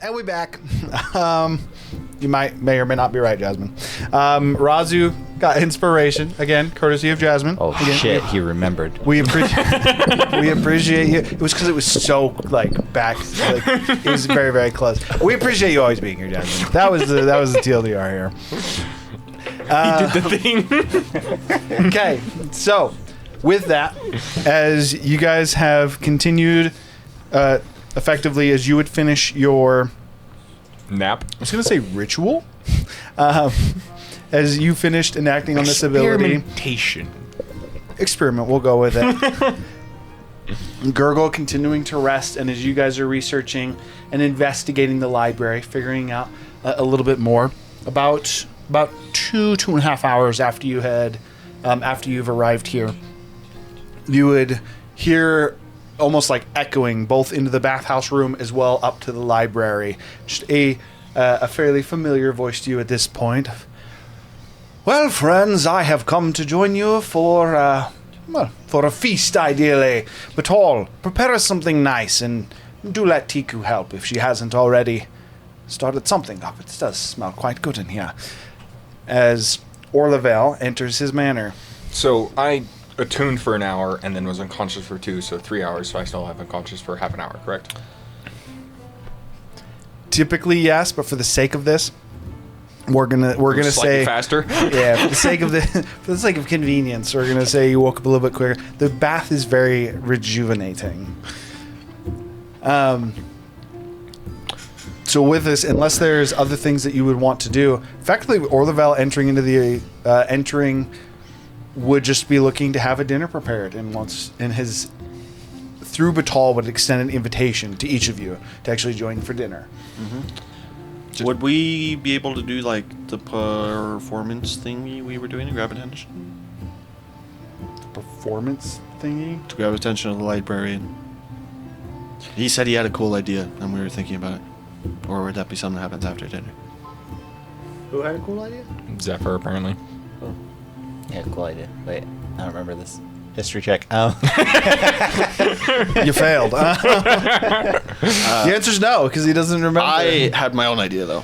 And we back. You may or may not be right, Jasmine. Razu got inspiration again, courtesy of Jasmine. Oh Again, shit, he remembered. We appreciate you. It was because it was so back. It was very, very close. We appreciate you always being here, Jasmine. That was the TLDR here. He did the thing. Okay, so with that, as you guys have continued, effectively, as you would finish your, Nap. I was going to say ritual, as you finished enacting on this ability. Experimentation. Experiment, we'll go with it. Gurgle continuing to rest, and as you guys are researching and investigating the library, figuring out a little bit more, about 2.5 hours after you've arrived here, you would hear almost like echoing both into the bathhouse room as well up to the library. Just a fairly familiar voice to you at this point. Well, friends, I have come to join you for a feast, ideally. But all, prepare us something nice, and do let Tiku help if she hasn't already started something up. It does smell quite good in here. As Orlavel enters his manor. So I attuned for an hour and then was unconscious for 2, so 3 hours. So I still have unconscious for half an hour, correct? Typically, yes, but for the sake of this, we're gonna Slightly say faster. Yeah, for the sake of convenience, we're gonna say you woke up a little bit quicker. The bath is very rejuvenating. So with this, unless there's other things that you would want to do, effectively Orlavel entering into the would just be looking to have a dinner prepared, and through Batal would extend an invitation to each of you to actually join for dinner. Would we be able to do like the performance thingy we were doing to grab attention? Performance thingy? To grab attention of the librarian. He said he had a cool idea, and we were thinking about it. Or would that be something that happens after dinner? Who had a cool idea? Zephyr, apparently. Yeah, cool idea. Wait, I don't remember this. History check. You failed. The answer's no, because he doesn't remember. I had my own idea though.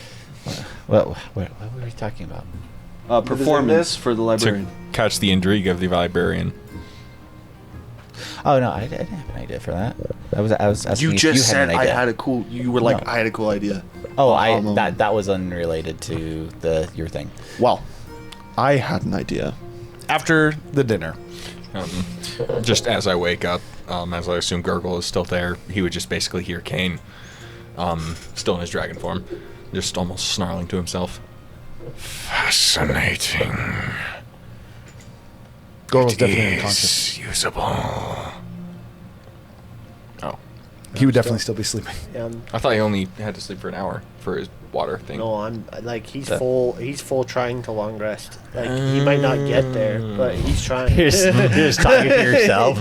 What were we talking about? Performance for the librarian. To catch the intrigue of the librarian. Oh no, I didn't have an idea for that. I was asking You if just you had said an I idea. had a cool. You were like, No. I had a cool idea. Oh, that was unrelated to your thing. Well, I had an idea. After the dinner. Just as I wake up, as I assume Gurgle is still there, he would just basically hear Kane, still in his dragon form, just almost snarling to himself. Fascinating. Gurgle's It definitely unconscious. is usable. Oh. He would definitely still be sleeping. I thought he only had to sleep for an hour for his water thing. No, I'm like he's full trying to long rest. Like he might not get there, but he's trying. You're just talking to yourself.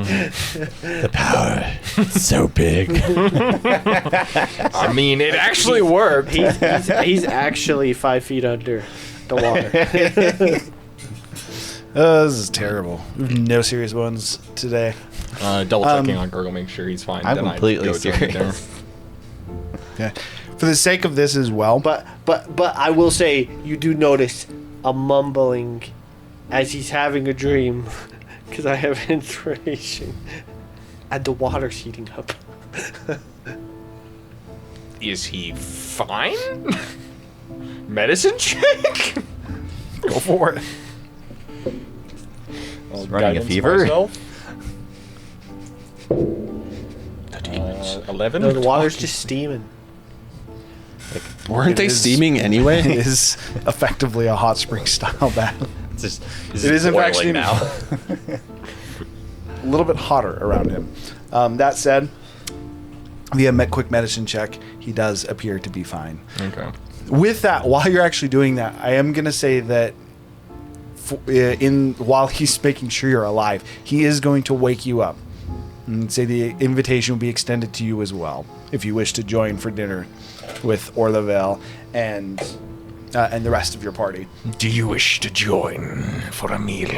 The power, it's so big. I mean, it actually worked. He's actually 5 feet under the water. This is terrible. No serious ones today. Double checking on Gurgle, make sure he's fine. I'm then completely I go join the dinner. serious. Okay. For the sake of this as well. But I will say you do notice a mumbling as he's having a dream, because I have inspiration, and the water's heating up. Is he fine? Medicine check? Go for it. He's running a fever. 11? No, the water's just steaming. Weren't they is- steaming anyway? It is effectively a hot spring style bath. It It is in fact steaming. A little bit hotter around him. That said, via quick medicine check, he does appear to be fine. Okay. With that, while you're actually doing that, I am going to say that while he's making sure you're alive, he is going to wake you up and say the invitation will be extended to you as well if you wish to join for dinner with Orlavel and the rest of your party. Do you wish to join for a meal?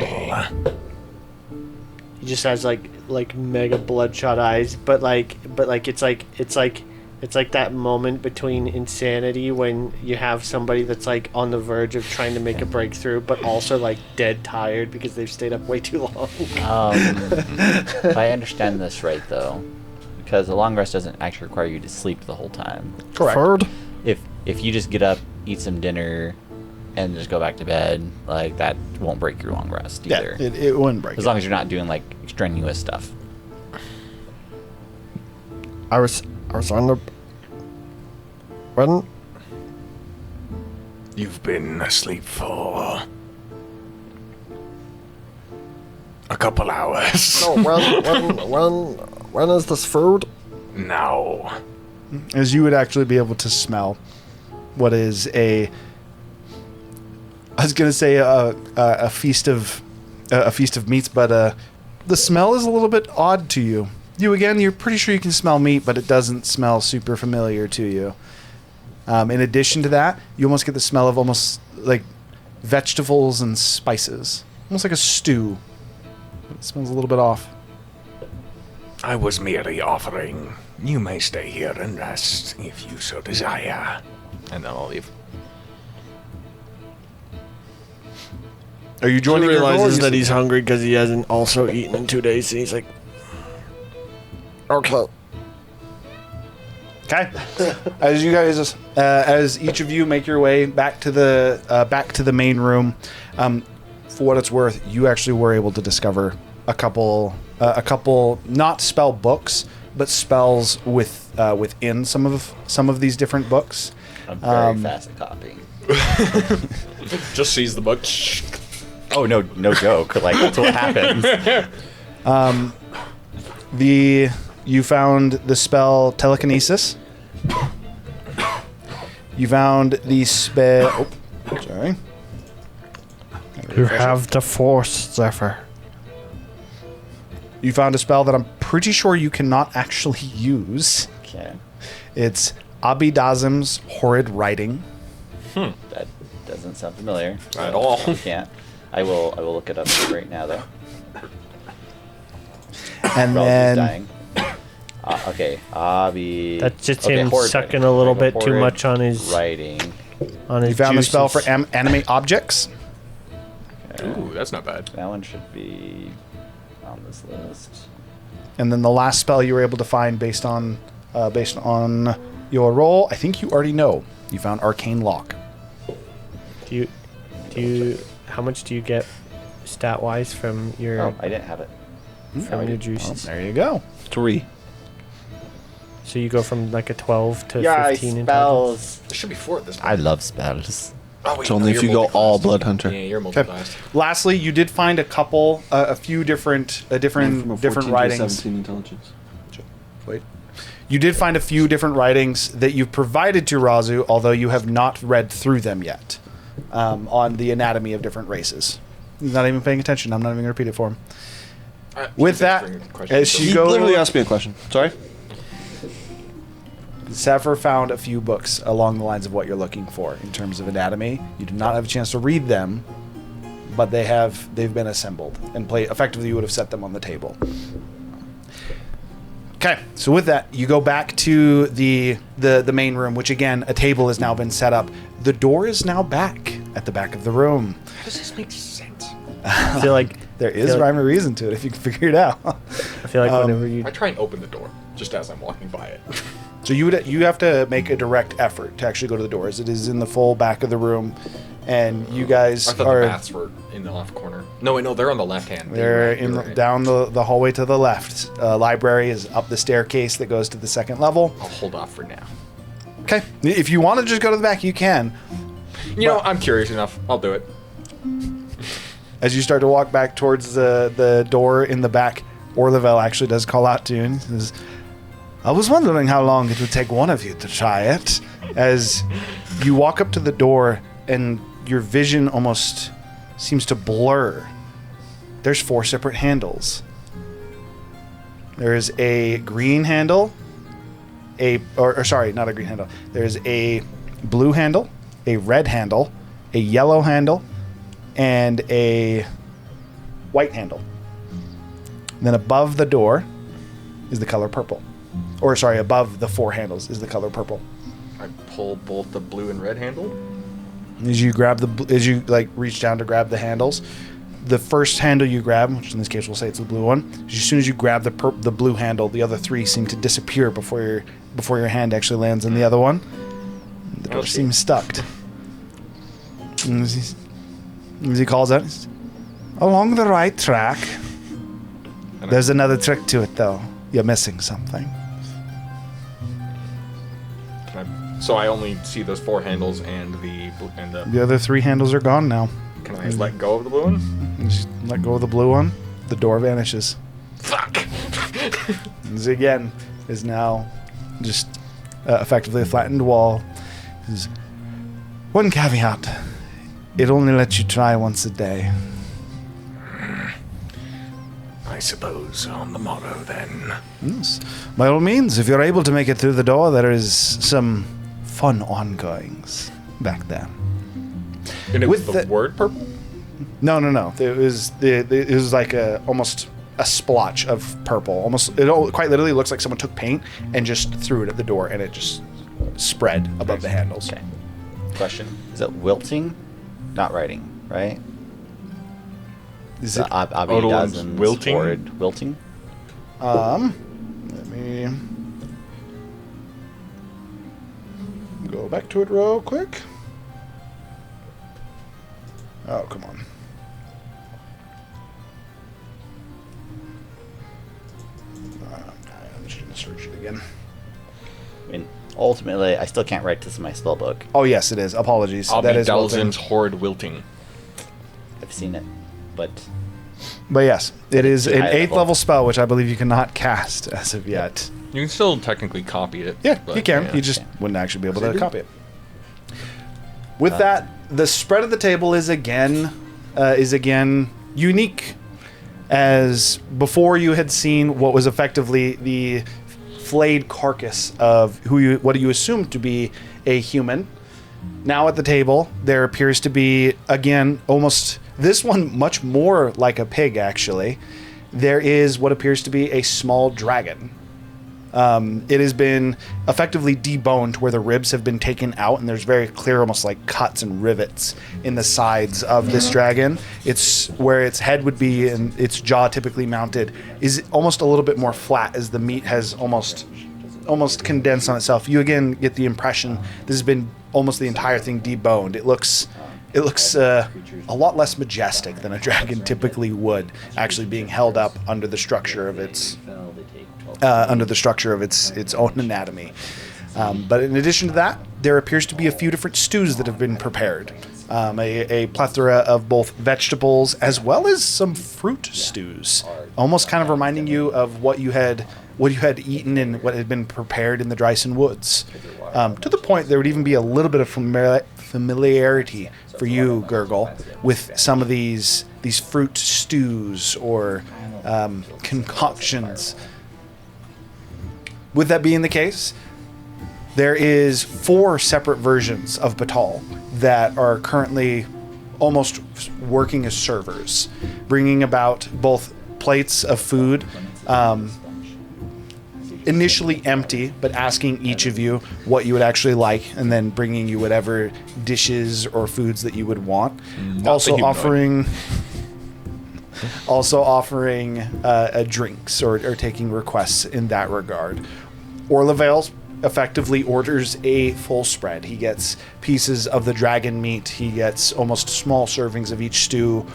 He just has like mega bloodshot eyes, but it's like It's like that moment between insanity when you have somebody that's like on the verge of trying to make a breakthrough, but also like dead tired because they've stayed up way too long. If I understand this right, though, because a long rest doesn't actually require you to sleep the whole time. Correct. If you just get up, eat some dinner, and just go back to bed, like that won't break your long rest either. Yeah, it wouldn't break. As long as you're not doing like extraneous stuff. I was on the. When? You've been asleep for a couple hours. When is this food? Now. As you would actually be able to smell what is I was gonna say a feast of meats, but the smell is a little bit odd to you. You're pretty sure you can smell meat, but it doesn't smell super familiar to you. In addition to that, you almost get the smell of almost like vegetables and spices, almost like a stew. It smells a little bit off. I was merely offering. You may stay here and rest if you so desire. And then I'll leave. Are you He joining? realizes that he's hungry because he hasn't also eaten in 2 days, and he's like, okay. Okay. As you guys, as each of you make your way back to the main room, for what it's worth, you actually were able to discover a couple not spell books, but spells within some of these different books. I'm very fast at copying. Just seize the book. Oh, no joke. Like, that's what happens. You found the spell telekinesis. You found the spell. Oh, sorry. You have the Force, Zephyr. You found a spell that I'm pretty sure you cannot actually use. Okay. It's Abidazim's Horrid Writing. That doesn't sound familiar. At all. I can't. I will look it up right now, though. And Ralph is then dying. Okay. Abi. That's just okay, him horrid sucking writing. a little There you bit go, too horrid much on his writing. you found a spell for juices. animate objects. Ooh, that's not bad. That one should be on this list. And then the last spell you were able to find based on your roll, I think you already know. You found Arcane Lock. Do you? How much do you get stat wise from your Oh, I didn't have it. from your juices? There you go. 3. So you go from like a 12 to Yeah, 15 intelligence. spells. There should be 4 at this point. I love spells. Oh, wait, It's only no, if you're you go all multiclassed. Blood Hunter. Yeah, you're Okay. multiclassed. Lastly, you did find a few different writings. intelligence. Wait. You did find a few different writings that you've provided to Razu, although you have not read through them yet, on the anatomy of different races. He's not even paying attention. I'm not even going to repeat it for him. With She's that, answering the question, as so- she He go, literally asked me a question. Sorry? Sapphire found a few books along the lines of what you're looking for in terms of anatomy. You did not have a chance to read them, but they've been assembled and effectively you would have set them on the table. Okay, so with that, you go back to the main room, which again, a table has now been set up. The door is now back at the back of the room. How does this make sense? I feel like There is feel like- rhyme or reason to it if you can figure it out. I feel like whenever you I try and open the door just as I'm walking by it. So you have to make a direct effort to actually go to the doors. It is in the full back of the room, and you guys I thought are the baths were in the off corner. No, wait, no, they're on the left hand. they're You're right. down the hallway to the left. Library is up the staircase that goes to the second level. I'll hold off for now. Okay, if you want to just go to the back, you can. You know, I'm curious enough. I'll do it. As you start to walk back towards the door in the back, Orlevel actually does call out to you and says, I was wondering how long it would take one of you to try it. As you walk up to the door and your vision almost seems to blur. There's 4 separate handles. There is a green handle, sorry, not a green handle. There's a blue handle, a red handle, a yellow handle, and a white handle. Then above the door is the color purple. or sorry, above the 4 handles is the color purple. I pull both the blue and red handle. As you grab as you like reach down to grab the handles, the first handle you grab, which in this case we'll say it's the blue one, as soon as you grab the blue handle, the other 3 seem to disappear before your hand actually lands in the other one. The door seems stuck. And as he calls out, along the right track. There's another trick to it, though. You're missing something. So I only see those 4 handles and the other 3 handles are gone now. Can I let go of the blue one? Just let go of the blue one. The door vanishes. Fuck. This again is now just effectively a flattened wall. There's one caveat: it only lets you try once a day. I suppose on the morrow then. Yes. By all means, if you're able to make it through the door, there is some fun ongoings back there. And it was With the the- word purple? No. It was like almost a splotch of purple. Almost, quite literally looks like someone took paint and just threw it at the door, and it just spread above the handles. Okay. Question: is it wilting? Not writing, right? Is it? Odolin's Abidazan's wilting? word wilting. Let me go back to it real quick. Oh, come on. I'm just gonna search it again. I mean, ultimately, I still can't write this in my spell book. Oh yes, it is. Apologies. That is wilting. Abidalzin's horde wilting. I've seen it, but But yes, it is an High 8th level. level spell, which I believe you cannot cast as of yet. You can still technically copy it. Yeah, but, you can. yeah. You just wouldn't actually be able to copy it. With that, the spread of the table is again unique, as before you had seen what was effectively the flayed carcass of what you assumed to be a human. Now at the table, there appears to be, again, almost this one much more like a pig, actually. There is what appears to be a small dragon. It has been effectively deboned where the ribs have been taken out, and there's very clear, almost like cuts and rivets in the sides of this dragon. It's where its head would be and its jaw typically mounted is almost a little bit more flat, as the meat has almost condensed on itself. You again get the impression this has been almost the entire thing deboned. It looks a lot less majestic than a dragon typically would, actually being held up under the structure of its own anatomy. But in addition to that, there appears to be a few different stews that have been prepared. A plethora of both vegetables as well as some fruit stews, almost kind of reminding you of what you had eaten and what had been prepared in the Dryson Woods. To the point there would even be a little bit of familiarity for you, Gurgle, with some of these fruit stews or concoctions. With that being the case, there is 4 separate versions of Batal that are currently almost working as servers, bringing about both plates of food, initially empty, but asking each of you what you would actually like, and then bringing you whatever dishes or foods that you would want. Also offering drinks or taking requests in that regard. Orlavale effectively orders a full spread. He gets pieces of the dragon meat. He gets almost small servings of each stew.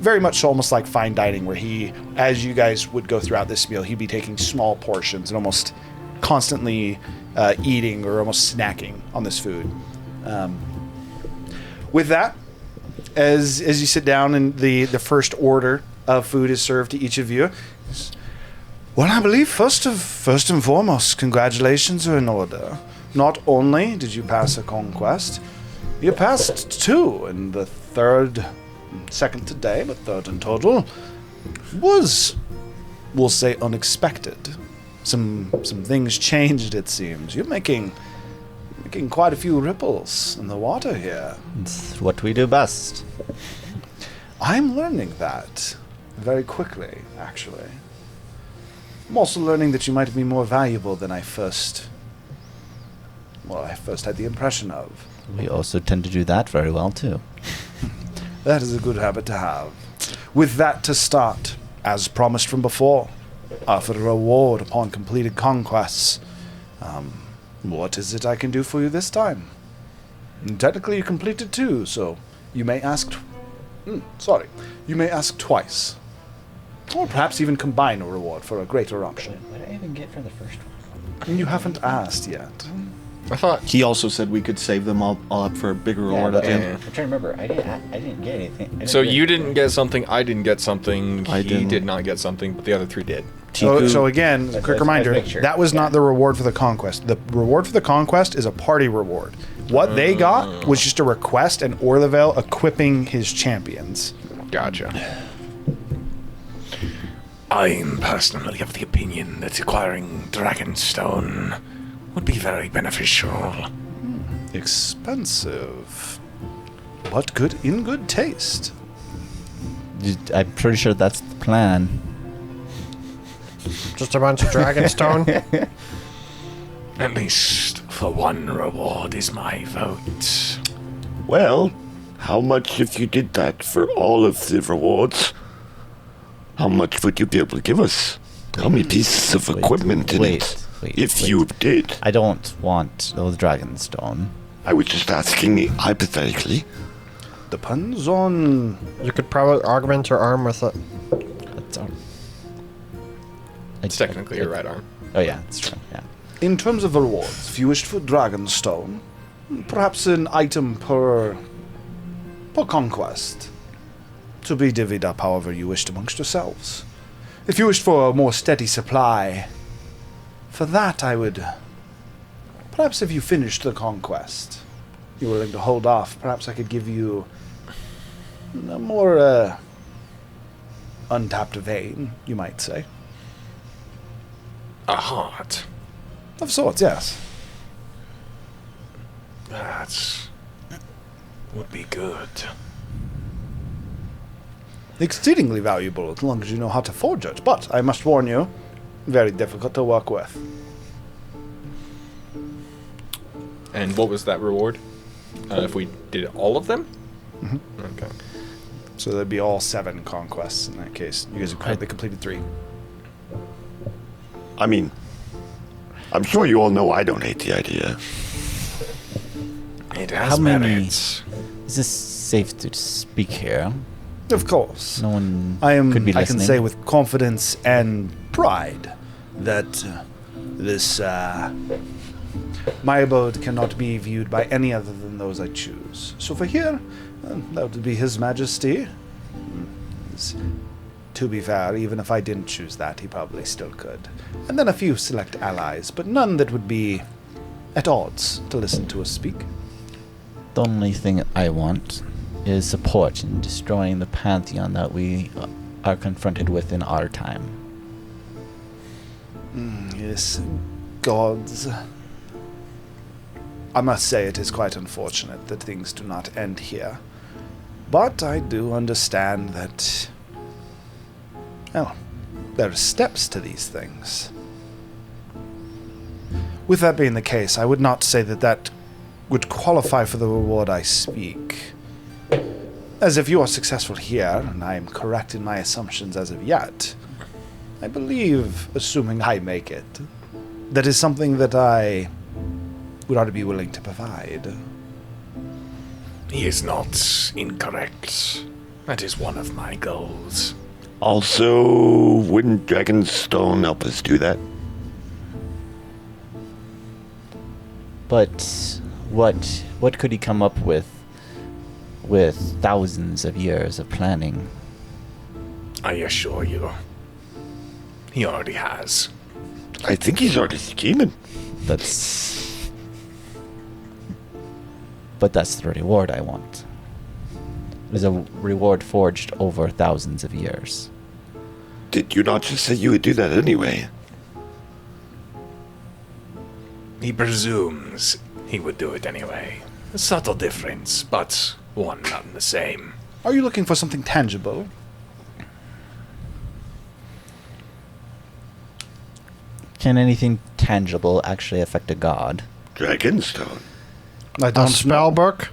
Very much so, almost like fine dining, where he, as you guys would go throughout this meal, he'd be taking small portions and almost constantly eating or almost snacking on this food. With that, as you sit down and the first order of food is served to each of you, well, I believe first and foremost, congratulations are in order. Not only did you pass a conquest, you passed 2, and the second today, but 3rd in total, was, we'll say, unexpected. Some things changed, it seems. You're making quite a few ripples in the water here. it's what we do best. I'm learning that very quickly, actually. I'm also learning that you might be more valuable than I first had the impression of. We also tend to do that very well, too. That is a good habit to have. With that to start, as promised from before, offer a reward upon completed conquests. What is it I can do for you this time? And technically, you completed 2, so you may ask. You may ask twice, or perhaps even combine a reward for a greater option. What did I even get for the first one? You haven't asked yet. I thought He also said we could save them all up for a bigger reward at the I'm end. trying to remember. I didn't get anything. so. You didn't get something. I didn't get something. I He didn't. did not get something, but the other 3 did. So again, Let's quick reminder, make sure. that was not the reward for the conquest. The reward for the conquest is a party reward. What they got was just a request and Orlevale equipping his champions. Gotcha. I'm personally of the opinion that acquiring Dragonstone would be very beneficial. Expensive, but in good taste. I'm pretty sure that's the plan. Just a bunch of Dragonstone. At least for one reward is my vote. Well, how much if you did that for all of the rewards? How much would you be able to give us? How many pieces of equipment in it? If you did. I don't want those Dragonstone. I was just asking hypothetically. Depends on. You could probably augment your arm with it. That's all. It's technically your right arm. Oh yeah, that's true. Yeah. In terms of the rewards, if you wished for Dragonstone, perhaps an item per conquest, to be divvied up however you wished amongst yourselves. If you wished for a more steady supply, for that I would. Perhaps if you finished the conquest, you're willing to hold off, perhaps I could give you a more untapped vein, you might say. A heart. Of sorts, yes. That would be good. Exceedingly valuable as long as you know how to forge it, but I must warn you, very difficult to work with. And what was that reward? If we did all of them? Mm-hmm. Okay. So there'd be all 7 conquests in that case. You guys have currently completed 3. I mean, I'm sure you all know I don't hate the idea. It has How many? merits. Is this safe to speak here? Of course. No one I could be can listening. say with confidence and pride that this my abode cannot be viewed by any other than those I choose. So for here, that would be His Majesty. To be fair, even if I didn't choose that, he probably still could. And then a few select allies, but none that would be at odds to listen to us speak. The only thing I want is support in destroying the pantheon that we are confronted with in our time. Yes, gods. I must say it is quite unfortunate that things do not end here. But I do understand that, well, there are steps to these things. With that being the case, I would not say that that would qualify for the reward I speak. As if you are successful here, and I am correct in my assumptions as of yet, I believe, assuming I make it, that is something that I would ought to be willing to provide. He is not incorrect. That is one of my goals. Also, wouldn't Dragonstone help us do that? But what could he come up with thousands of years of planning? I assure you, he already has. I think he's already scheming. But that's the reward I want. It is a reward forged over thousands of years. Did you not just say you would do that anyway? He presumes he would do it anyway. A subtle difference, but one not the same. Are you looking for something tangible? Can anything tangible actually affect a god? Dragonstone. I A don't spell know. book?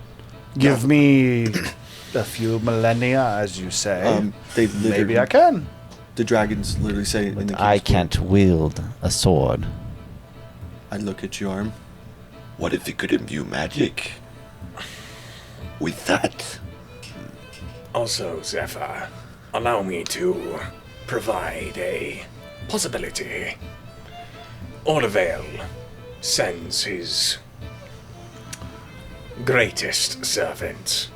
Give me a few millennia, as you say. They Maybe I can. The dragons literally say in the I king's book, can't wield a sword. I look at your arm. What if it could imbue magic? With that? Also, Zephyr, allow me to provide a possibility. Orvale sends his greatest servant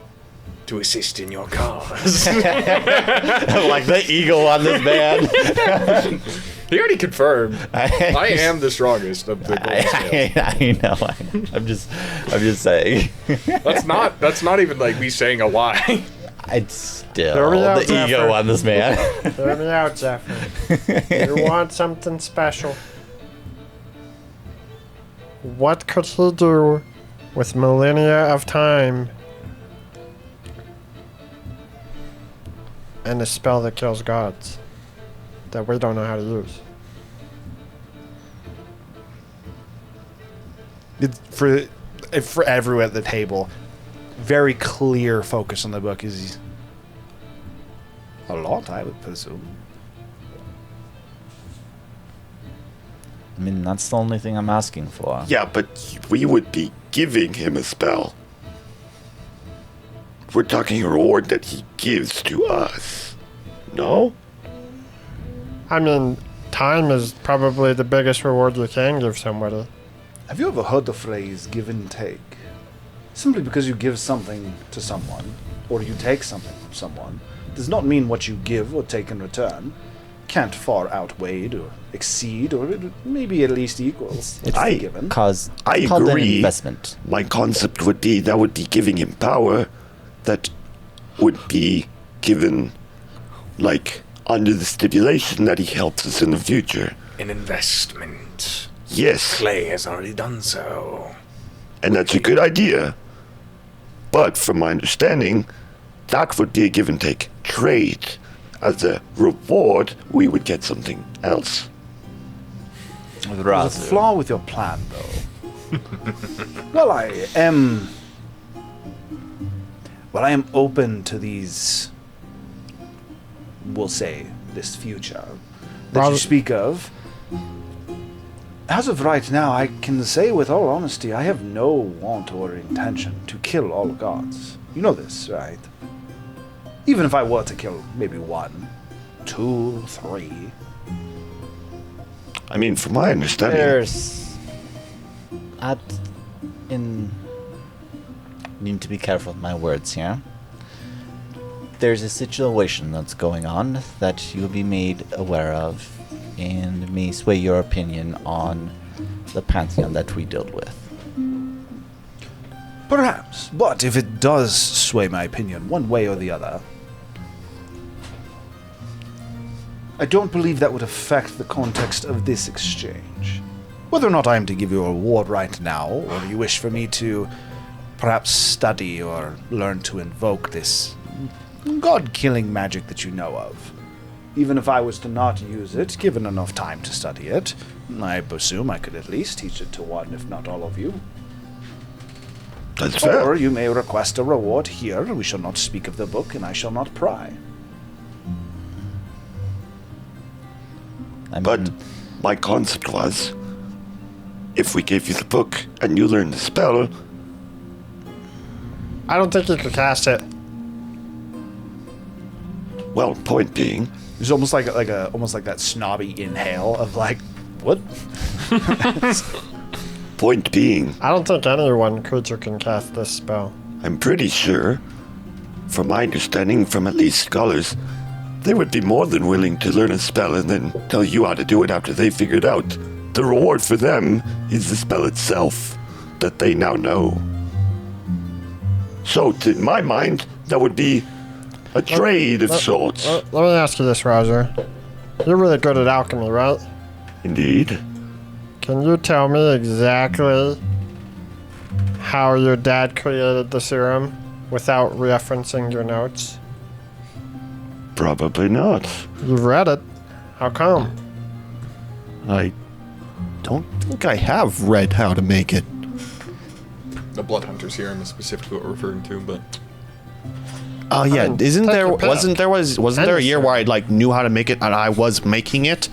to assist in your cause. Like the ego on this man. He already confirmed. I am the strongest of the Golden Scales. I know. I'm just saying. That's not even like me saying a lie. It's still There we are, the ego Zephyr. on this man. Hear me out, Zephyr. You want something special. What could he do with millennia of time and a spell that kills gods that we don't know how to use? It's for everyone at the table, very clear focus on the book is a lot, I would presume. I mean, that's the only thing I'm asking for. Yeah, but we would be giving him a spell. We're talking a reward that he gives to us. No? I mean, time is probably the biggest reward you can give somebody. Have you ever heard the phrase give and take? Simply because you give something to someone, or you take something from someone, does not mean what you give or take in return can't far outweigh or exceed or maybe at least equal. It's given. Cause I it's called an agree. investment. My concept would be that would be giving him power that would be given, like, under the stipulation that he helps us in the future. An investment. Yes, Clay has already done so. and that's a good idea. But from my understanding, that would be a give and take trade. As a reward, we would get something else. With There's a Razu. flaw with your plan, though. Well, I am open to these, we'll say, this future that you speak of. As of right now, I can say with all honesty, I have no want or intention to kill all gods. You know this, right? Even if I were to kill maybe 1, 2, 3. I mean, from my understanding, There's need to be careful with my words here. There's a situation that's going on that you'll be made aware of and may sway your opinion on the pantheon that we deal with. Perhaps, but if it does sway my opinion one way or the other, I don't believe that would affect the context of this exchange. Whether or not I am to give you a reward right now, or you wish for me to perhaps study or learn to invoke this god-killing magic that you know of. Even if I was to not use it, given enough time to study it, I presume I could at least teach it to one, if not all of you. that's Or fair. you may request a reward here. We shall not speak of the book, and I shall not pry. I mean, But my concept was, if we gave you the book and you learned the spell, I don't think you could cast it. well, point being, It's almost like that snobby inhale of like, what? point being, I don't think any one creature can cast this spell. I'm pretty sure, from my understanding from at least scholars, they would be more than willing to learn a spell and then tell you how to do it after they figured out. The reward for them is the spell itself that they now know. So, to my mind, that would be a trade of sorts. Let me ask you this, Roger. You're really good at alchemy, right? Indeed. Can you tell me exactly how your dad created the serum without referencing your notes? Probably not. You've read it. How come? I don't think I have read how to make it. The Blood Hunter serum is specifically what we're referring to, but Oh yeah, mean, isn't take there your pick. wasn't there a year where I like knew how to make it and I was making it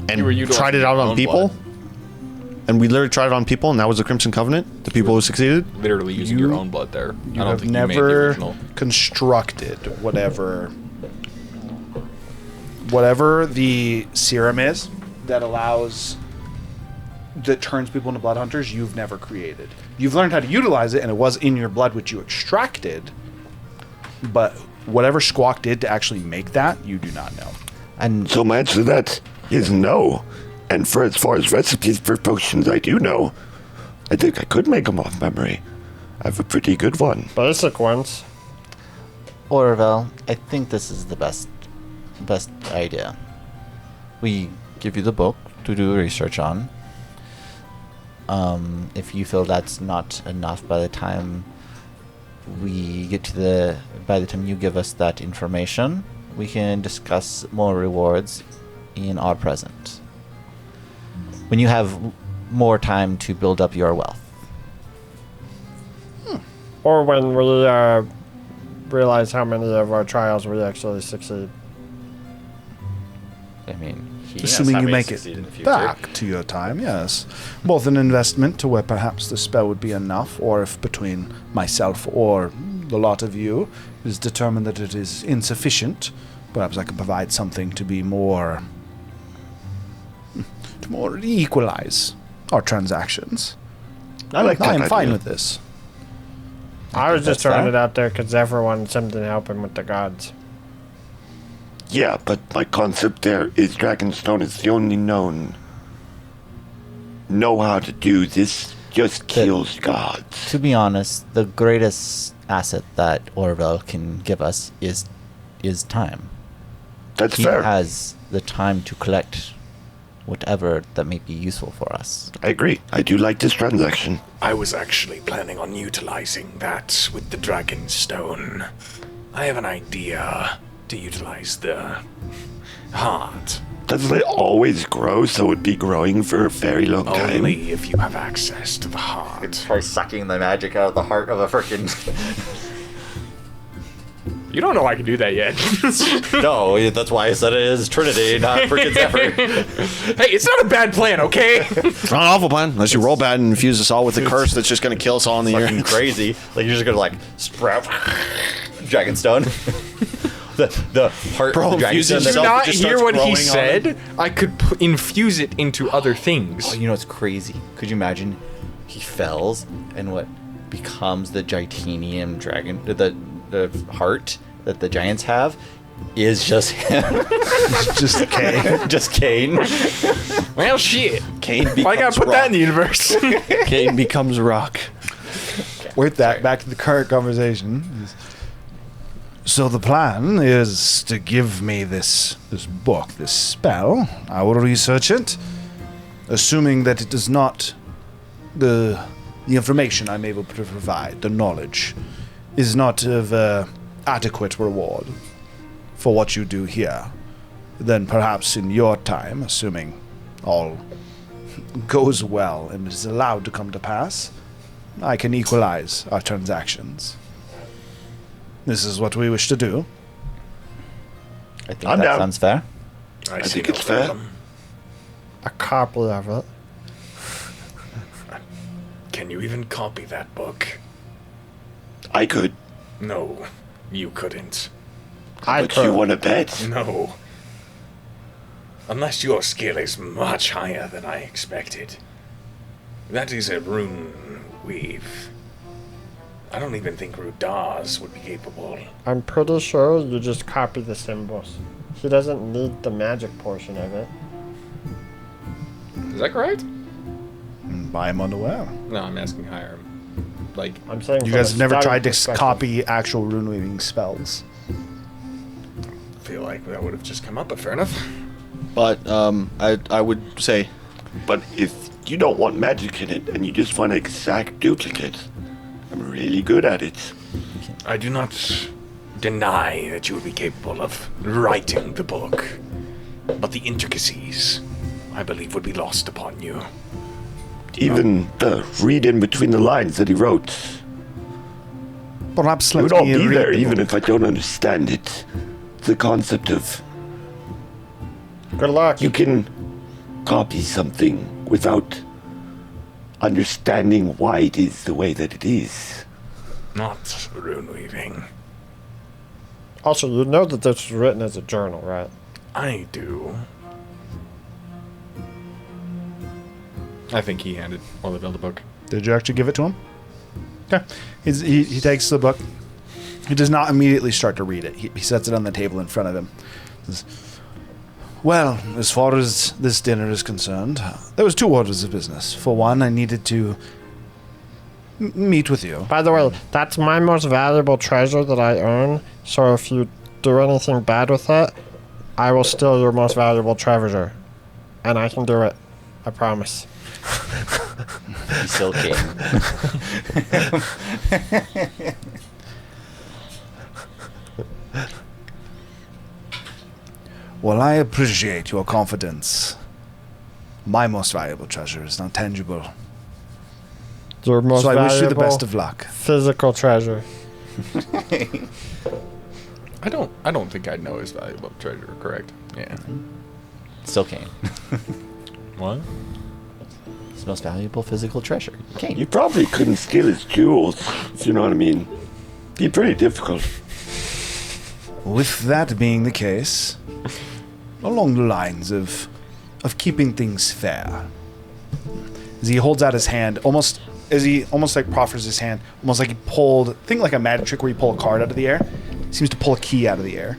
and You were utilizing tried it your out on own people? blood. And we literally tried it on people and that was the Crimson Covenant? The people who succeeded? literally using your own blood there. You I don't have think you made the never original. constructed whatever the serum is that turns people into blood hunters. You've never created. You've learned how to utilize it, and it was in your blood, which you extracted. But whatever Squawk did to actually make that, you do not know. And So my answer to that is no. And for as far as recipes for potions I do know, I think I could make them off memory. I have a pretty good one. Basic ones. Orville, I think this is the best idea. We give you the book to do research on. If you feel that's not enough by the time you give us that information, we can discuss more rewards in our present. When you have more time to build up your wealth. Or when we realize how many of our trials we actually succeed. I mean, Assuming you having make succeed in the it future. back to your time, yes. Both an investment to where perhaps the spell would be enough, or if between myself or the lot of you it is determined that it is insufficient, perhaps I can provide something to be more equalize our transactions. I like that I am fine idea. with this. I was just that's throwing fair. it out there because everyone seemed to help him with the gods. Yeah, but my concept there is Dragonstone is the only known know how to do this. Just kills gods. To be honest, the greatest asset that Orville can give us is time. That's He fair. has the time to collect whatever that may be useful for us. I agree. I do like this transaction. I was actually planning on utilizing that with the Dragonstone. I have an idea to utilize the heart. Doesn't it always grow, so it'd be growing for a very long time? Only if you have access to the heart. Try sucking the magic out of the heart of a freaking. You don't know I can do that yet. No, that's why I said it is Trinity, not freaking Zephyr. Hey, it's not a bad plan, okay? It's not an awful plan, unless you roll bad and infuse us all with the curse that's just gonna kill us all in the Fucking air. crazy. Like, you're just gonna, like, sprout Dragonstone. the heart Bro, of the infuse Dragonstone. Did you yourself, not it just hear starts what growing he on said? I could infuse it into other things. Oh, you know what's crazy? Could you imagine he fells and what becomes the Gitanium dragon, the heart that the giants have, is just him. Just Kane. Just Kane. Well, shit. Kane becomes Why gotta put that in the universe? Kane becomes rock. With that, back to the current conversation. So the plan is to give me this book, this spell. I will research it, assuming that it does not the information I'm able to provide, the knowledge, is not of adequate reward for what you do here. Then perhaps in your time, assuming all goes well and is allowed to come to pass, I can equalize our transactions. This is what we wish to do. I think I'm that down. sounds fair. I I see think no it's fair. problem. A copy of it. Can you even copy that book? I could. No, you couldn't. But you want to bet? No. Unless your skill is much higher than I expected. That is a rune weave. I don't even think Rudaz would be capable. I'm pretty sure you just copy the symbols. He doesn't need the magic portion of it. Is that correct? I am unaware. No, I'm asking Hiram. Like, I'm saying You from guys a have never starting tried to perspective. copy actual rune weaving spells. I feel like that would have just come up, but fair enough. But I would say But if you don't want magic in it and you just want exact duplicates, I'm really good at it. I do not deny that you would be capable of writing the book, but the intricacies I believe would be lost upon you. Even the read in between the lines that he wrote. Perhaps It let would all me be read there, the even book. if I don't understand it. The concept of Good luck. you can copy something without understanding why it is the way that it is. Not rune weaving. Also, you know that this was written as a journal, right? I do. I think he handed Orlaville the book. Did you actually give it to him? Okay. He takes the book. He does not immediately start to read it. He sets it on the table in front of him. Says, well, as far as this dinner is concerned, there was 2 orders of business. For one, I needed to meet with you. By the way, that's my most valuable treasure that I own. So if you do anything bad with it, I will steal your most valuable treasure. And I can do it. I promise. He's still king. Well, I appreciate your confidence. My most valuable treasure is not tangible. Your most So I valuable wish you the best of luck. physical treasure. I don't think I know his valuable treasure, correct? Yeah. Still Kane. What? His most valuable physical treasure. Kane. You probably couldn't steal his jewels, if you know what I mean. Be pretty difficult. With that being the case, along the lines of keeping things fair, as he holds out his hand, almost like proffers his hand, almost like he pulled, think like a magic trick where you pull a card out of the air. He seems to pull a key out of the air,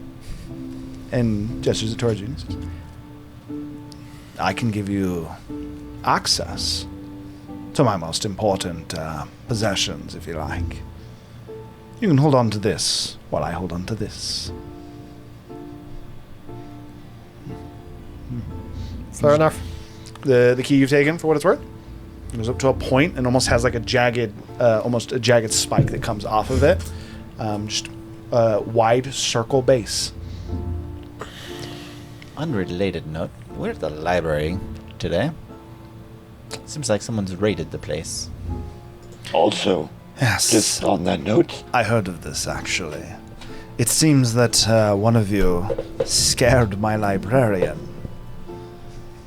and gestures it towards you. And says, I can give you access to my most important possessions, if you like. You can hold on to this while I hold on to this. Fair enough. The key you've taken, for what it's worth, it goes up to a point and almost has like a jagged, almost a jagged spike that comes off of it. Just a wide circle base. Unrelated note. We're at the library today. Seems like someone's raided the place. Also, Yes. just on that note, I heard of this, actually. It seems that one of you scared my librarian.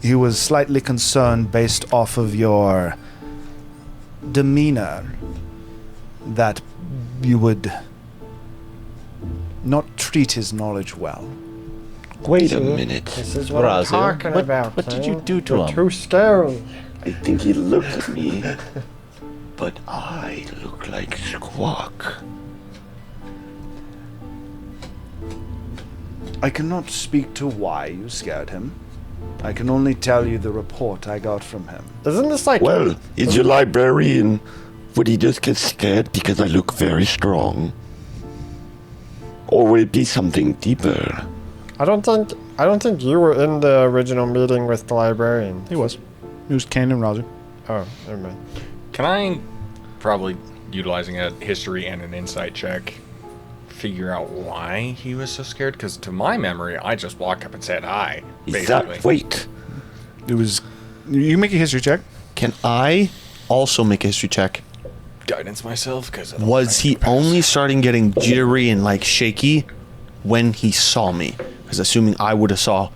He was slightly concerned based off of your demeanor that you would not treat his knowledge well. wait a minute. This is what I'm Razu, talking what- about. what did you man. do to You're him? too scary. I think he looked at me, but I look like Squawk. I cannot speak to why you scared him. I can only tell you the report I got from him. Isn't this like... Well, is your librarian, would he just get scared because I look very strong? Or would it be something deeper? I don't think you were in the original meeting with the librarian. He was. He was Kane and Roger. Oh, never mind. Can I, probably utilizing a history and an insight check, figure out why he was so scared? Because to my memory, I just walked up and said hi, Is basically. that, wait, It was. You make a history check. Can I also make a history check? Guidance myself, because Was he only starting getting jittery and like shaky when he saw me? Because assuming I would have saw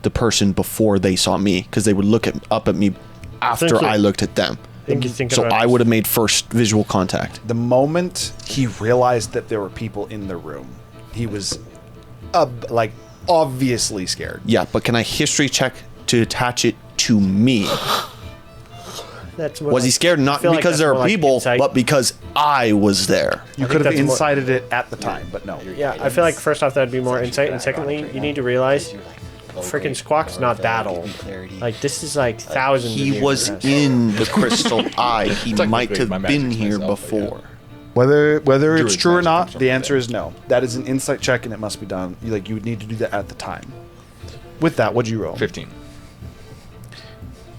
the person before they saw me, because they would look up at me after Thank you. I looked at them. I think he's thinking So about I this. would have made first visual contact. The moment he realized that there were people in the room, he was, like, obviously scared. Yeah, but can I history check to attach it to me? That's what Was he scared not feel like because that's there more are like people, insight. but because I was there? You I could have think that's more- incited it at the time, but no. Yeah, I feel like first off that'd be more insight, and secondly, you need to realize, freaking Squawk's not that old. Like this is like thousands. of He years was past. in the crystal eye. He might Technically, have my been magic's here myself, but yeah. before. Whether it's Druid's true or magic not, comes from the answer there. is no. That is an insight check, and it must be done. You would need to do that at the time. With that, what'd you roll? 15.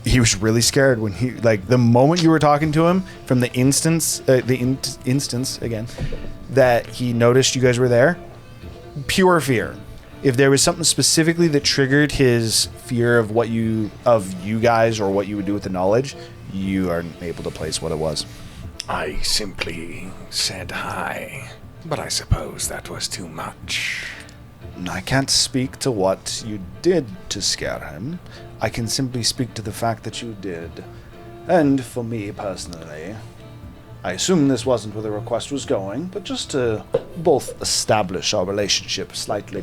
He was really scared when he, like, the moment you were talking to him, from the instance again, that he noticed you guys were there, pure fear. If there was something specifically that triggered his fear of you guys or what you would do with the knowledge, you aren't able to place what it was. I simply said hi, but I suppose that was too much. I can't speak to what you did to scare him. I can simply speak to the fact that you did. And for me personally, I assume this wasn't where the request was going, but just to both establish our relationship slightly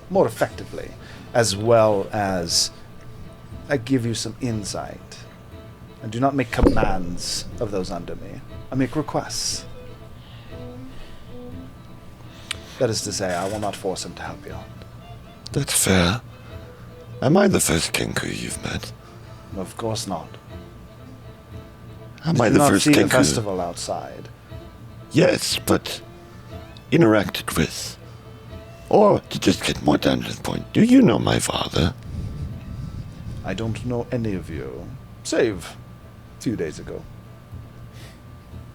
more effectively, as well as I give you some insight. I do not make commands of those under me. I make requests. That is to say, I will not force him to help you. That's fair. Am I the first Kenku you've met? Of course not. Am I Do the not first see the Kenku? festival outside. Yes, but interacted with. Or, to just get more down to the point, do you know my father? I don't know any of you, save a few days ago.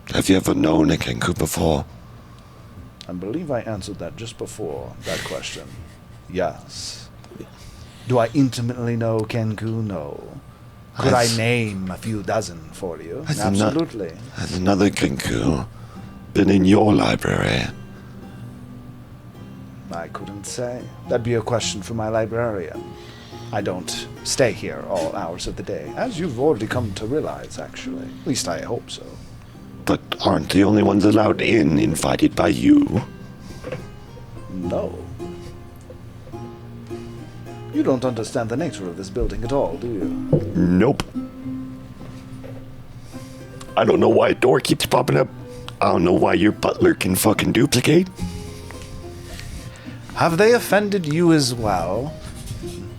Have you ever known a Kenku before? I believe I answered that just before that question. Yes. Do I intimately know Kenku? No. Could I name a few dozen for you? Absolutely. Has another Kenku been in your library? I couldn't say. That'd be a question for my librarian. I don't stay here all hours of the day, as you've already come to realize, actually. At least I hope so. But aren't the only ones allowed in invited by you? No. You don't understand the nature of this building at all, do you? Nope. I don't know why a door keeps popping up. I don't know why your butler can fucking duplicate. Have they offended you as well?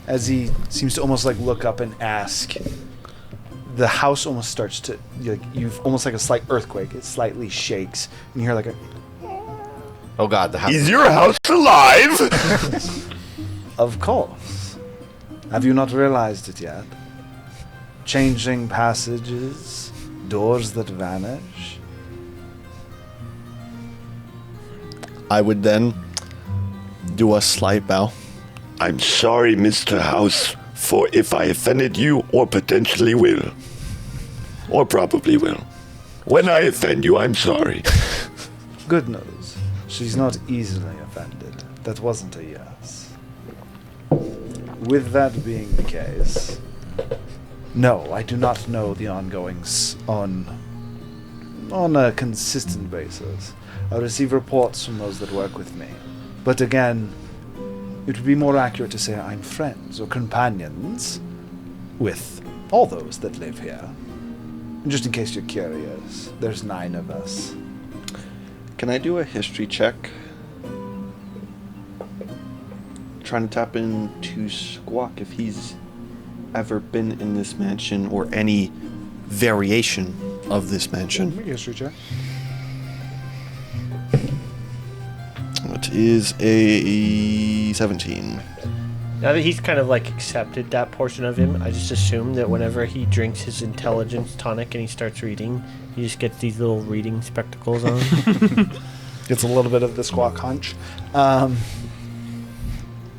As he seems to almost like look up and ask. The house almost starts to, you've almost like a slight earthquake. It slightly shakes, and you hear like a. Oh God, the house. Is your house alive? Of course. Have you not realized it yet? Changing passages, doors that vanish. I would then do a slight bow. I'm sorry, Mr. House, for if I offended you or potentially will. Or probably will. When I offend you, I'm sorry. Good news. She's not easily offended. That wasn't a yes. With that being the case, no, I do not know the ongoings on a consistent basis. I receive reports from those that work with me. But again, it would be more accurate to say I'm friends or companions with all those that live here. And just in case you're curious, there's 9 of us. Can I do a history check? Trying to tap into Squawk if he's ever been in this mansion or any variation of this mansion. Make a history check. It is a 17. Now that he's kind of like accepted that portion of him, I just assume that whenever he drinks his intelligence tonic and he starts reading, he just gets these little reading spectacles on. Gets a little bit of the Squawk hunch.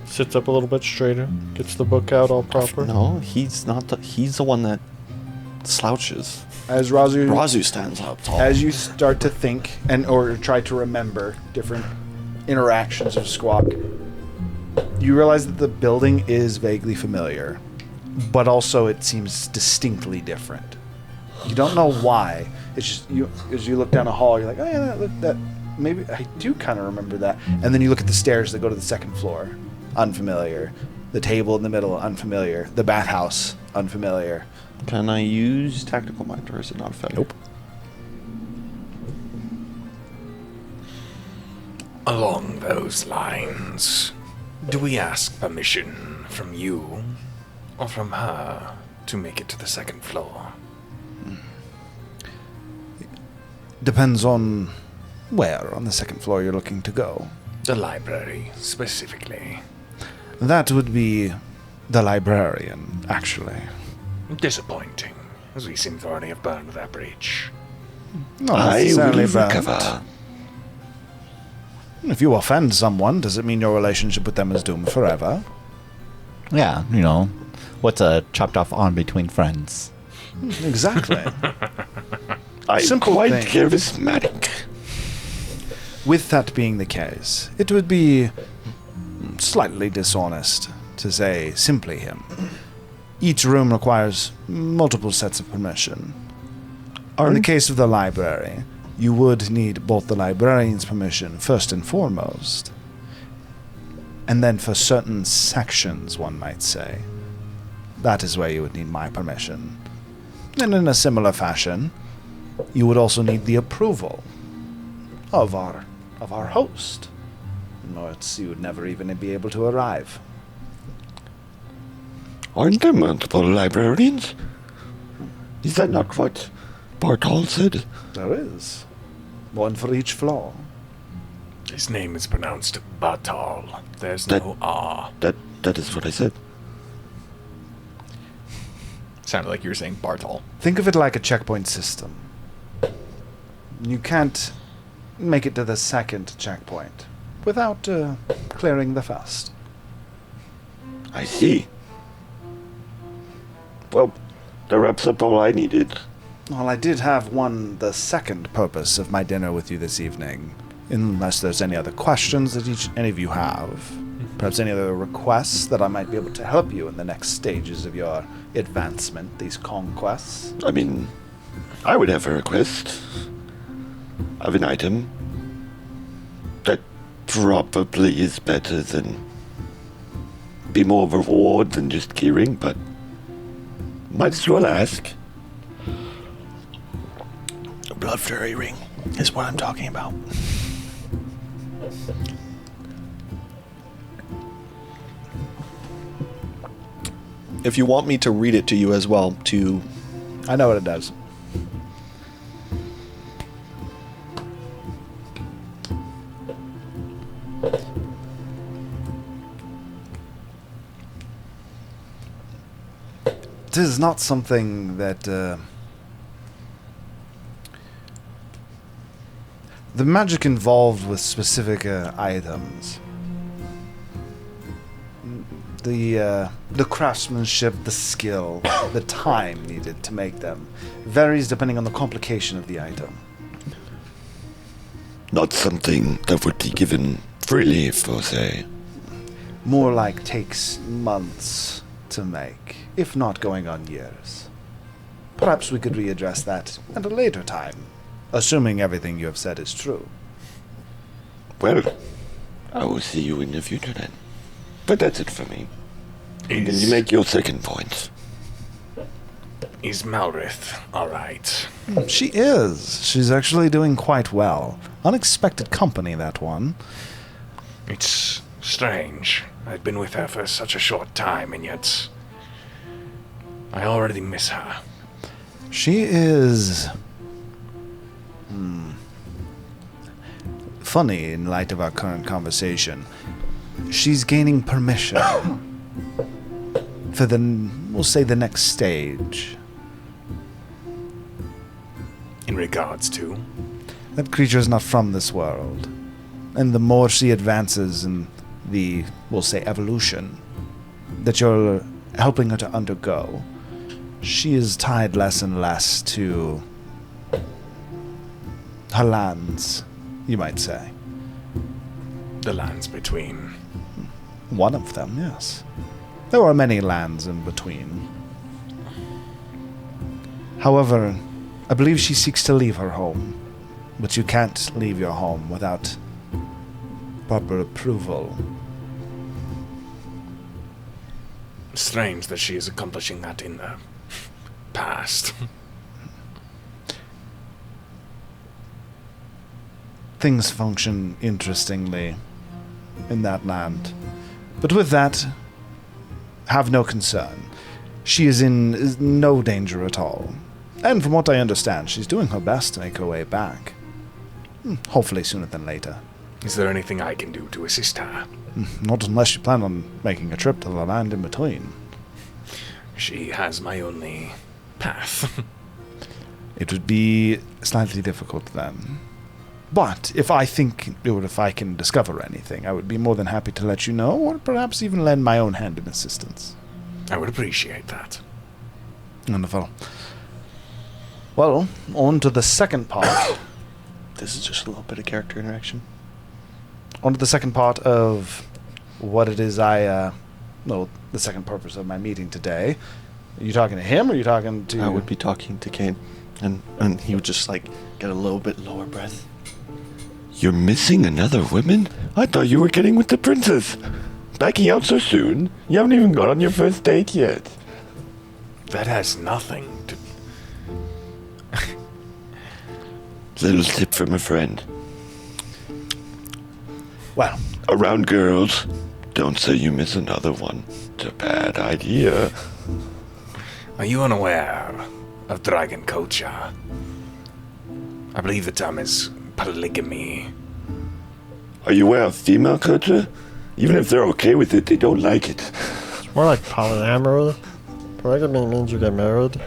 Sits up a little bit straighter, gets the book out all proper. No, he's not. He's the one that slouches. As Razu stands up tall. As you start to think or try to remember different interactions of Squawk, you realize that the building is vaguely familiar, but also it seems distinctly different. You don't know why. It's just as you look down a hall, you're like, oh yeah, that maybe I do kind of remember that. And then you look at the stairs that go to the second floor, unfamiliar. The table in the middle, unfamiliar. The bathhouse, unfamiliar. Can I use tactical mind, or is it not effective? Nope. Along those lines, do we ask permission from you or from her to make it to the second floor? Depends on where on the second floor you're looking to go. The library, specifically. That would be the librarian, actually. Disappointing, as we seem to already have burned that bridge. Not I necessarily will burnt. recover. If you offend someone, does it mean your relationship with them is doomed forever? Yeah, what's a chopped off arm between friends? Exactly. I'm Simple quite thing. charismatic. With that being the case, it would be slightly dishonest to say simply him. Each room requires multiple sets of permission. In the case of the library, you would need both the librarian's permission first and foremost, and then for certain sections, one might say, that is where you would need my permission. And in a similar fashion, you would also need the approval of our host, or else you would never even be able to arrive. Aren't there multiple librarians? Is that not what Bartol said? There is. One for each floor. His name is pronounced Batal. There's no R. That is what I said. Sounded like you were saying Bartol. Think of it like a checkpoint system. You can't make it to the second checkpoint without clearing the first. I see. Well, that wraps up all I needed. Well, I did have the second purpose of my dinner with you this evening. Unless there's any other questions that any of you have. Perhaps any other requests that I might be able to help you in the next stages of your advancement, these conquests. I mean, I would have a request of an item that probably is better than be more of a reward than just keyring, but might as well ask. A blood fairy ring is what I'm talking about. If you want me to read it to you as well, I know what it does. It is not something that the magic involved with specific items, the craftsmanship, the skill, the time needed to make them varies depending on the complication of the item. Not something that would be given freely, for say. More like takes months to make, if not going on years. Perhaps we could readdress that at a later time, assuming everything you have said is true. Well, I will see you in the future then. But that's it for me. Can you make your second point? Is Malrith alright? She is. She's actually doing quite well. Unexpected company, that one. It's strange. I've been with her for such a short time, and yet I already miss her. She is... funny in light of our current conversation. She's gaining permission for we'll say the next stage. In regards to? That creature is not from this world. And the more she advances in the, we'll say, evolution that you're helping her to undergo, she is tied less and less to her lands, you might say. The lands between. One of them, yes. There are many lands in between. However, I believe she seeks to leave her home. But you can't leave your home without proper approval. Strange that she is accomplishing that in the past. Things function interestingly in that land. But with that, have no concern. She is in no danger at all. And from what I understand, she's doing her best to make her way back. Hopefully sooner than later. Is there anything I can do to assist her? Not unless you plan on making a trip to the land in between. She has my only path. It would be slightly difficult then. But if I think, or if I can discover anything, I would be more than happy to let you know, or perhaps even lend my own hand in assistance. I would appreciate that. Wonderful. Well, on to the second part. This is just a little bit of character interaction. On to the second part of what it is the second purpose of my meeting today. Are you talking to him, or are you talking to... I would be talking to Kane, and he would just, like, get a little bit lower breath. You're missing another woman? I thought you were getting with the princess. Backing out so soon? You haven't even gone on your first date yet. That has nothing to... Little tip from a friend. Well, Around girls, don't say you miss another one. It's a bad idea. Are you unaware of dragon culture? I believe the term is polygamy. Are you aware of female culture? Even if they're okay with it, they don't like it. It's more like polyamory. Polygamy means you get married.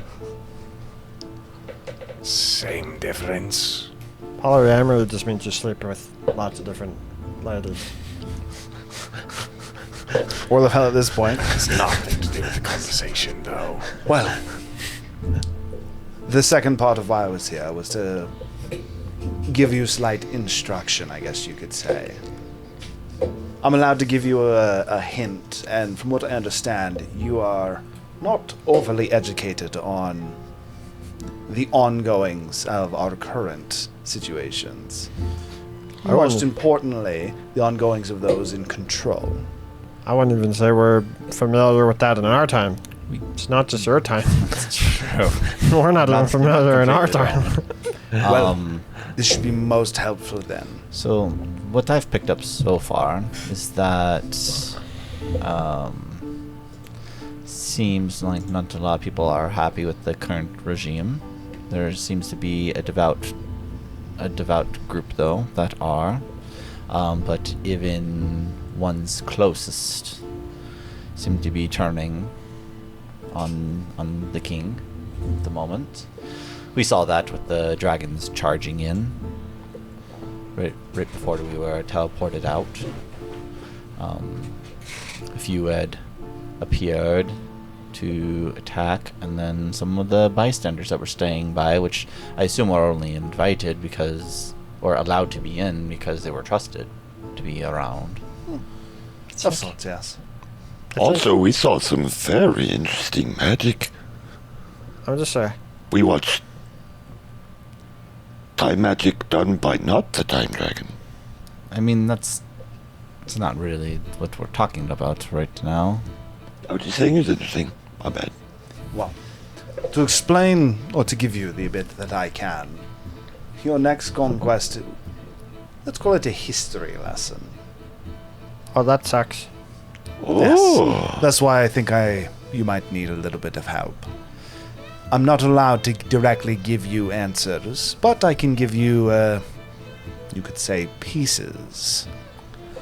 Same difference. Polyamory just means you sleep with lots of different ladies. or the hell at this point. It's nothing to do with the conversation, though. Well, the second part of why I was here was to give you slight instruction, I guess you could say. I'm allowed to give you a hint, and from what I understand, you are not overly educated on the ongoings of our current situations. Most importantly, the ongoings of those in control. I wouldn't even say we're familiar with that in our time. It's not just your time. We're not even familiar in our time. Well, this should be most helpful then. So, what I've picked up so far is that seems like not a lot of people are happy with the current regime. There seems to be a devout group, though, that are. But even one's closest seem to be turning on the king at the moment. We saw that with the dragons charging in right before we were teleported out. A few had appeared to attack, and then some of the bystanders that were staying by, which I assume were only invited because, or allowed to be in because they were trusted to be around. Of sorts, yes. Also, we saw some very interesting magic. I'm just saying. We watched time magic done by not the time dragon. I mean, it's not really what we're talking about right now. I was just saying it was interesting. My bad. Well, to explain, or to give you the bit that I can, your next conquest, let's call it a history lesson. Oh, that sucks. Oh. Yes. That's why I think you might need a little bit of help. I'm not allowed to directly give you answers, but I can give you, you could say, pieces.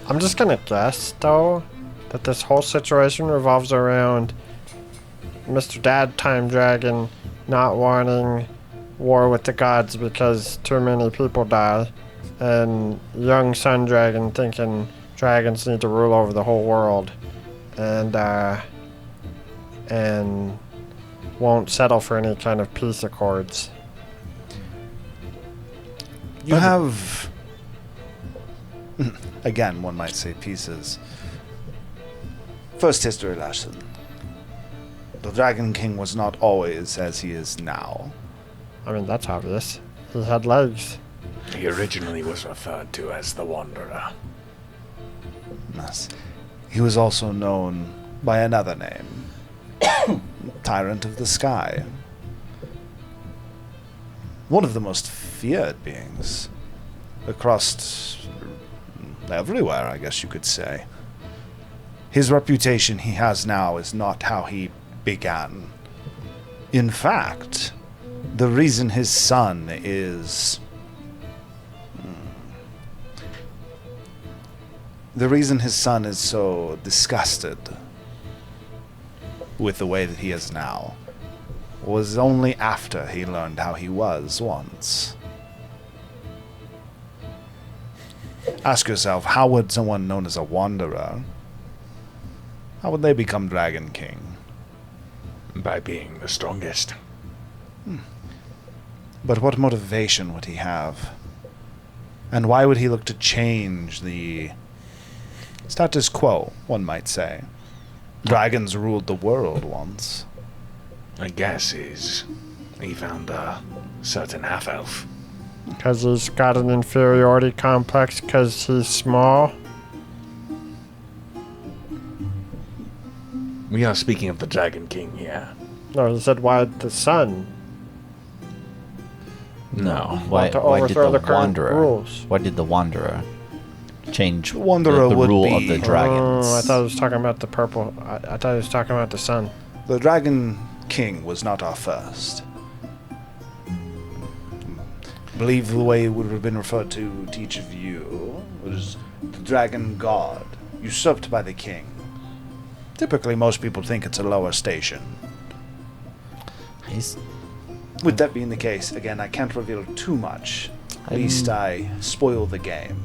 I'm just gonna guess, though, that this whole situation revolves around Mr. Dad Time Dragon not wanting war with the gods because too many people die, and young Sun Dragon thinking dragons need to rule over the whole world, and won't settle for any kind of peace accords. You have, again, one might say pieces. First history lesson. The Dragon King was not always as he is now. I mean, that's obvious. He had legs. He originally was referred to as the Wanderer. Yes. He was also known by another name. Tyrant of the Sky. One of the most feared beings across everywhere, I guess you could say. His reputation he has now is not how he began. In fact, the reason his son is... The reason his son is so disgusted with the way that he is now was only after he learned how he was once. Ask yourself, how would someone known as a wanderer, how would they become Dragon King? By being the strongest. But what motivation would he have? And why would he look to change the status quo, one might say? Dragons ruled the world once. My guess is he found a certain half-elf. Because he's got an inferiority complex because he's small. We are speaking of the Dragon King here. No, he said, why the sun? No. Want to Why did overthrow the the current Wanderer? rules. Why did the Wanderer change Wanderer the would rule of be- the dragons? Oh, I thought he was talking about the purple. I thought he was talking about the sun. The Dragon King was not our first. I believe the way it would have been referred to each of you was the Dragon God, usurped by the King. Typically, most people think it's a lower station. He's With that being the case, again, I can't reveal too much, lest I spoil the game.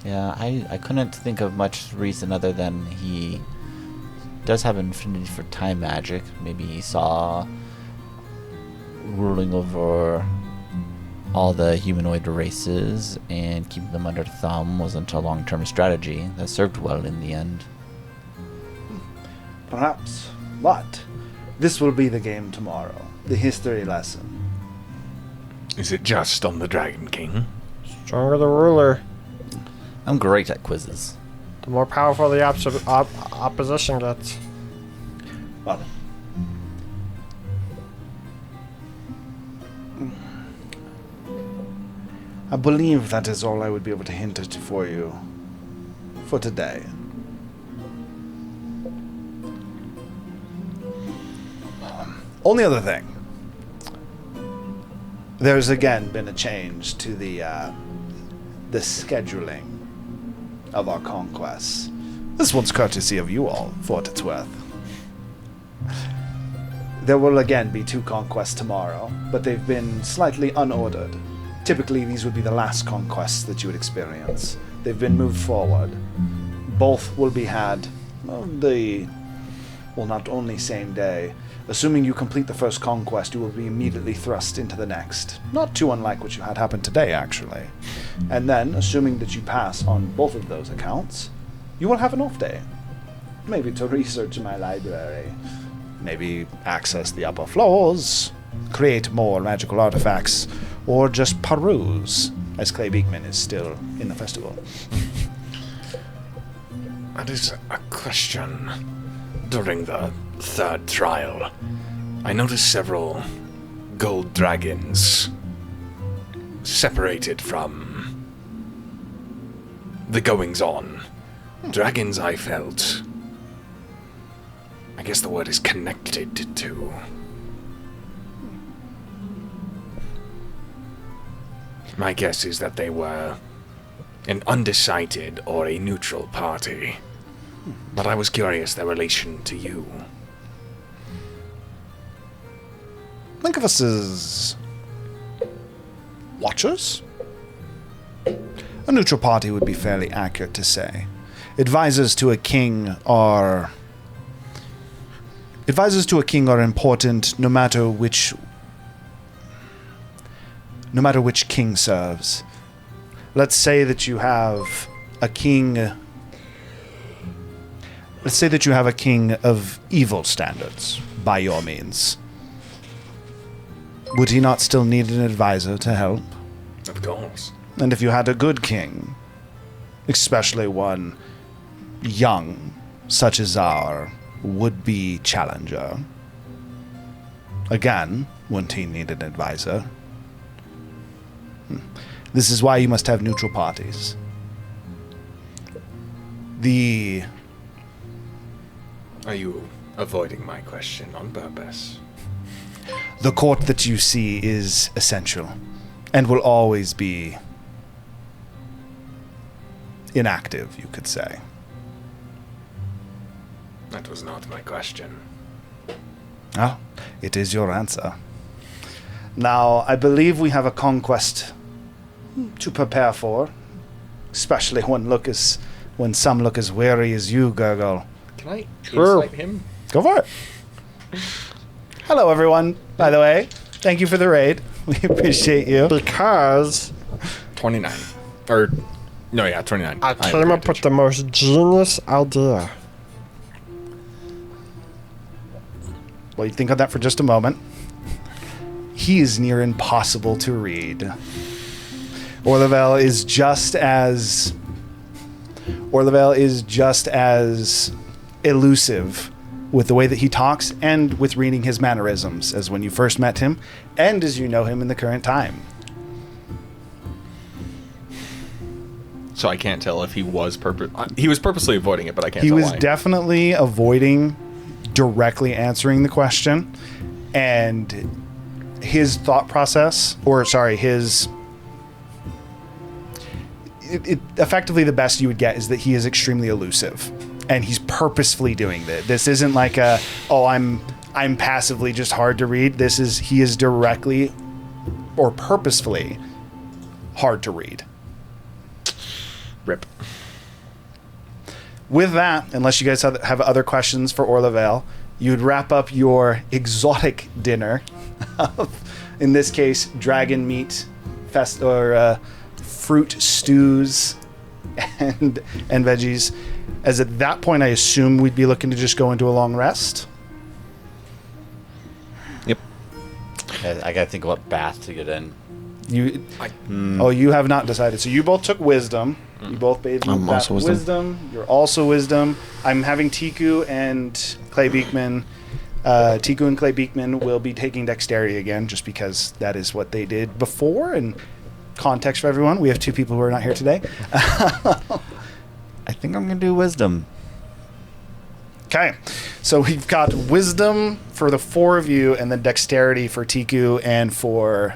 Yeah, I couldn't think of much reason other than he does have an affinity for time magic. Maybe he saw ruling over all the humanoid races and keeping them under thumb wasn't a long-term strategy that served well in the end. Perhaps, but this will be the game tomorrow, the history lesson. Is it just on the Dragon King? Stronger the ruler, I'm great at quizzes. the more powerful the opposition gets. Well, I believe that is all I would be able to hint at for you for today. Only other thing. There's again been a change to the scheduling of our conquests. This one's courtesy of you all, for what it's worth. There will again be 2 conquests tomorrow, but they've been slightly unordered. Typically, these would be the last conquests that you would experience. They've been moved forward. Both will be had not only same day. Assuming you complete the first conquest, you will be immediately thrust into the next. Not too unlike what you had happen today, actually. And then, assuming that you pass on both of those accounts, you will have an off day. Maybe to research my library. Maybe access the upper floors, create more magical artifacts, or just peruse, as Clay Beekman is still in the festival. That is a question. During the 3rd trial, I noticed several gold dragons separated from the goings-on. Dragons I felt, I guess the word is connected to. My guess is that they were an undecided or a neutral party. But I was curious their relation to you. Think of us as watchers? A neutral party would be fairly accurate to say. Advisors to a king are important no matter which king serves. Let's say that you have a king. Let's say that you have a king of evil standards, by your means. Would he not still need an advisor to help? Of course. And if you had a good king, especially one young, such as our would-be challenger, again, wouldn't he need an advisor? This is why you must have neutral parties. Are you avoiding my question on purpose? The court that you see is essential, and will always be inactive, you could say. That was not my question. Ah, it is your answer. Now, I believe we have a conquest to prepare for especially when some look as weary as you, Gurgle. Can I True. insight him? Go for it. Hello, everyone. By the way, thank you for the raid. We appreciate you. Because 29. Or, no, yeah, 29. I came up with the most genius idea. Well, you think on that for just a moment. He is near impossible to read. Orlevel is just as elusive with the way that he talks and with reading his mannerisms as when you first met him and as you know him in the current time. So I can't tell if he was purposely avoiding it, but I can't He tell was why. definitely avoiding directly answering the question, and his thought process, effectively the best you would get is that he is extremely elusive, and he's purposefully doing that. This isn't like I'm passively just hard to read. He is directly or purposefully hard to read. Rip. With that, unless you guys have other questions for Orlevel, you'd wrap up your exotic dinner of, in this case, dragon meat, fruit stews, and veggies. As at that point, I assume we'd be looking to just go into a long rest. Yep. I gotta think what bath to get in. You have not decided. So you both took wisdom. You both bathed in I'm the bath also of wisdom. You're also wisdom. I'm having Tiku and Clay Beekman. Tiku and Clay Beekman will be taking dexterity again, just because that is what they did before. And context for everyone, we have two people who are not here today. I think I'm gonna do wisdom. Okay, so we've got wisdom for the four of you, and then dexterity for Tiku and for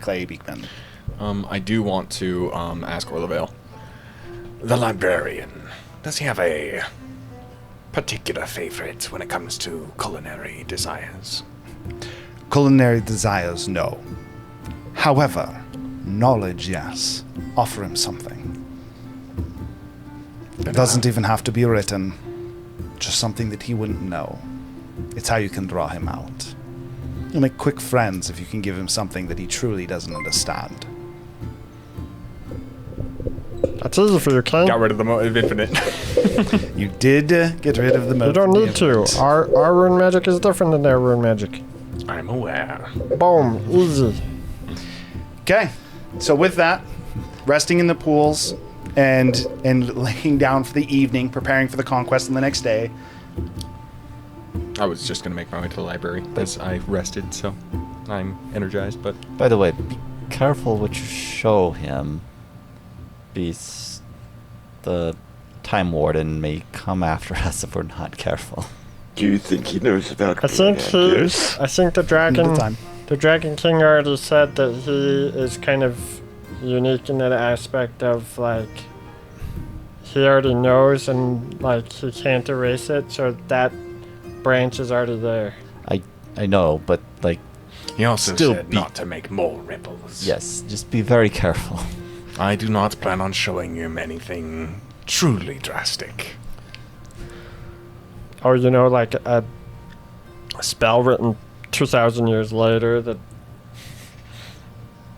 Clay Beekman. I do want to ask Orlevel. The librarian, does he have a particular favorite when it comes to culinary desires? Culinary desires, no. However, knowledge, yes. Offer him something. It doesn't even have to be written. Just something that he wouldn't know. It's how you can draw him out. You'll make quick friends if you can give him something that he truly doesn't understand. That's easy for you, King. Got rid of the mode of infinite. You did get rid of the mode. You don't need to. Our rune magic is different than their rune magic. I'm aware. Boom. Easy. Okay, so with that, resting in the pools and laying down for the evening, preparing for the conquest on the next day. I was just gonna make my way to the library as I rested, so I'm energized. But By the way, be careful what you show him. The Time Warden may come after us if we're not careful. Do you think he knows about I think Yes. the dragon. time. The Dragon King already said that he is kind of unique in that aspect of like he already knows and like he can't erase it, so that branch is already there. I know, but like, He also Still said be- not to make more ripples. yes, just be very careful. I do not plan on showing him anything truly drastic. Or like a spell written 2,000 years later that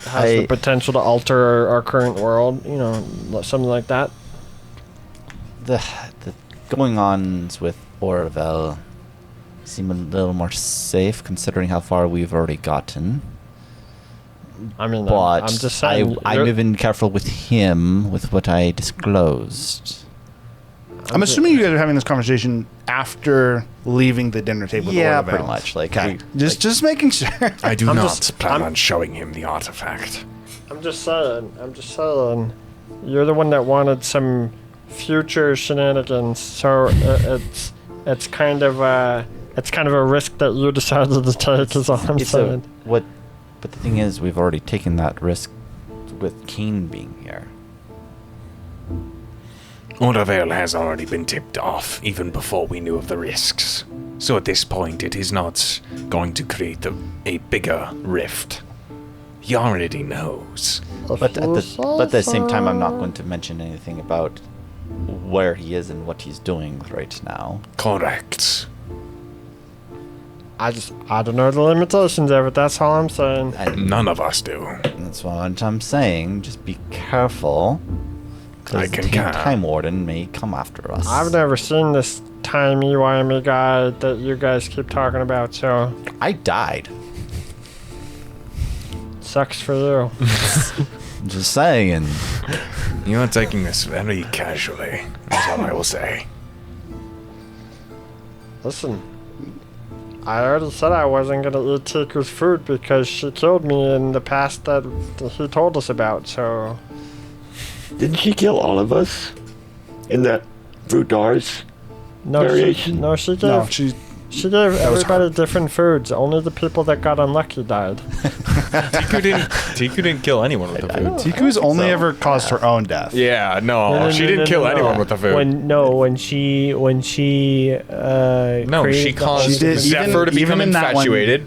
has the potential to alter our current world. Something like that. The going-ons with Orvel seem a little more safe considering how far we've already gotten. I mean, But I'm just saying. I'm even careful with him with what I disclosed. I'm assuming you guys are having this conversation after leaving the dinner table. Yeah, with Orlevel. pretty much. Like, Okay, just making sure. I do I'm not just- plan I'm- on showing him the artifact. I'm just saying. You're the one that wanted some future shenanigans, so it's kind of a risk that you decided to take. Is all I'm saying. But the thing is, we've already taken that risk with Keen being here. Ordervale has already been tipped off even before we knew of the risks. So at this point, it is not going to create a bigger rift. He already knows. But at the same time, I'm not going to mention anything about where he is and what he's doing right now. Correct. I don't know the limitations of it. That's all I'm saying. And None of us do. that's what I'm saying. Just be careful. I Because can the count. Time Warden may come after us. I've never seen this timey-wimey guy that you guys keep talking about, so I died. sucks for you. Just saying. You are taking this very casually. That's all I will say. Listen, I already said I wasn't gonna eat Tiku's food because she killed me in the past that he told us about, so... Didn't she kill all of us? In that fruit ours? No, Variation? she gave... No, She gave everybody different foods. Only the people that got unlucky died. Tiku didn't kill anyone with the food. Tiku's only ever caused her own death. Yeah, no, No, she no, didn't no, kill no, anyone no. with the food. When she No, created she the caused She did- Zephyr to even become in that one- infatuated.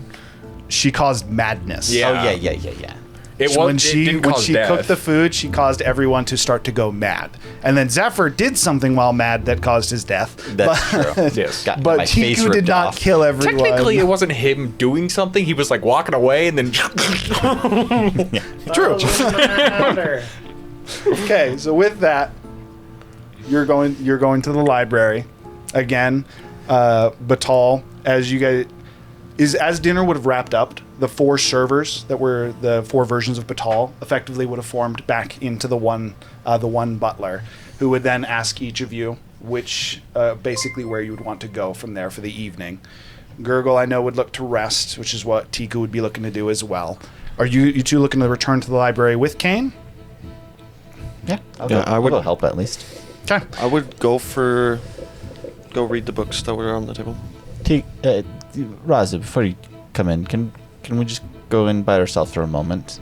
She caused madness. Yeah. Oh, yeah. It when it she didn't when cause she death. cooked the food, she caused everyone to start to go mad. And then Zephyr did something while mad that caused his death. That's but, true. Yes. Got But my face Tiku did ripped not off. kill everyone. Technically, it wasn't him doing something. He was like walking away and then. True. Okay, so with that, you're going to the library again. Batal, as you guys as dinner would have wrapped up, the four servers that were the four versions of Batal effectively would have formed back into the one butler, who would then ask each of you which basically where you would want to go from there for the evening. Gurgle, I know, would look to rest, which is what Tiku would be looking to do as well. Are you two looking to return to the library with Kane? Yeah, I'll Yeah, go, I I'll would- go help at least. Okay. I would go read the books that were on the table. Raza, before you come in, can we just go in by ourselves for a moment?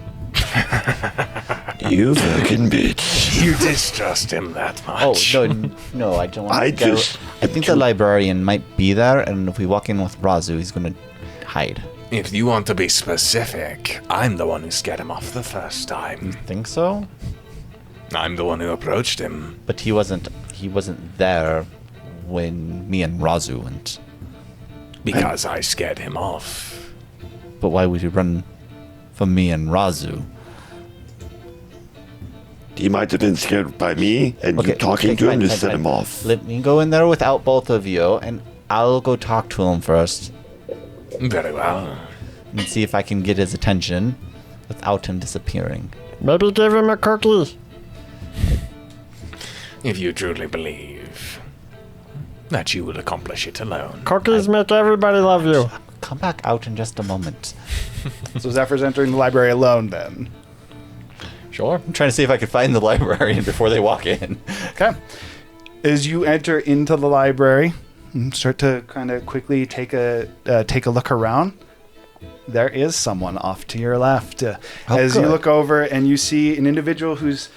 You fucking bitch. You distrust him that Oh, much. no, I don't want I to go. just- I think the librarian might be there, and if we walk in with Razu, he's going to hide. If you want to be specific, I'm the one who scared him off the first time. Think so? I'm the one who approached him. But he wasn't there when me and Razu went. Because I scared him off. But why would you run from me and Razu? He might have been scared by me, and you talking to him to set him off. Let me go in there without both of you, and I'll go talk to him first Very well. and see if I can get his attention without him disappearing. Maybe give him a cookie. If you truly believe that you will accomplish it alone. Cookies make everybody love you. Come back out in just a moment. So Zephyr's entering the library alone then. Sure. I'm trying to see if I can find the librarian before they walk in. Okay. As you enter into the library, and start to kind of quickly take a look around. There is someone off to your left. As you good. look over and you see an individual who's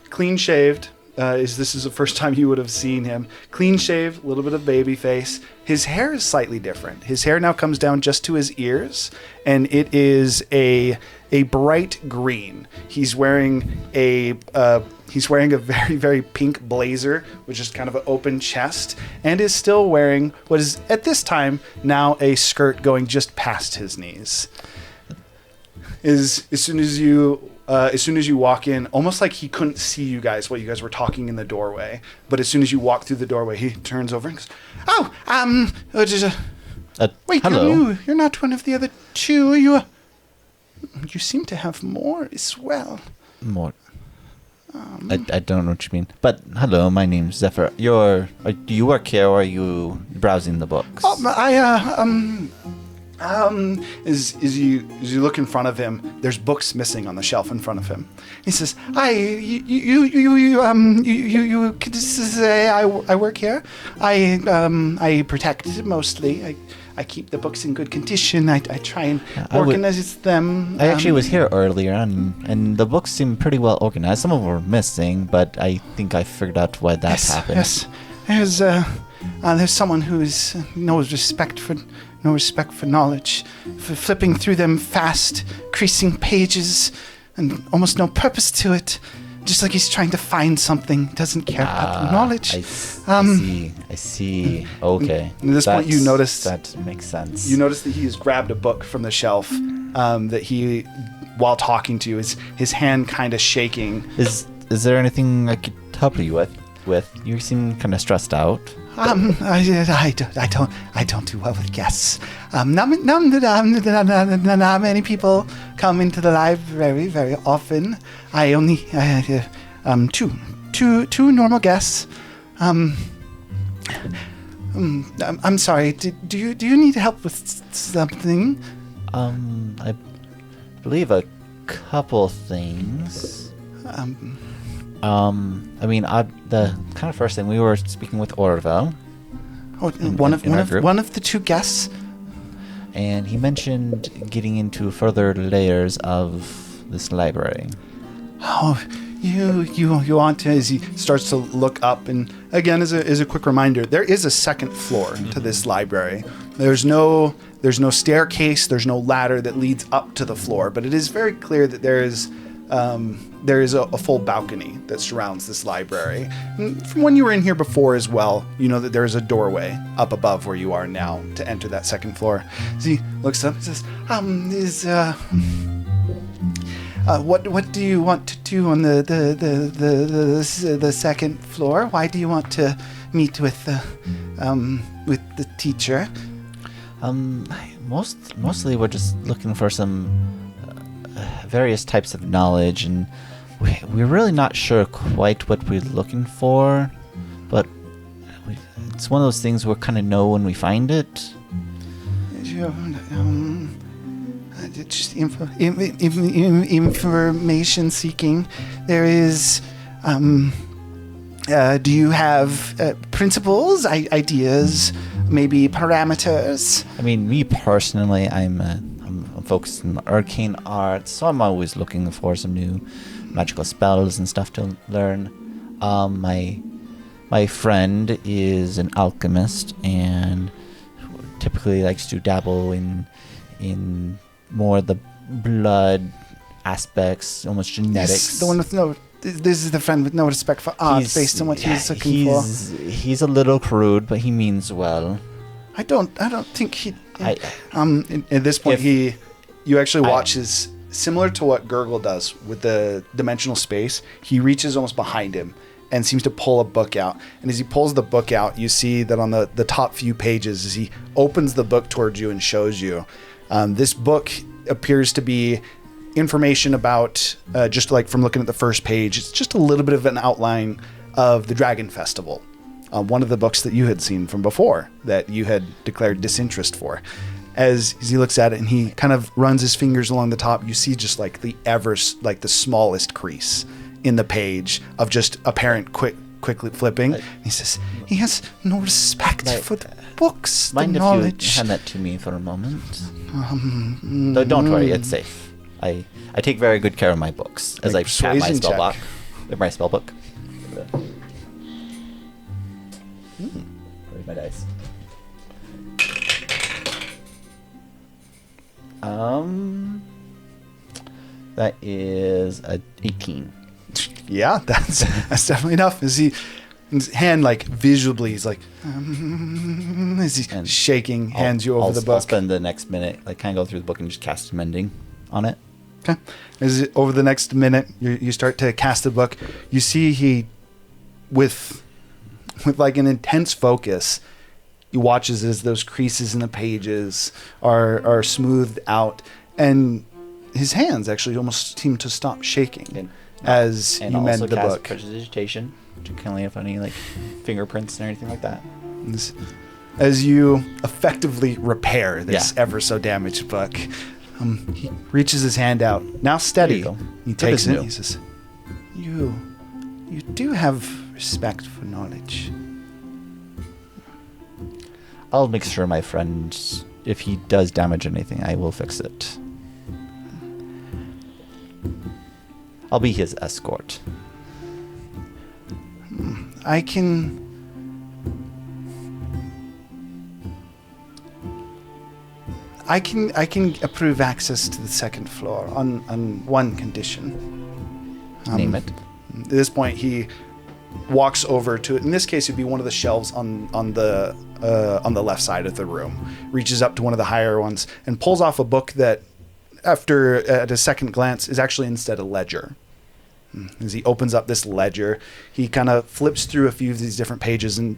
clean shaved. This is the first time you would have seen him. Clean shaved, a little bit of baby face. His hair is slightly different. His hair now comes down just to his ears, and it is a bright green. He's wearing a very, very pink blazer, which is kind of an open chest, and is still wearing what is at this time now a skirt going just past his knees. As soon as you walk in, almost like he couldn't see you guys while you guys were talking in the doorway. But as soon as you walk through the doorway, he turns over and goes, wait, hello. you're not one of the other two. You seem to have more as well. More. I don't know what you mean. But hello, my name's Zephyr. Do you work here or are you browsing the books? As you look in front of him, there's books missing on the shelf in front of him. He says, I work here. I protect mostly. I keep the books in good condition. I try and organize them. I actually was here earlier, and the books seem pretty well organized. Some of them were missing, but I think I figured out why that happened. Yes, there's someone who knows respect for no respect for knowledge, for flipping through them fast, creasing pages, and almost no purpose to it. Just like he's trying to find something, doesn't care about the knowledge. I see. Okay. At this point, you notice that makes sense. You notice that he has grabbed a book from the shelf. That he, while talking to you, his hand kind of shaking. Is there anything I could help you with? You seem kind of stressed out. I don't do well with guests. Not many people come into the library very often. I only two normal guests. I'm sorry. Do you need help with something? I believe a couple things. The kind of first thing, we were speaking with Orville. One of the two guests. And he mentioned getting into further layers of this library. Oh, you want to? As he starts to look up, and again, as a quick reminder, there is a second floor to this library. There's no staircase. There's no ladder that leads up to the floor, but it is very clear that there is a full balcony that surrounds this library. And from when you were in here before as well, you know that there is a doorway up above where you are now to enter that second floor. As he looks up and says, what do you want to do on the second floor? Why do you want to meet with the teacher? Mostly we're just looking for some various types of knowledge, and we're really not sure quite what we're looking for, but it's one of those things we'll kind of know when we find it. Just information seeking. There is. Do you have principles, ideas, maybe parameters? I mean, me personally, I'm focused on arcane arts, so I'm always looking for some new magical spells and stuff to learn. My friend is an alchemist and typically likes to dabble in more the blood aspects, almost genetics. Yes, the one with no. This is the friend with no respect for art, based on what he's looking for. He's a little crude, but he means well. I don't think he. At this point, you actually watch his similar to what Gurgle does with the dimensional space. He reaches almost behind him and seems to pull a book out. And as he pulls the book out, you see that on the top few pages, as he opens the book towards you and shows you, this book appears to be information about, just like from looking at the first page, it's just a little bit of an outline of the Dragon Festival. One of the books that you had seen from before that you had declared disinterest for. As he looks at it and he kind of runs his fingers along the top, you see just like the smallest crease in the page of just apparent quickly flipping. He says, he has no respect for the books, the knowledge. Mind if you hand that to me for a moment? No, don't worry, it's safe. I take very good care of my books as I pat my spell block. My spell book. Where's my dice? That is a 18. Yeah, that's definitely enough. As his hand like visibly, he's like, as he's shaking, hands you over the book. I'll spend the next minute, like, kind of go through the book and just cast mending on it. Okay. As over the next minute, you start to cast the book. You see he, with like an intense focus, he watches as those creases in the pages are smoothed out, and his hands actually almost seem to stop shaking as you mend the book. And also prestidigitation, which you can't leave any like fingerprints or anything like that. As you effectively repair this ever so damaged book, he reaches his hand out. Now steady. He takes it. He says, "You do have respect for knowledge." I'll make sure my friend, if he does damage anything, I will fix it. I'll be his escort. I can... I can approve access to the second floor on one condition. Name it. At this point, he walks over to it. In this case, it'd be one of the shelves on the left side of the room. Reaches up to one of the higher ones and pulls off a book that, at a second glance, is actually instead a ledger. As he opens up this ledger, he kind of flips through a few of these different pages, and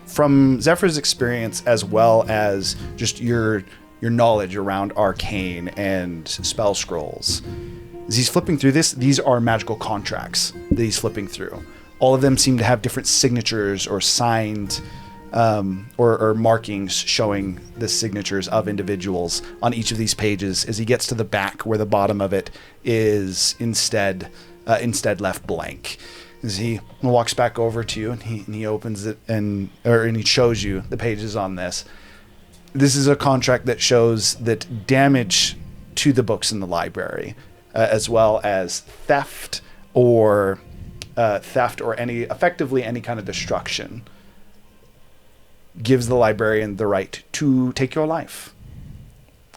from Zephyr's experience, as well as just your knowledge around arcane and spell scrolls, as he's flipping through this, these are magical contracts that he's flipping through. All of them seem to have different signatures or signed or markings showing the signatures of individuals on each of these pages. As he gets to the back, where the bottom of it is instead left blank. As he walks back over to you and he opens it and he shows you the pages on this. This is a contract that shows that damage to the books in the library, as well as theft or effectively any kind of destruction, gives the librarian the right to take your life.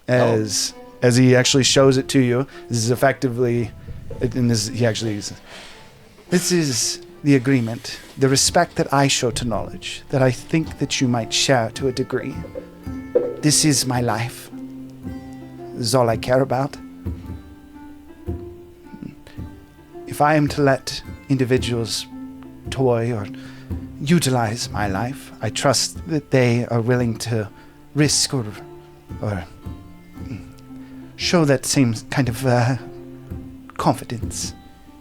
As he actually shows it to you, this is effectively, and this is the agreement, the respect that I show to knowledge, that I think that you might share to a degree. This is my life. This is all I care about. If I am to let individuals toy or utilize my life, I trust that they are willing to risk or show that same kind of confidence,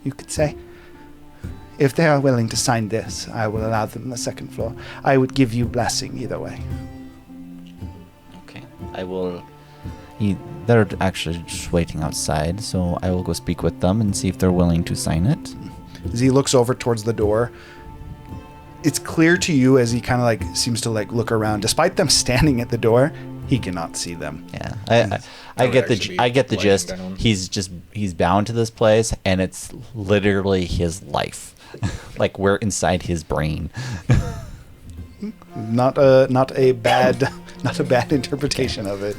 you could say. If they are willing to sign this, I will allow them the second floor. I would give you blessing either way. Okay. I will... They're actually just waiting outside, so I will go speak with them and see if they're willing to sign it. As he looks over towards the door, it's clear to you as he kind of seems to look around. Despite them standing at the door, he cannot see them. Yeah, I get the gist. Down. He's bound to this place, and it's literally his life. Like we're inside his brain. Not a bad interpretation of it.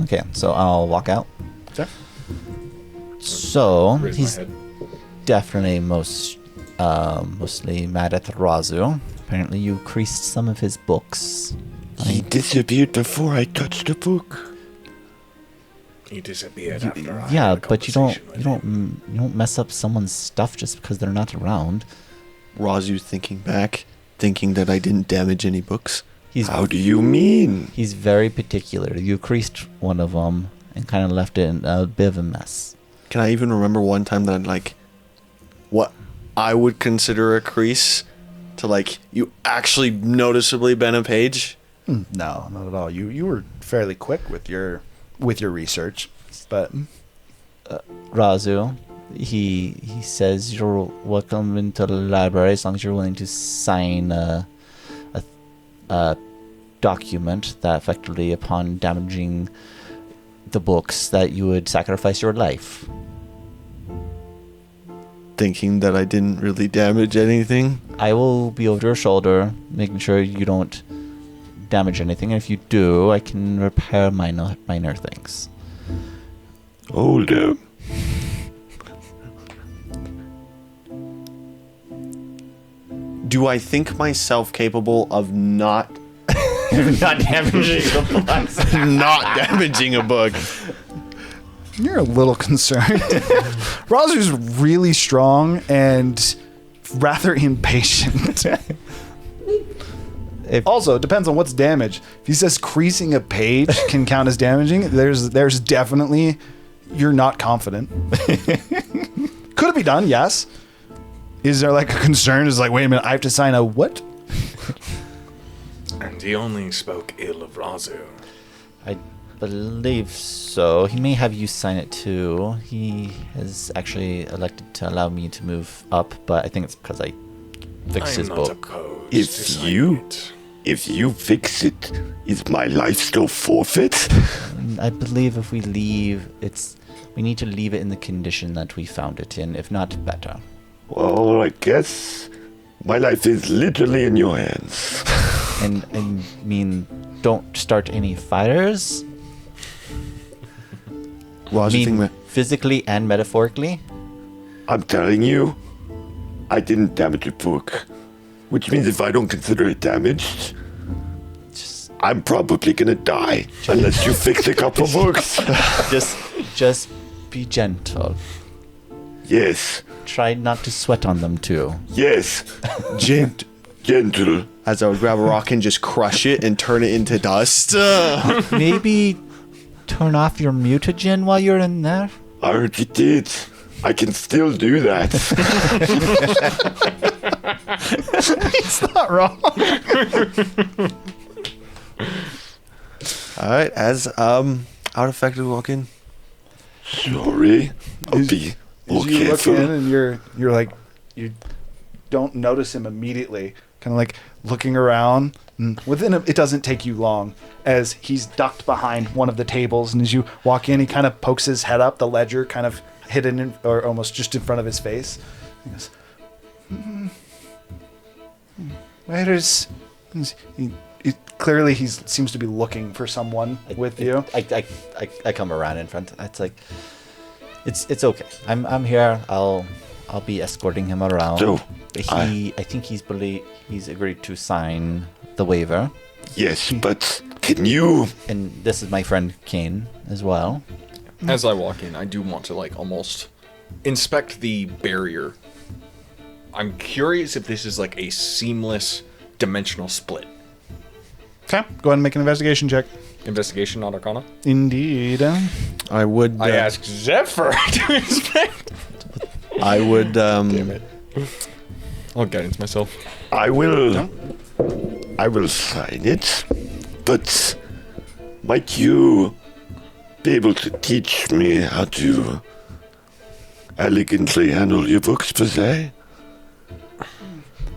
Okay, so I'll walk out. Sure. So Raise my he's head. definitely mostly mad at Razu. Apparently, you creased some of his books. He disappeared before I touched the book. He disappeared after I Yeah, had a but you conversation don't mess up someone's stuff just because they're not around. Razu thinking that I didn't damage any books. How do you mean? He's very particular. You creased one of them and kind of left it in a bit of a mess. Can I even remember one time that what I would consider a crease to you actually noticeably bent a page? No, not at all. You were fairly quick with your research, but Razu, he says you're welcome into the library as long as you're willing to sign a document that effectively, upon damaging the books, that you would sacrifice your life. Thinking that I didn't really damage anything? I will be over your shoulder, making sure you don't damage anything. And if you do, I can repair minor things. Hold up. Do I think myself capable of not damaging the books? Not damaging a book. you're a little concerned. Razu's really strong and rather impatient. Also, it depends on what's damaged. If he says creasing a page can count as damaging, there's definitely you're not confident. Could it be done? Yes. Is there a concern? Is wait a minute, I have to sign a what? And he only spoke ill of Razu. I believe so. He may have you sign it too. He has actually elected to allow me to move up, but I think it's because I fixed his I'm not book. opposed to If signing it. you fix it, is my life still forfeit? I believe if we leave, we need to leave it in the condition that we found it in, if not better. Well, I guess my life is literally in your hands. And I mean, don't start any fires. Well, I was thinking that Physically and metaphorically. I'm telling you, I didn't damage a book. Which means if I don't consider it damaged, I'm probably gonna die unless you fix a couple books. Just be gentle. Yes, Try not to sweat on them too. yes, gentle. As I would grab a rock and just crush it and turn it into dust. Maybe turn off your mutagen while you're in there. I already did. I can still do that. It's not wrong. All right, as out effective walk in. Sorry, I'll be more As you look careful. in and you're like, you don't notice him immediately, kind of like looking around. And it doesn't take you long as he's ducked behind one of the tables, and as you walk in, he kind of pokes his head up, the ledger kind of hidden or almost just in front of his face. He goes, where is? Clearly, he seems to be looking for someone with you. I come around in front. It's like, it's okay. I'm here. I'll be escorting him around. So, I think he's agreed to sign the waiver. Yes, but can you? And this is my friend Kane as well. As I walk in, I do want to like almost inspect the barrier. I'm curious if this is like a seamless dimensional split. Okay, go ahead and make an investigation check. Investigation, not Arcana. Indeed. I would. I asked Zephyr to inspect. I would. Damn it. I'll guidance myself. I will sign it, but might you be able to teach me how to elegantly handle your books, per se?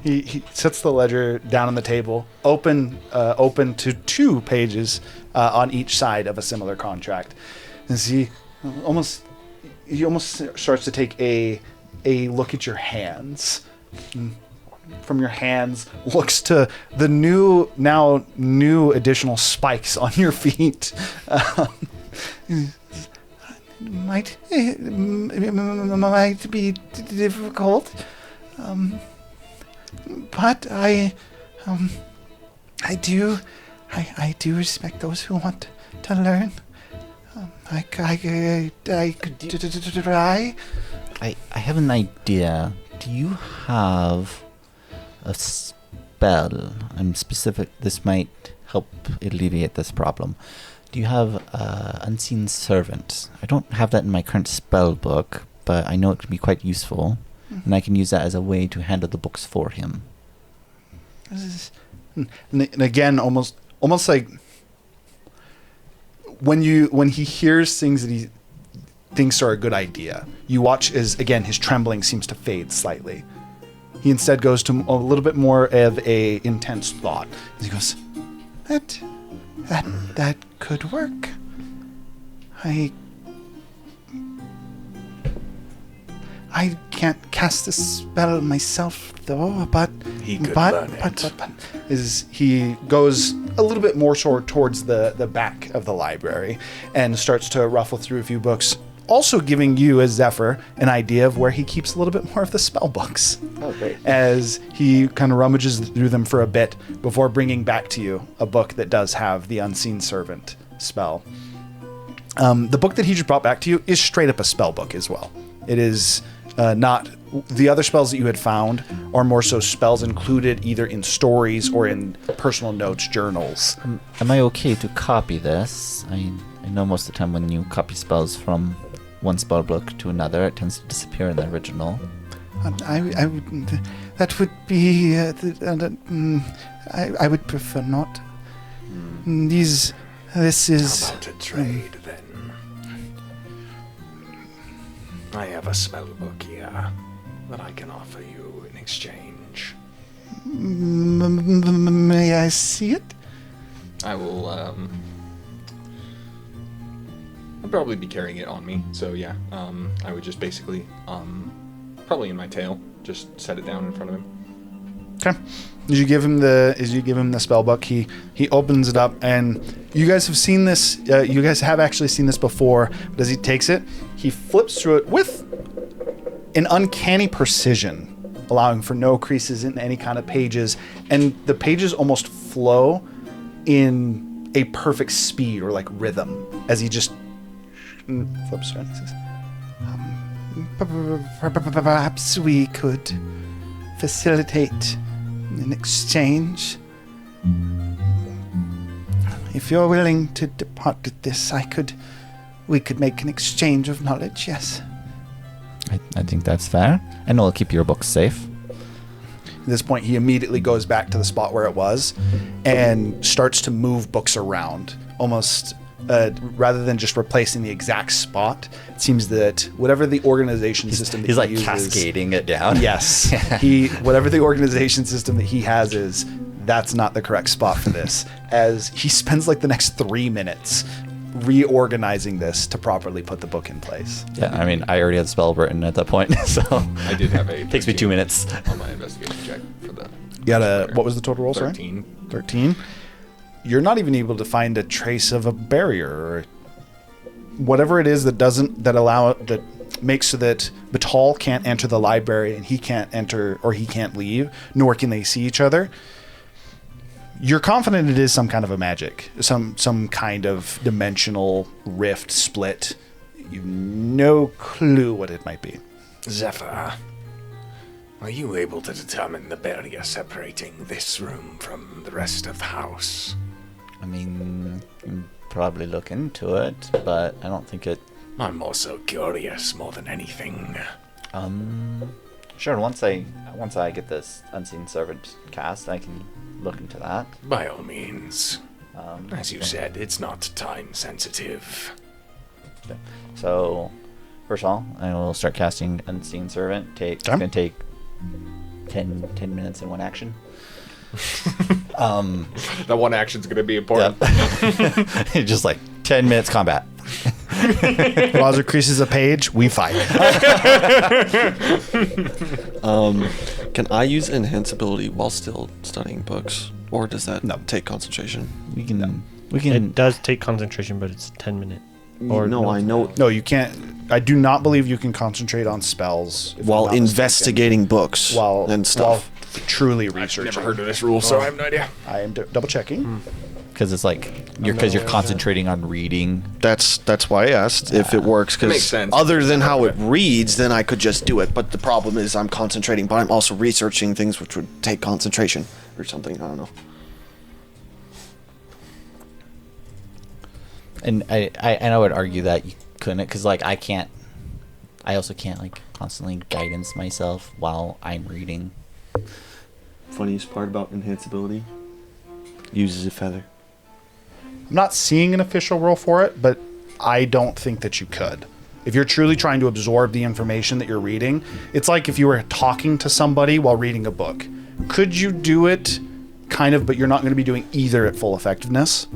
He sets the ledger down on the table, open to 2 pages on each side of a similar contract, and he almost starts to take a look at your hands. From your hands, looks to the new additional spikes on your feet. Might be difficult. But I do respect those who want to learn. I could try. I have an idea. Do you have a spell? I'm specific. This might help alleviate this problem. Do you have Unseen Servant? I don't have that in my current spell book, but I know it can be quite useful. And I can use that as a way to handle the books for him. And again, almost like when he hears things that he thinks are a good idea, you watch as again his trembling seems to fade slightly. He instead goes to a little bit more of a intense thought. He goes, that could work. I can't cast this spell myself, though. But He could learn it. He goes a little bit more towards the back of the library and starts to ruffle through a few books, also giving you, as Zephyr, an idea of where he keeps a little bit more of the spell books. Oh, great. As he kind of rummages through them for a bit before bringing back to you a book that does have the Unseen Servant spell. The book that he just brought back to you is straight up a spell book as well. It is not the other spells that you had found are more so spells included either in stories or in personal notes, journals. Am I okay to copy this? I know most of the time when you copy spells from one spell book to another, it tends to disappear in the original. That would be. I would prefer not. This is. How about a trade, then? I have a spell book here that I can offer you in exchange. May I see it? I will, I'll probably be carrying it on me, so yeah, I would just basically, probably in my tail, just set it down in front of him. Okay. As you give him the spell book, he opens it up, and you guys have seen this. You guys have actually seen this before. But as he takes it, he flips through it with an uncanny precision, allowing for no creases in any kind of pages, and the pages almost flow in a perfect speed or like rhythm as he just flips through. And he says, "Perhaps we could facilitate an exchange. If you're willing to depart with this, we could make an exchange of knowledge, yes." I think that's fair. And it'll keep your books safe. At this point, he immediately goes back to the spot where it was and starts to move books around, almost rather than just replacing the exact spot. It seems that whatever the organization system that He's he like uses, cascading it down. yes, whatever the organization system that he has is, that's not the correct spot for this. As he spends like the next 3 minutes reorganizing this to properly put the book in place. Yeah, I mean, I already had the spell written at that point, so I did have a. Takes me 2 minutes. On my investigation check for the. You got what was the total roll, 13. sorry? 13. You're not even able to find a trace of a barrier or whatever it is that makes so that Batal can't enter the library and he can't enter or he can't leave, nor can they see each other. You're confident it is some kind of a magic, some kind of dimensional rift split. You've no clue what it might be. Zephyr, are you able to determine the barrier separating this room from the rest of the house? I mean, you can probably look into it, but I don't think it. I'm also curious more than anything. Sure. Once I get this Unseen Servant cast, I can look into that. By all means. As you said, it's not time sensitive. So, first of all, I will start casting Unseen Servant. It's Okay. going to take 10 minutes in one action. That one action's going to be important. Just like 10 minutes combat. Roger creases a page, we fight. Can I use enhance ability while still studying books, or does that take concentration? We can. It does take concentration, but it's 10 minute. Or no, I know. No, you can't. I do not believe you can concentrate on spells if While I'm not mistaken. investigating books and stuff. While truly researching. Never heard of this rule, so I have no idea. I am double checking. Because it's like you're concentrating on reading. That's why I asked if it works. Makes Because sense. other than how it reads, then I could just do it. But the problem is I'm concentrating, but I'm also researching things which would take concentration or something. I don't know. And I would argue that you couldn't, because like I also can't like constantly guidance myself while I'm reading. Funniest part about enhance ability, uses a feather. I'm not seeing an official rule for it, but I don't think that you could. If you're truly trying to absorb the information that you're reading, it's like if you were talking to somebody while reading a book. Could you do it? Kind of, but you're not going to be doing either at full effectiveness.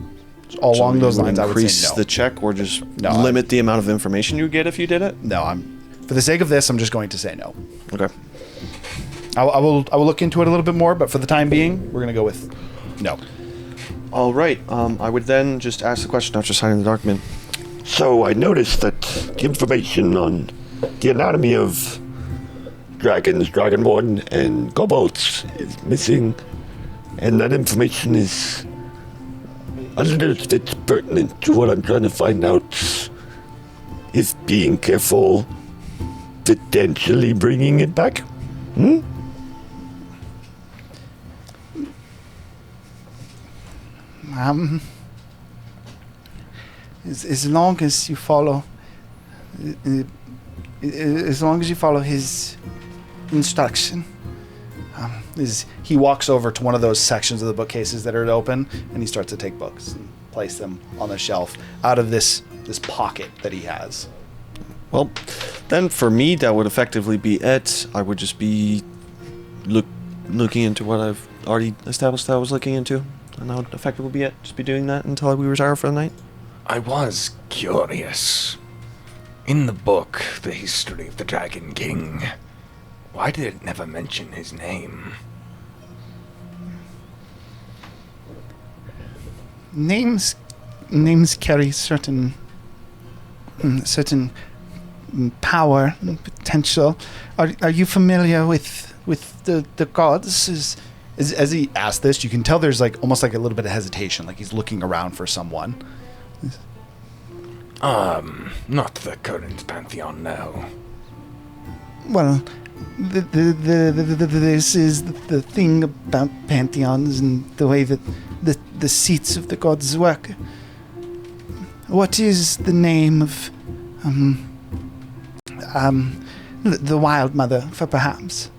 Along those lines, I would increase say no. the check, or just No, limit the amount of information you get if you did it. No, for the sake of this, I'm just going to say no. Okay. I will look into it a little bit more, but for the time being, we're going to go with no. All right. I would then just ask the question after signing the document. So I noticed that the information on the anatomy of dragons, dragonborn, and kobolds is missing, and that information is a little bit pertinent to what I'm trying to find out. Is being careful potentially bringing it back? As long as you follow, his instruction. He walks over to one of those sections of the bookcases that are open, and he starts to take books and place them on the shelf out of this pocket that he has. Well, then for me, that would effectively be it. I would just be looking into what I've already established that I was looking into, and that would effectively be it. Just be doing that until we retire for the night. I was curious. In the book, The History of the Dragon King, why did it never mention his name? names carry certain power and potential. Are you familiar with the gods? As he asked this, you can tell there's like almost like a little bit of hesitation, like he's looking around for someone. Not the current pantheon, no. Well, this is the thing about pantheons and the way that the seats of the gods work. What is the name of the Wild Mother, for perhaps?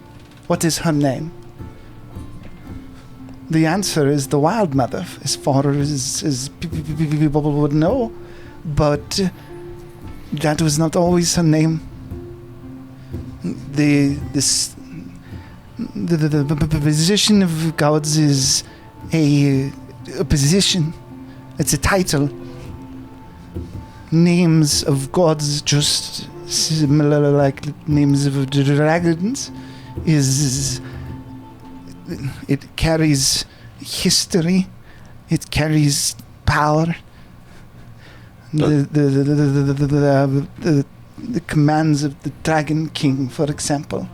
What is her name? The answer is the Wild Mother, as far as people would know, but that was not always her name. The position of gods is a position. It's a title. Names of gods, just similar like names of dragons, it carries history. It carries power. The commands of the Dragon King, for example,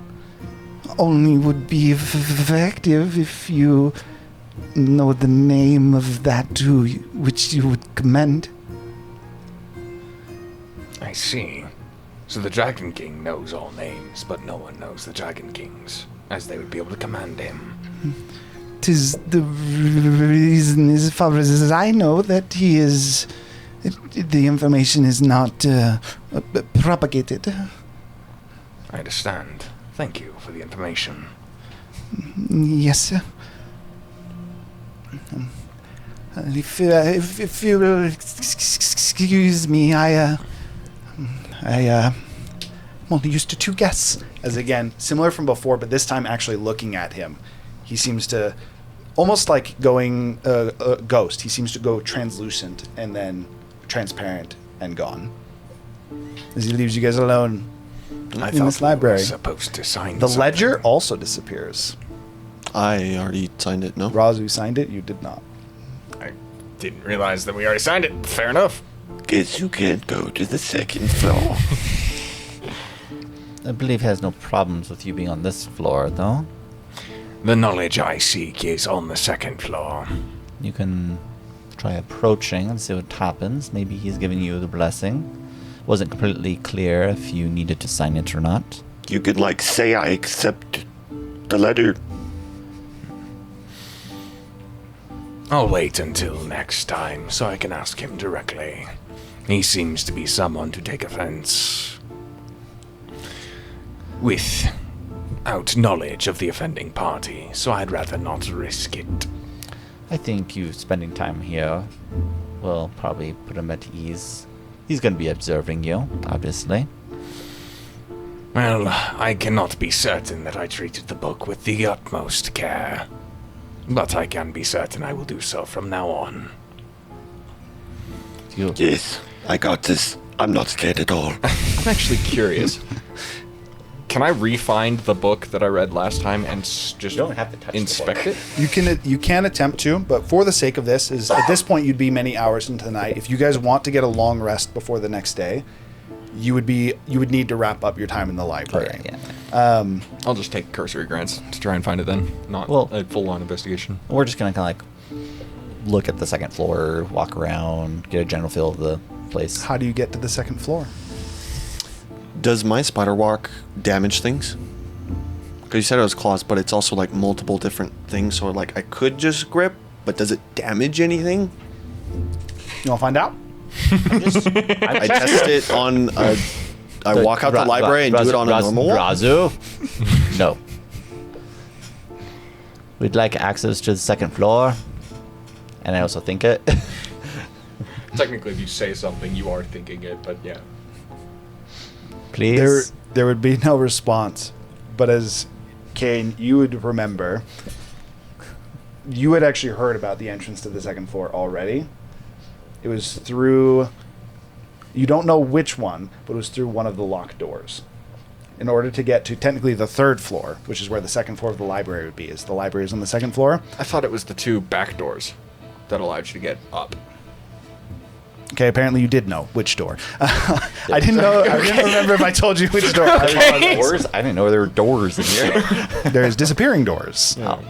only would be effective if you know the name of that which you would command. I see. So the Dragon King knows all names, but no one knows the Dragon Kings, as they would be able to command him. 'Tis the reason, as far as I know, that he is... the information is not propagated. I understand. Thank you for the information. Yes, sir. If you will excuse me, I'm only used to 2 guests. As again, similar from before, but this time actually looking at him. He seems to, almost like going ghost, he seems to go translucent and then transparent and gone. As he leaves you guys alone in this library. Supposed to sign the something. ledger also disappears. I already signed it, no? Razu signed it, you did not. I didn't realize that we already signed it. Fair enough. Guess you can't go to the 2nd floor. I believe he has no problems with you being on this floor, though. The knowledge I seek is on the 2nd floor. You can try approaching and see what happens. Maybe he's giving you the blessing. Wasn't completely clear if you needed to sign it or not. You could, like, say I accept the letter. I'll wait until next time so I can ask him directly. He seems to be someone to take offense without knowledge of the offending party, so I'd rather not risk it. I think you spending time here will probably put him at ease. He's going to be observing you, obviously. Well, I cannot be certain that I treated the book with the utmost care, but I can be certain I will do so from now on. Yes, I got this. I'm not scared at all. I'm actually curious. Can I re-find the book that I read last time and just You don't have to touch inspect the book. it? You can attempt to, but for the sake of this, is at this point you'd be many hours into the night. If you guys want to get a long rest before the next day, you would need to wrap up your time in the library. I'll just take cursory glance to try and find it then, not Well- a full-on investigation. We're just going to kind of like look at the 2nd floor, walk around, get a general feel of the place. How do you get to the 2nd floor? Does my spider walk damage things? Because you said it was claws, but it's also like multiple different things. So like I could just grip, but does it damage anything? You want to find out? I test it on. I walk out the library and do it on a normal one. Razu? No. We'd like access to the 2nd floor. And I also think it. Technically, if you say something, you are thinking it, but yeah. Please. There would be no response. But as Kane, you would remember, you had actually heard about the entrance to the 2nd floor already. It was through, you don't know which one, but it was through one of the locked doors. In order to get to technically the 3rd floor, which is where the 2nd floor of the library would be, is the library is on the 2nd floor. I thought it was the 2 back doors. that allowed you to get up. Okay, apparently you did know which door. I didn't know. I didn't remember if I told you which door. Doors? I didn't know there were doors in here. There's disappearing doors. It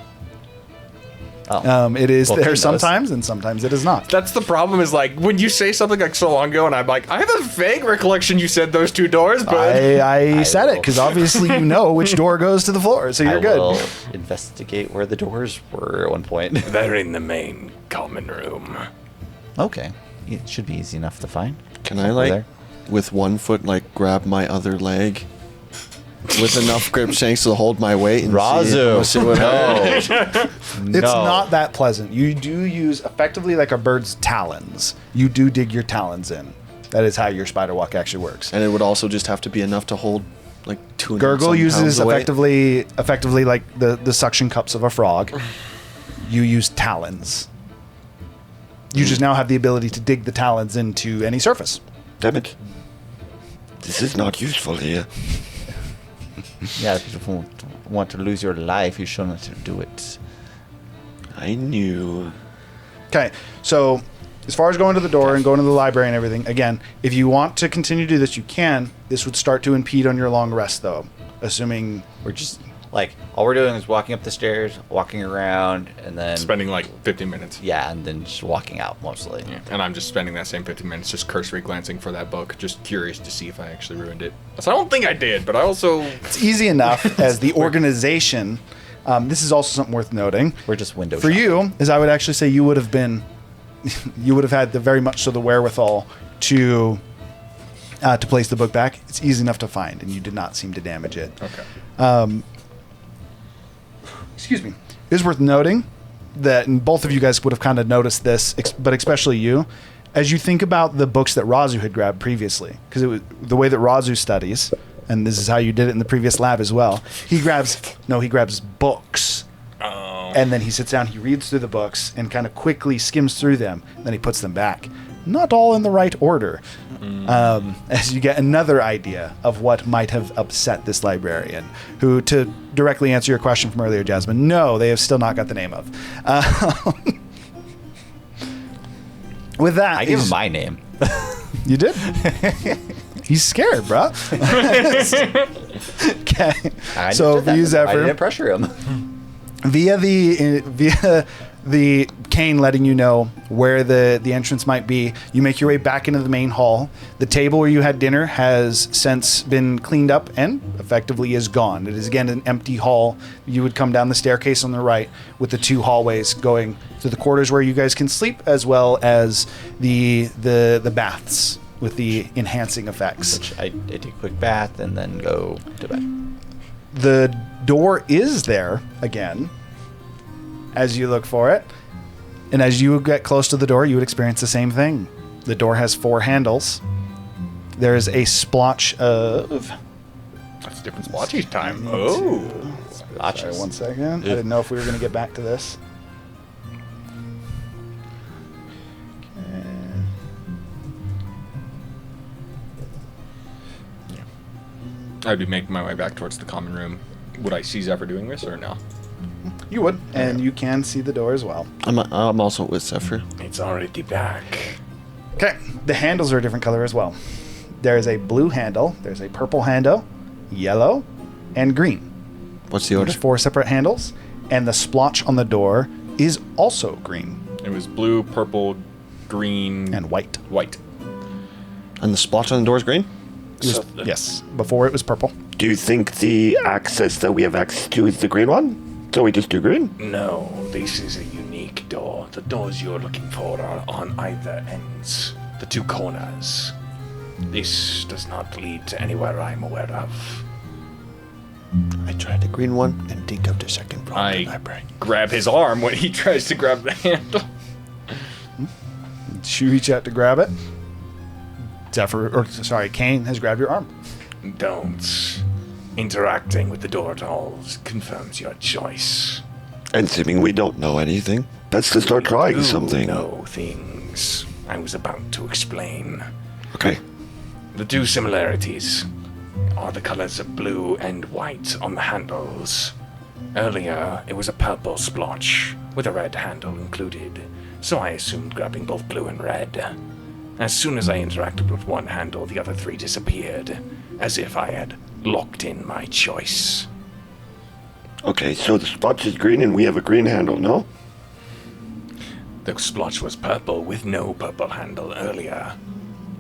is Well, there Finn knows. sometimes, and sometimes it is not. That's the problem. Is like when you say something like so long ago, and I'm like, I have a vague recollection you said those 2 doors, but I said it will. because obviously you know which door goes to the floor, so you're I good. will investigate where the doors were at one point. They're in the main common room. Okay. It should be easy enough to find. Can I, Over like, there. with one foot, like, grab my other leg with enough grip shanks to hold my weight? And Razu. see what happens? It's not that pleasant. You do use effectively like a bird's talons. You do dig your talons in. That is how your spider walk actually works. And it would also just have to be enough to hold, like, 200 Gurgle some uses pounds of weight. effectively like the suction cups of a frog. You use talons. You just now have the ability to dig the talons into any surface. Damn it. This is not useful here. Yeah, if you don't want to lose your life, you shouldn't do it. I knew. Okay, so as far as going to the door and going to the library and everything, again, if you want to continue to do this, you can. This would start to impede on your long rest, though, assuming We're just, like, all we're doing is walking up the stairs, walking around, and then... spending like 15 minutes. Yeah, and then just walking out, mostly. Yeah. And I'm just spending that same 15 minutes just cursory glancing for that book, just curious to see if I actually ruined it. So I don't think I did, but I also... it's easy enough as the organization. This is also something worth noting. We're just window For shopping. you, is I would actually say you would have been, you would have had the very much so the wherewithal to place the book back. It's easy enough to find, and you did not seem to damage it. Okay. Excuse me. It is worth noting that, and both of you guys would have kind of noticed this, but especially you, as you think about the books that Razu had grabbed previously, because it was the way that Razu studies, and this is how you did it in the previous lab as well. He grabs books. Oh. And then he sits down, he reads through the books, and kind of quickly skims through them. Then he puts them back. Not all in the right order. As you get another idea of what might have upset this librarian, who, to directly answer your question from earlier, Jasmine, no, they have still not got the name of. With that, I give him my name. you did? He's scared, bro. Okay. I So did that. via I Zephyr, didn't pressure him. via the cane letting you know where the entrance might be, you make your way back into the main hall. The table where you had dinner has since been cleaned up and effectively is gone. It is again an empty hall. You would come down the staircase on the right with the 2 hallways going to the quarters where you guys can sleep, as well as the baths with the enhancing effects. Which I take a quick bath and then go to bed. The door is there again as you look for it. And as you get close to the door, you would experience the same thing. The door has 4 handles. There is a splotch of... That's different spot each time. Oh. Sorry, 1 second. I didn't know if we were going to get back to this. I'd be making my way back towards the common room. Would I see Zephyr doing this or no? You would. And you can see the door as well. I'm also with Zephyr. It's already back. Okay. The handles are a different color as well. There is a blue handle. There's a purple handle, yellow, and green. What's the order? There's 4 separate handles. And the splotch on the door is also green It was blue, purple, green, and white. white. And the splotch on the door is green? Yes. Before it was purple. Do you think the access that we have access to is the green one? So we just do green? No, this is a unique door. The doors you're looking for are on either ends, the 2 corners. This does not lead to anywhere I'm aware of. I tried the green one and think of the second from the I library. grab his arm when he tries to grab the handle. You reach out to grab it. Kane has grabbed your arm. Don't. Interacting with the door at all confirms your choice. And assuming we don't know anything, let's just start trying You something. know things I was about to explain. Okay. The 2 similarities are the colors of blue and white on the handles. Earlier, it was a purple splotch with a red handle included. so I assumed grabbing both blue and red. As soon as I interacted with one handle, the other three disappeared, as if I had locked in my choice. Okay, so the splotch is green and we have a green handle, no? The splotch was purple with no purple handle earlier.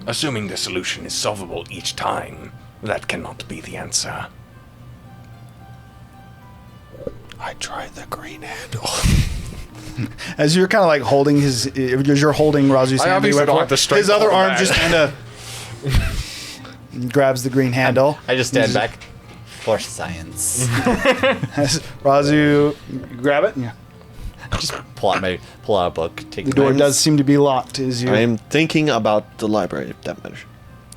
Assuming the solution is solvable each time, that cannot be the answer. I tried the green handle. As you're kind of like holding as you're holding Razu's I hand, obviously don't have the strength his to other hold arm that. just kind of grabs the green handle. I just stand back. For science. As Razu, grab it. Yeah. Just pull out a book. Take The door does seem to be locked. As you I am thinking about the library, if that matters.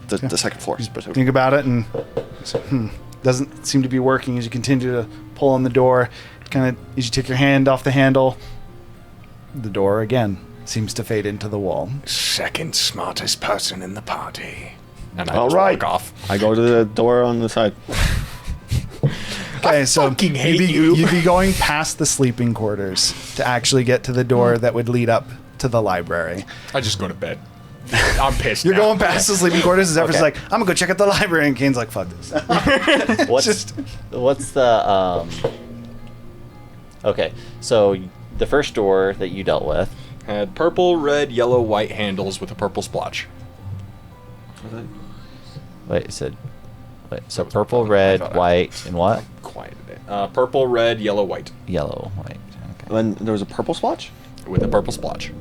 The second floor. think about it, and doesn't seem to be working as you continue to pull on the door. Kind of as you take your hand off the handle, the door again seems to fade into the wall. Second smartest person in the party. And I All just right. walk off. I go to the door on the side. Okay, so fucking hate you'd be going past the sleeping quarters to actually get to the door that would lead up to the library. I just go to bed. I'm pissed. You're now. going past the sleeping quarters. Zephyr's Okay. like, I'm gonna go check out the library, and Kane's like, fuck this. What's the Okay, so the first door that you dealt with. Had purple, red, yellow, white handles with a purple splotch. Wait, so purple, red, thought I- white, and what? Quieted it. Purple, red, yellow, white. Yellow, white. Okay. Then there was a purple splotch, With a purple splotch.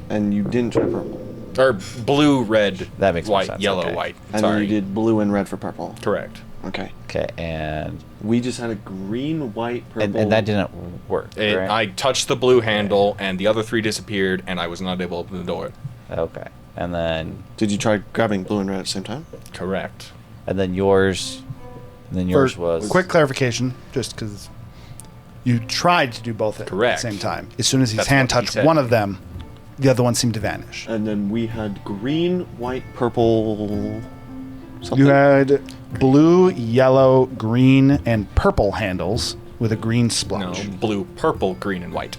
and you didn't try purple. Or blue, red, That makes more white, sense, yellow, okay. white. And Sorry. you did blue and red for purple. Correct. Okay. Okay, and We just had a green, white, purple. and that didn't work. Right? I touched the blue handle, and the other three disappeared, and I was not able to open the door. Okay, and then Did you try grabbing blue and red at the same time? Correct. yours. And then yours For was quick clarification, just because you tried to do both at Correct. the same time. As soon as his That's hand what he touched said. one of them, the other one seemed to vanish. And then we had green, white, purple. Something. You had blue, yellow, green, and purple handles with a green No, splotch. blue, purple, green, and white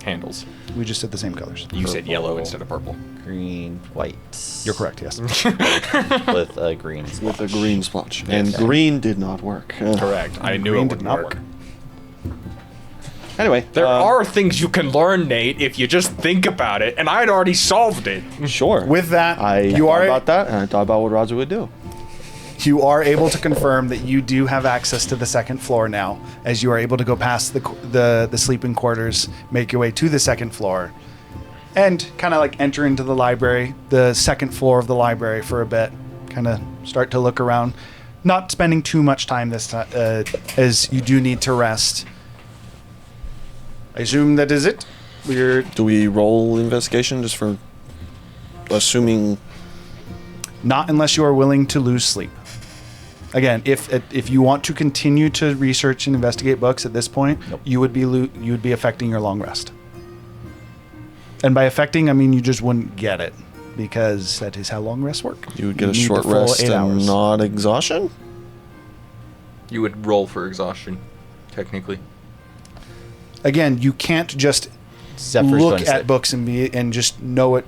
handles. We just said the same colors. You said yellow Purple. instead of purple. green, white. You're correct, yes. With a green. With a green splotch. And Yes. green did not work. Correct. I knew Green it did would not work. work. Anyway. There are things you can learn, Nate, if you just think about it, and I'd already solved it. Sure. With that, I you thought are about that, and I thought about what Roger would do. you are able to confirm that you do have access to the second floor now, as you are able to go past the sleeping quarters, make your way to the second floor, and kind of like enter into the library, the second floor of the library for a bit, kind of start to look around, not spending too much time this time, as you do need to rest. I assume that is it. Do we roll investigation just for assuming? Not unless you are willing to lose sleep. Again, if you want to continue to research and investigate books at this point, you would be affecting your long rest. And by affecting, I mean you just wouldn't get it, because that is how long rests work. You would get a need short the full rest 8 and hours. not exhaustion? You would roll for exhaustion, technically. Again, you can't just Zephyr's look going to at sleep. books and just know what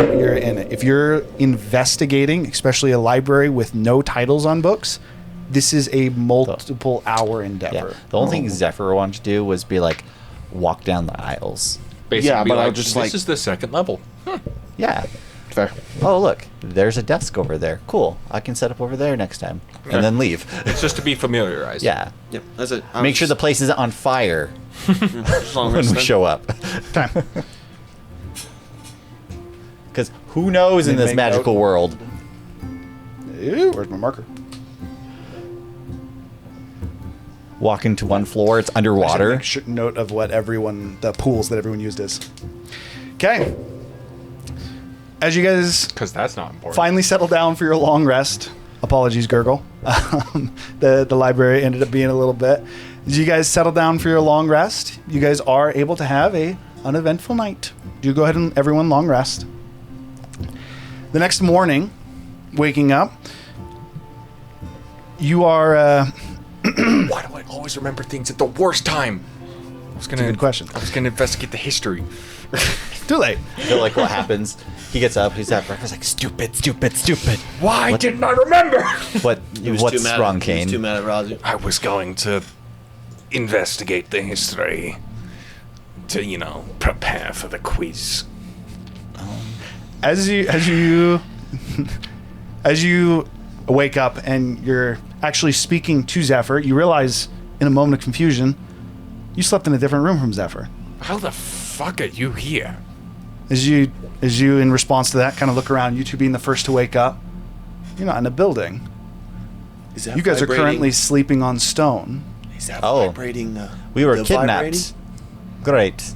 you're in it. If you're investigating, especially a library with no titles on books, this is a multiple hour endeavor. Yeah. The only thing Zephyr wanted to do was be like, walk down the aisles. Basically, Yeah, be but I like, would just, this like- is the second level. Yeah. Fair. Oh, look, there's a desk over there. Cool. I can set up over there next time. And then leave. It's just to be familiarized. Yeah. Yep, that's it. Make sure the place isn't on fire when we show up. Time. Because who knows in They this make magical note. world? Ew, where's my marker? Walking to one floor, it's I should underwater. make note of what the pools that everyone used is. Okay. As you guys Because that's not important. finally settle down for your long rest, apologies, Gurgle. The library ended up being a little bit. As you guys settle down for your long rest, you guys are able to have a uneventful night. You go ahead and everyone long rest. The next morning, waking up, you are. Why do I always remember things at the worst time? It's a good question. I was gonna investigate the history. Too late. I feel like what happens, he gets up, he's at breakfast like, stupid, stupid, stupid. Why didn't I remember? What? He was What's too mad. wrong, He was Kane? too mad at Razu. I was going to investigate the history to, prepare for the quiz. As you wake up and you're actually speaking to Zephyr, you realize in a moment of confusion you slept in a different room from Zephyr. How the fuck are you here? As you in response to that kind of look around, you two being the first to wake up, you're not in a building. Is that You guys are vibrating? currently sleeping on stone. Is that Oh. vibrating? We were the kidnapped. vibrating? Great.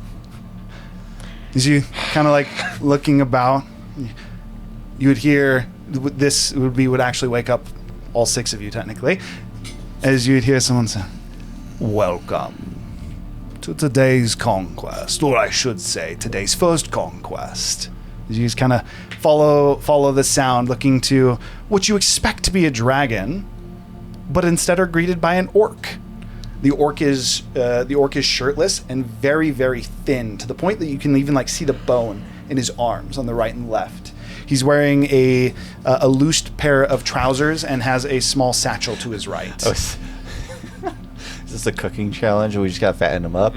As you kind of like looking about, you would hear this would actually wake up all six of you technically, as you'd hear someone say, "Welcome to today's conquest," or I should say, today's first conquest. As you just kind of follow the sound, looking to what you expect to be a dragon, but instead are greeted by an orc. The orc is shirtless and very, very thin, to the point that you can even see the bone in his arms on the right and left. He's wearing a loose pair of trousers and has a small satchel to his right. Oh, is this a cooking challenge? We just got to fatten him up.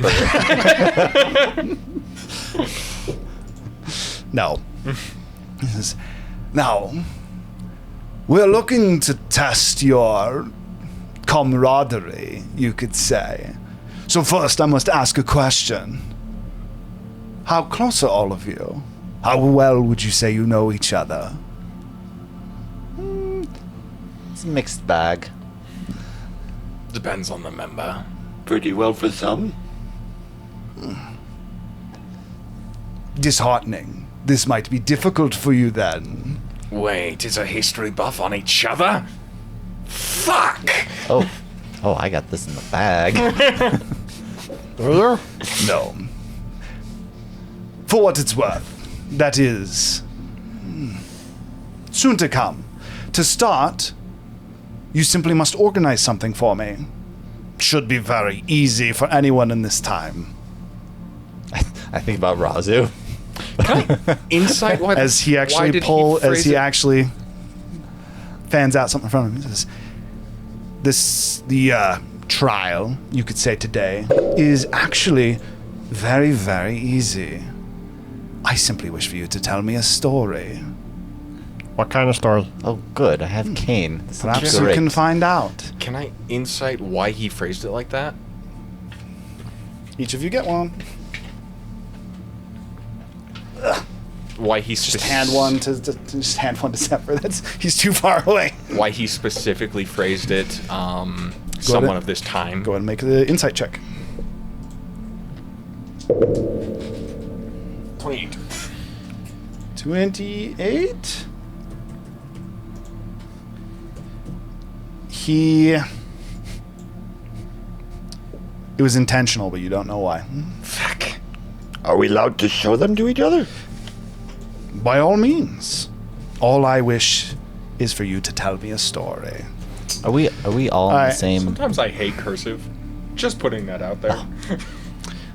No. He says, "Now, we're looking to test your camaraderie, you could say. So first I must ask a question. How close are all of you? How well would you say you know each other?" It's a mixed bag. Depends on the member. Pretty well for some. Disheartening. This might be difficult for you then. Wait, is a history buff on each other? Fuck! Oh, I got this in the bag. No. For what it's worth, that is soon to come. To start, you simply must organize something for me. Should be very easy for anyone in this time. I think about Razu. Insight. Why? As he actually actually fans out something from him. He says, the trial, you could say today, is actually very, very easy. I simply wish for you to tell me a story. What kind of story? Oh, good. I have Kane. This Perhaps is you great. can find out. Can I insight why he phrased it like that? Each of you get one. Why he Just hand one to Zephyr. He's too far away. Why he specifically phrased it. Someone ahead. of this time. Go ahead and make the insight check. 28. 28. It was intentional, but you don't know why. Fuck. Are we allowed to show them to each other? By all means. All I wish is for you to tell me a story. Are we all in the Alright. same? Sometimes I hate cursive. Just putting that out there.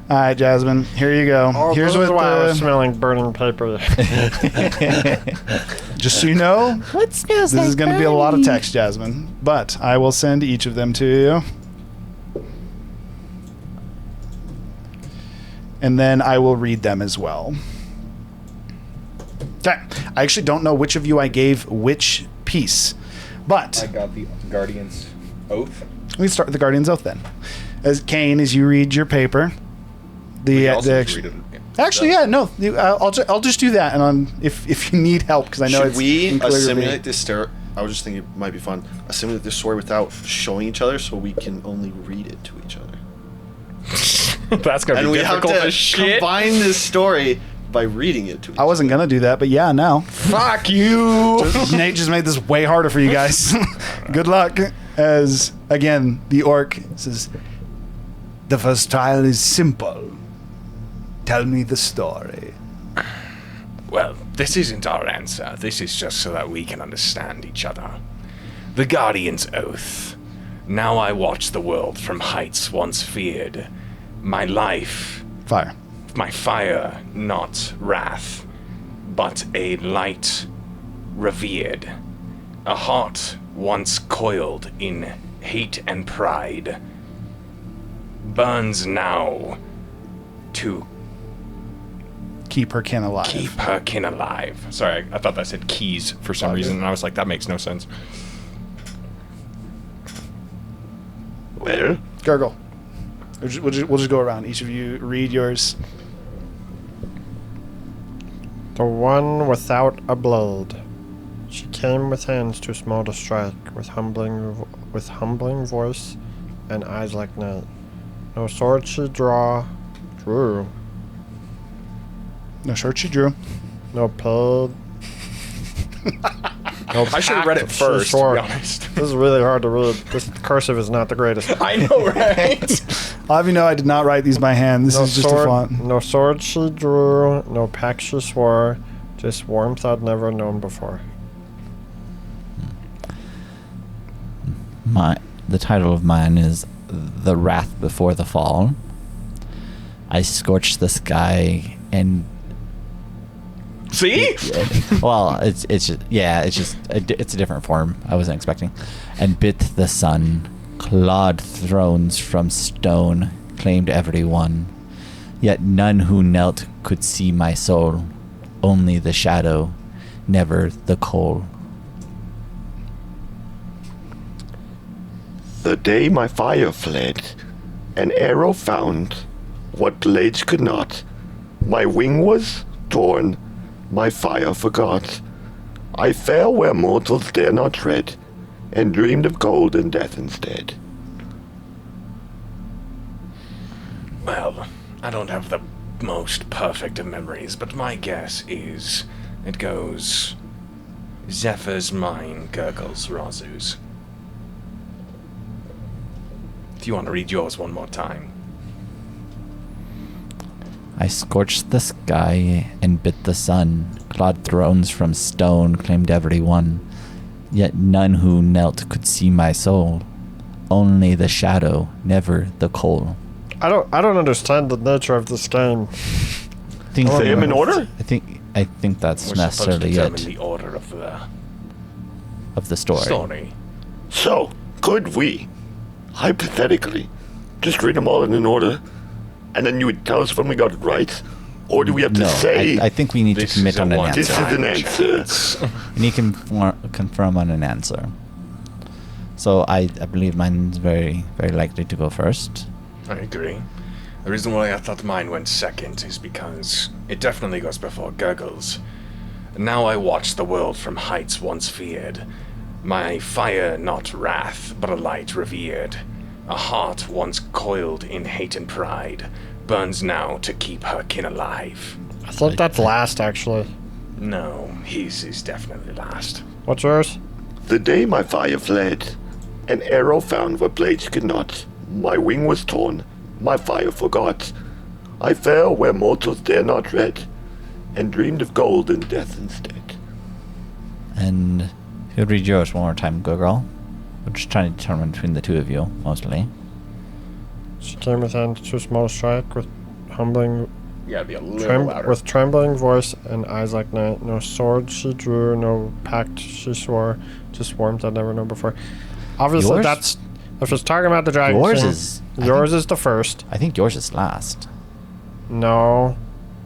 All right, Jasmine. Here you go. Oh, Here's this is what why I was the. smelling burning paper. Just so you know, What smells this like is going to be a lot of burning? text, Jasmine. But I will send each of them to you. And then I will read them as well. Okay. I actually don't know which of you I gave which piece. But I got the Guardian's Oath. we start with the Guardian's Oath then. As Kane, as you read your paper, We also just read it. actually, yeah, no, I'll just do that, and if you need help, because I know Should it's we unclear to me. assimilate this story? I was just thinking it might be fun. Assimilate this story without showing each other, so we can only read it to each other. That's gonna And be we have difficult to as shit. combine this story by reading it to each I wasn't gonna do that, but yeah, now Fuck you. Nate just made this way harder for you guys. Good luck. As again, the orc says, "The first trial is simple. Tell me the story." Well, this isn't our answer. This is just so that we can understand each other. The Guardian's Oath. Now I watch the world from heights once feared, My life, Fire. my fire, not wrath, but a light revered, a heart once coiled in hate and pride, burns now to Keep her kin alive. keep her kin alive. Sorry, I thought that said keys for some reason, and I was like, that makes no sense. Well, Gurgle. We'll just go around. Each of you read yours. The one without a blade. She came with hands too small to strike, with humbling voice and eyes like night. No sword she drew. No short she drew. No paid. No I should have read it pact she first, to swore. be honest. This is really hard to read. This cursive is not the greatest. I know, right? I'll have you know I did not write these by hand. This is just a font. No sword she drew, no pact she swore, just warmth I'd never known before. The title of mine is The Wrath Before the Fall. I scorched the sky and See? well, it's a different form I wasn't expecting. And bit the sun, clawed thrones from stone, claimed every one. Yet none who knelt could see my soul, only the shadow, never the coal. the day my fire fled, an arrow found what blades could not. My wing was torn, my fire forgot. I fell where mortals dare not tread, and dreamed of gold and death instead. Well, I don't have the most perfect of memories, but my guess is it goes Zephyr's mine gurgles Razu's. Do you want to read yours one more time? I scorched the sky and bit the sun, clawed thrones from stone, claimed every one. Yet none who knelt could see my soul, only the shadow, never the coal. I don't understand the nature of this game. Think Say them in order? I think that's We're supposed to necessarily determine it the order of the story. story. So, could we, hypothetically, just read them all in an order, and then you would tell us when we got it right? Or do we have to No, say, I think we need to This commit is a on an one. this is answer. an answer? We need to confirm on an answer. So I believe mine's very, very likely to go first. I agree. The reason why I thought mine went second is because it definitely goes before Gurgles. Now I watch the world from heights once feared. My fire not wrath, but a light revered. A heart once coiled in hate and pride burns now to keep her kin alive. I think that's last, actually. No, his is definitely last. What's yours? The day my fire fled, an arrow found what blades could not. My wing was torn, my fire forgot. I fell where mortals dare not tread, and dreamed of gold and death instead. And if you'd read yours one more time, go girl. We're just trying to determine between the two of you, mostly. She came with hands too small to strike, with humbling, You gotta be a little louder. with trembling voice and eyes like night. No sword she drew, no pact she swore, just warmth I'd never known before. Obviously, Yours? that's if it's talking about the dragon. Yours King, is- I yours is the first. I think yours is last. No,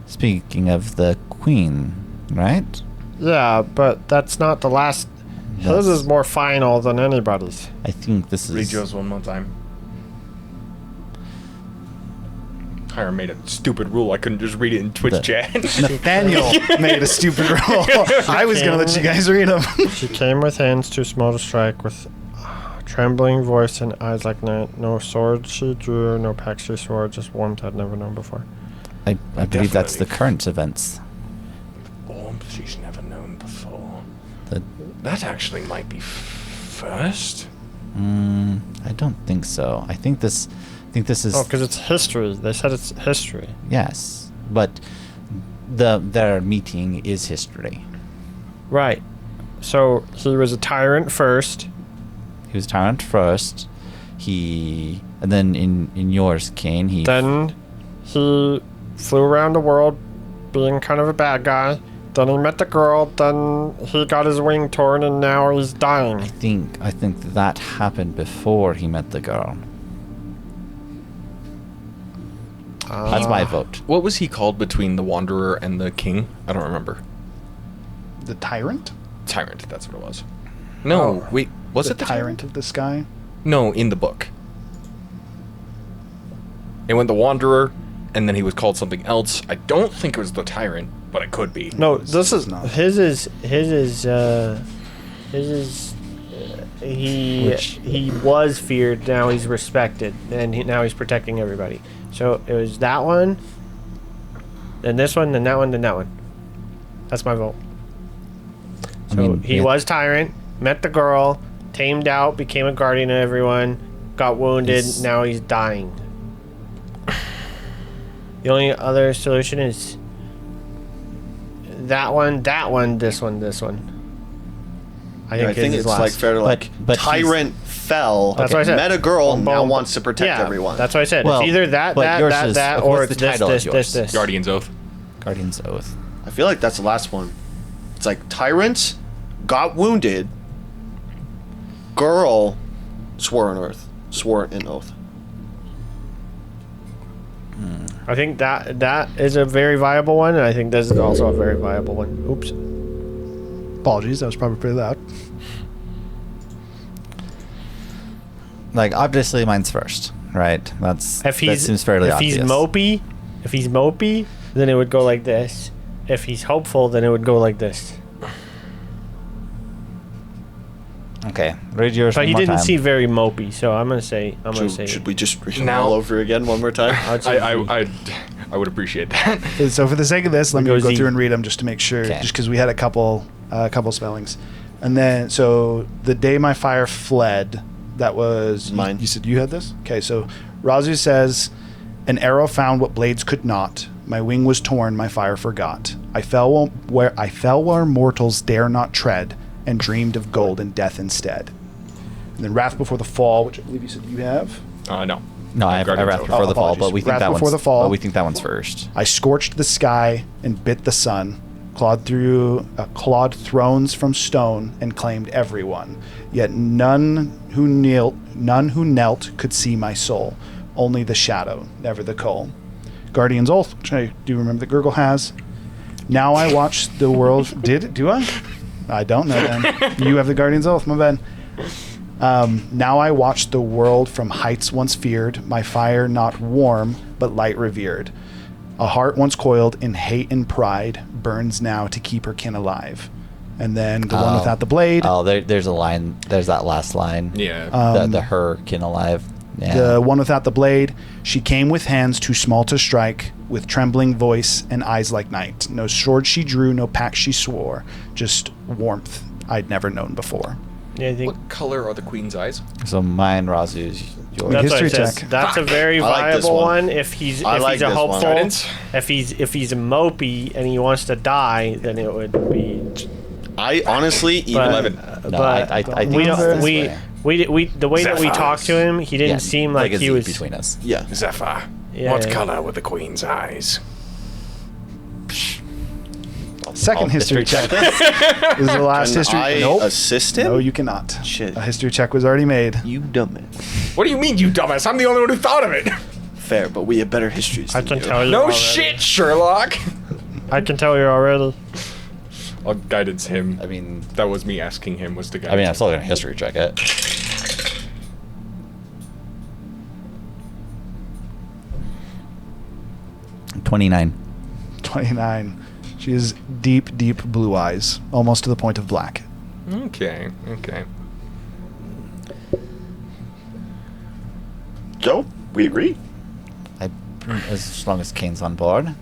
Speaking of the queen, right? yeah, but that's not the last. His That's- is more final than anybody's. I think this is... Read yours one more time. Hiram made a stupid rule. I couldn't just read it in Twitch The- chat. Nathaniel made a stupid roll. I was going to let you guys read them. She came with hands too small to strike, with trembling voice and eyes like night. No sword she drew, no pact she swore, just warmth I'd never known before. I believe that's the Definitely. current events. Warmth she's never known before. The, That actually might be first. I don't think so. I think this is... Oh, because it's history. They said it's history. Yes, but their meeting is history. Right. So he was a tyrant first. He was tyrant first. And then in yours, Kane, Then he flew around the world being kind of a bad guy. Then he met the girl. Then he got his wing torn, and now he's dying. I think that happened before he met the girl. That's my vote. What was he called between the Wanderer and the King? I don't remember. The Tyrant? Tyrant, that's what it was. No, wait, was it the Tyrant of the Sky? No, in the book. It went the Wanderer, and then he was called something else. I don't think it was the Tyrant, but it could be. No, this is not. His is he was feared. Now he's respected, and now he's protecting everybody. So it was that one, then this one, then that one, then that one. That's my vote. So he was tyrant, met the girl, tamed out, became a guardian of everyone, got wounded. Now he's dying. The only other solution is that one, this one. I think it's last. like fair to like But tyrant fell, That's what I said. met a girl, Boom, now boom, wants to protect everyone. That's what I said. Well, it's either that, but yours that, is- that, what's or the it's this, title of this, yours? this. Guardian's Oath. Guardian's Oath. I feel like that's the last one. It's like tyrant got wounded, girl swore an oath. I think that is a very viable one, and I think this is also a very viable one. Oops. Apologies, that was probably pretty loud. Like, obviously mine's first, right? That seems fairly obvious. If he's mopey, then it would go like this. If he's hopeful, then it would go like this. Okay, read yours But one he more didn't time. seem very mopey, so I'm gonna say. Should we just read them Now- all over again one more time? I would appreciate that. So for the sake of this, let me Go go Z. through and read them just to make sure, Okay. just because we had a couple spellings. And then, so the day my fire fled, that was Mine. You said you had this? Okay, so Razu says, an arrow found what blades could not. My wing was torn, my fire forgot. I fell where mortals dare not tread, and dreamed of gold and death instead. And then Wrath Before the Fall, which I believe you said you have. No. No, I Guardian's Wrath Oath. Before the Fall, apologies. but we think Wrath that Before one's the Fall. But we think that one's first. I scorched the sky and bit the sun, clawed thrones from stone and claimed everyone. Yet none who knelt could see my soul. Only the shadow, never the coal. Guardian's Oath, which I do remember that Gurgle has. Now I watch the world. Do I? I don't know then. You have the Guardian's Oath, my bad. Now I watch the world from heights once feared, my fire not warm, but light revered. A heart once coiled in hate and pride burns now to keep her kin alive. And then the one without the blade. Oh, there's a line. There's that last line. Yeah. The her kin alive. Yeah. The one without the blade. She came with hands too small to strike, with trembling voice and eyes like night. No sword she drew, no pact she swore, just warmth I'd never known before. Yeah, I think What color are the Queen's eyes? So mine, Razu's yours. that's what History it says. check. That's a very I like this viable one. one. If he's I like a this one. hopeful, Guidance? if he's a mopey and he wants to die, then it would be. I honestly even But, 11. No, but I think we it's don't. this We, way. we the way that we talked to him, he didn't Yeah, seem like a he Z was. between us. yeah. Zephyr, Yeah, what yeah. color were the Queen's eyes? Second history check. This is the last Can history. I Nope. assist him? No, you cannot. Shit. A history check was already made. You dumbass. What do you mean, you dumbass? I'm the only one who thought of it. Fair, but we have better histories. I than can you. tell you. No already. shit, Sherlock. I can tell you already. I'll guidance him. I mean, That was me asking him. Was the guidance? I mean, I'm still gonna history check it. $29. 29. She has deep, deep blue eyes, almost to the point of black. Okay. So, we agree. As long as Kane's on board.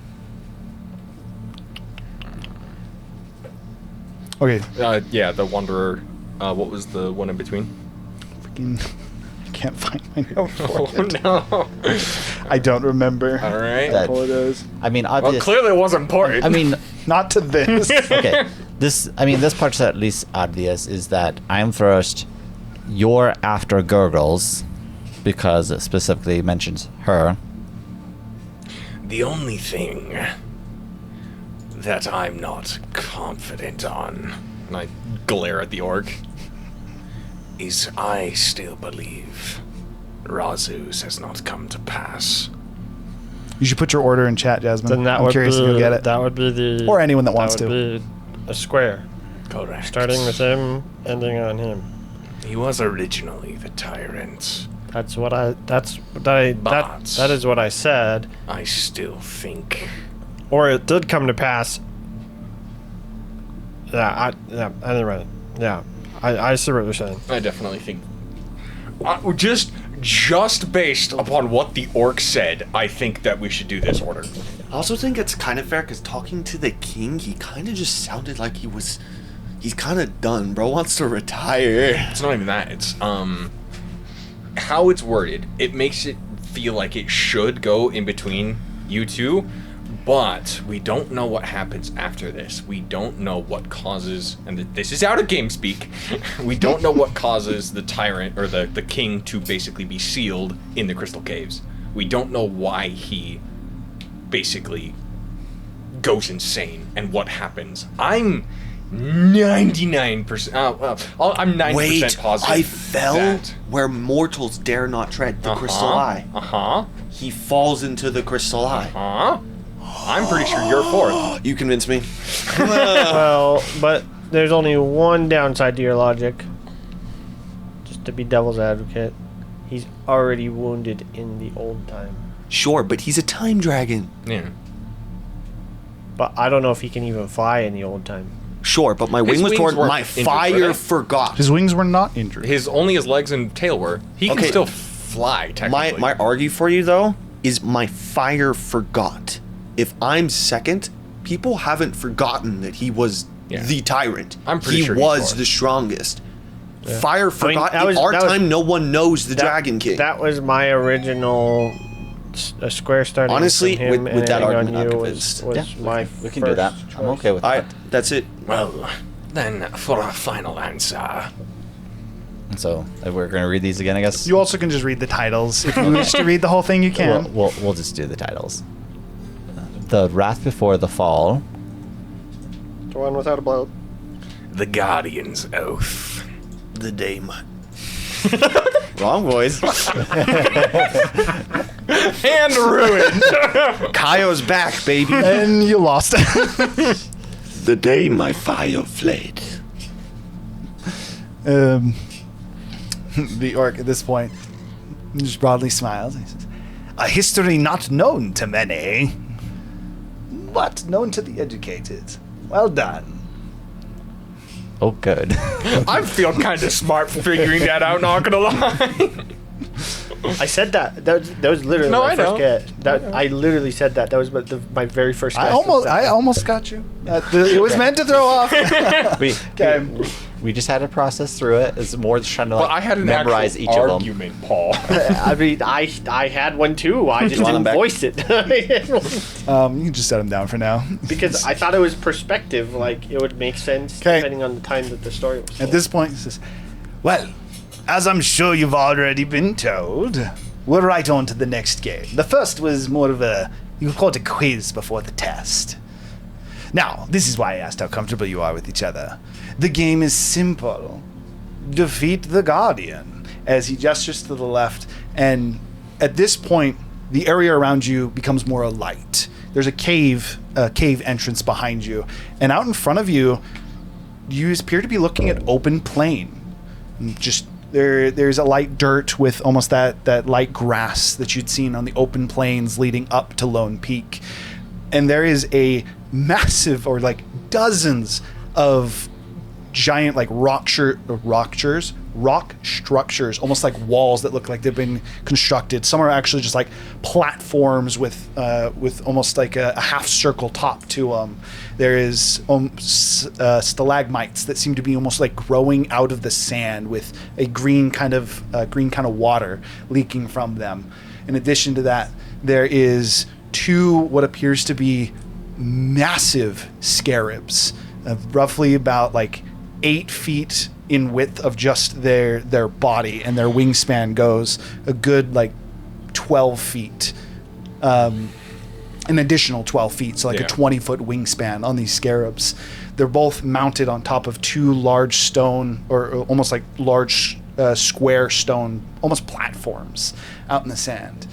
Okay. Yeah, the Wanderer. What was the one in between? Freaking can't find my note for Oh it. no. I don't remember. All right. That- Apologize. I mean, Well, obviously. clearly it was important. I mean, Not to this. okay. This part's at least obvious is that I'm first, you're after Gurgles, because it specifically mentions her. The only thing that I'm not confident on, And I glare at the orc. is I still believe Razu's has not come to pass. You should put your order in chat, Jasmine. Then that I'm would curious be if you'll get it. that would be the Or anyone that wants would to. be a square, Correct. starting with him, ending on him. He was originally the tyrant. That is what I said. I still think. Or it did come to pass. Anyway. Yeah. I see what you're saying. I definitely think. Just based upon what the orc said, I think that we should do this order. I also think it's kind of fair because talking to the king, he kind of just sounded like he's kind of done. Bro wants to retire. It's not even that. It's how it's worded. It makes it feel like it should go in between you two, but we don't know what happens after this. We don't know what causes, and this is out of game speak. We don't know what causes the tyrant or the king to basically be sealed in the crystal caves. We don't know why he basically goes insane and what happens. I'm 99%. I'm 90% Wait, positive. I fell that- where mortals dare not tread, the crystal eye. He falls into the crystal eye. I'm pretty sure you're fourth. You convince me. Well, but there's only one downside to your logic. Just to be devil's advocate, he's already wounded in the old time. Sure, but he's a time dragon. Yeah. But I don't know if he can even fly in the old time. Sure, but my wing was wings torn. weren't My injured, fire were they? forgot. His wings were not injured. Only his legs and tail were. He can Okay. still fly, technically. My argue for you though is my fire forgot. If I'm second, people haven't forgotten that he was Yeah. the tyrant. I'm pretty he sure he's was fourth. the strongest. Fire forgot. that was- in our that was- time, no one knows the That- Dragon King. That was my original a square starting Honestly, from him with and that ending argument, on I'm you convinced. was Yeah, my we can do that. first I'm choice. okay with All that. right, that's it. Well, then, for a final answer, And so we're going to read these again, I guess. You also can just read the titles. If you wish to read the whole thing, you can. We'll just do the titles. The Wrath Before the Fall. The one without a blood. the Guardian's Oath. The Dame. Wrong voice. And ruined. Kaio's back, baby. And you lost. The day my fire fled. The orc at this point just broadly smiles. He says, "A history not known to many, but known to the educated. Well done." Oh, good. I feel kind of smart for figuring that out, not gonna lie. I said that. That was literally No, my I first know. guess. I literally said that. That was my very first guess. I almost got you. It was meant to throw off. Okay. We just had to process through it. It's more just trying to But I had an memorize actual each of them. argument, Paul. I mean, I had one too. I just want didn't them back? voice it You can just set him down for now. because I thought it was perspective. Like it would make sense 'Kay. depending on the time that the story was. At told. this point, he says, "Well, as I'm sure you've already been told, we're right on to the next game. The first was more of you could call it a quiz before the test. Now, this is why I asked how comfortable you are with each other. The game is simple. Defeat the Guardian," as he gestures to the left, and at this point, the area around you becomes more alight. There's a cave entrance behind you, and out in front of you, you appear to be looking at open plain. Just there's a light dirt with almost that light grass that you'd seen on the open plains leading up to Lone Peak, and there is a massive, or like dozens of giant like rock structures, almost like walls that look like they've been constructed. Some are actually just like platforms with almost like a half circle top to them. There is stalagmites that seem to be almost like growing out of the sand with a green kind of water leaking from them. In addition to that, there is two what appears to be massive scarabs, roughly about like 8 feet in width of just their body, and their wingspan goes a good like 12 feet. An additional 12 feet, so like a 20-foot wingspan on these scarabs. They're both mounted on top of two large stone, or almost like large square stone, almost platforms out in the sand.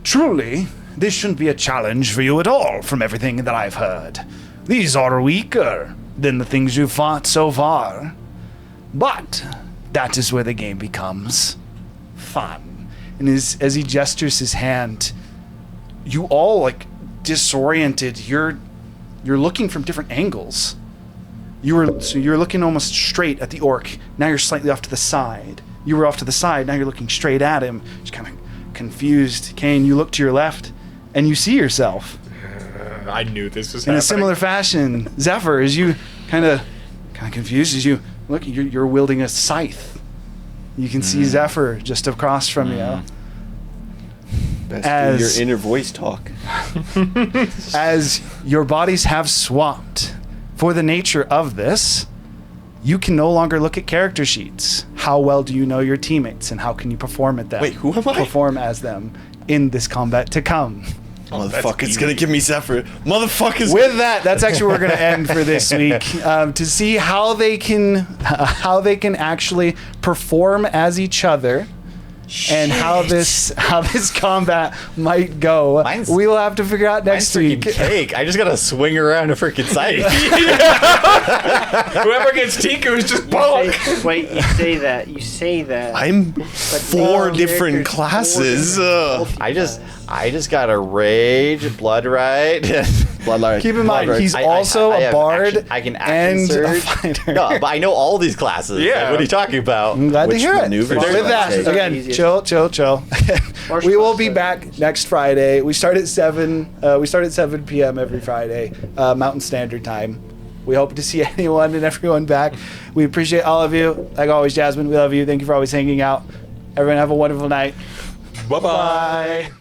Truly, this shouldn't be a challenge for you at all, from everything that I've heard. These are weaker than the things you've fought so far. But that is where the game becomes fun. And as he gestures his hand, you all like disoriented. You're looking from different angles. You're looking almost straight at the orc. Now you're slightly off to the side. You were off to the side. Now you're looking straight at him. Just kind of confused. Kane, you look to your left, and you see yourself. I knew this was in happening. a similar fashion. Zephyr, as you kind of confused, as you look, you're wielding a scythe. You can see Zephyr just across from you. Best do your inner voice talk. As your bodies have swapped for the nature of this, you can no longer look at character sheets. How well do you know your teammates, and how can you perform at them? Wait, who am I? Perform as them in this combat to come. Motherfucker's gonna give me Zephyr. Motherfuckers. With that, that's actually where we're gonna end for this week. To see how they can actually perform as each other. And how this combat might go, we'll have to figure out next week. Cake. I just gotta swing around a freaking site. Whoever gets Tiku is just bonk. Wait, you say that. I'm 4 different classes. I just got a rage, blood right. Bloodlight. Keep in mind, he's also a bard and a fighter. No, but I know all these classes. Yeah. Like, what are you talking about? I'm glad to hear it. maneuvers With that, take? again, Easiest. chill. We will be back next Friday. We start at 7. We start at 7 p.m. every Friday, Mountain Standard Time. We hope to see anyone and everyone back. We appreciate all of you. Like always, Jasmine, we love you. Thank you for always hanging out. Everyone have a wonderful night. Bye-bye. Bye.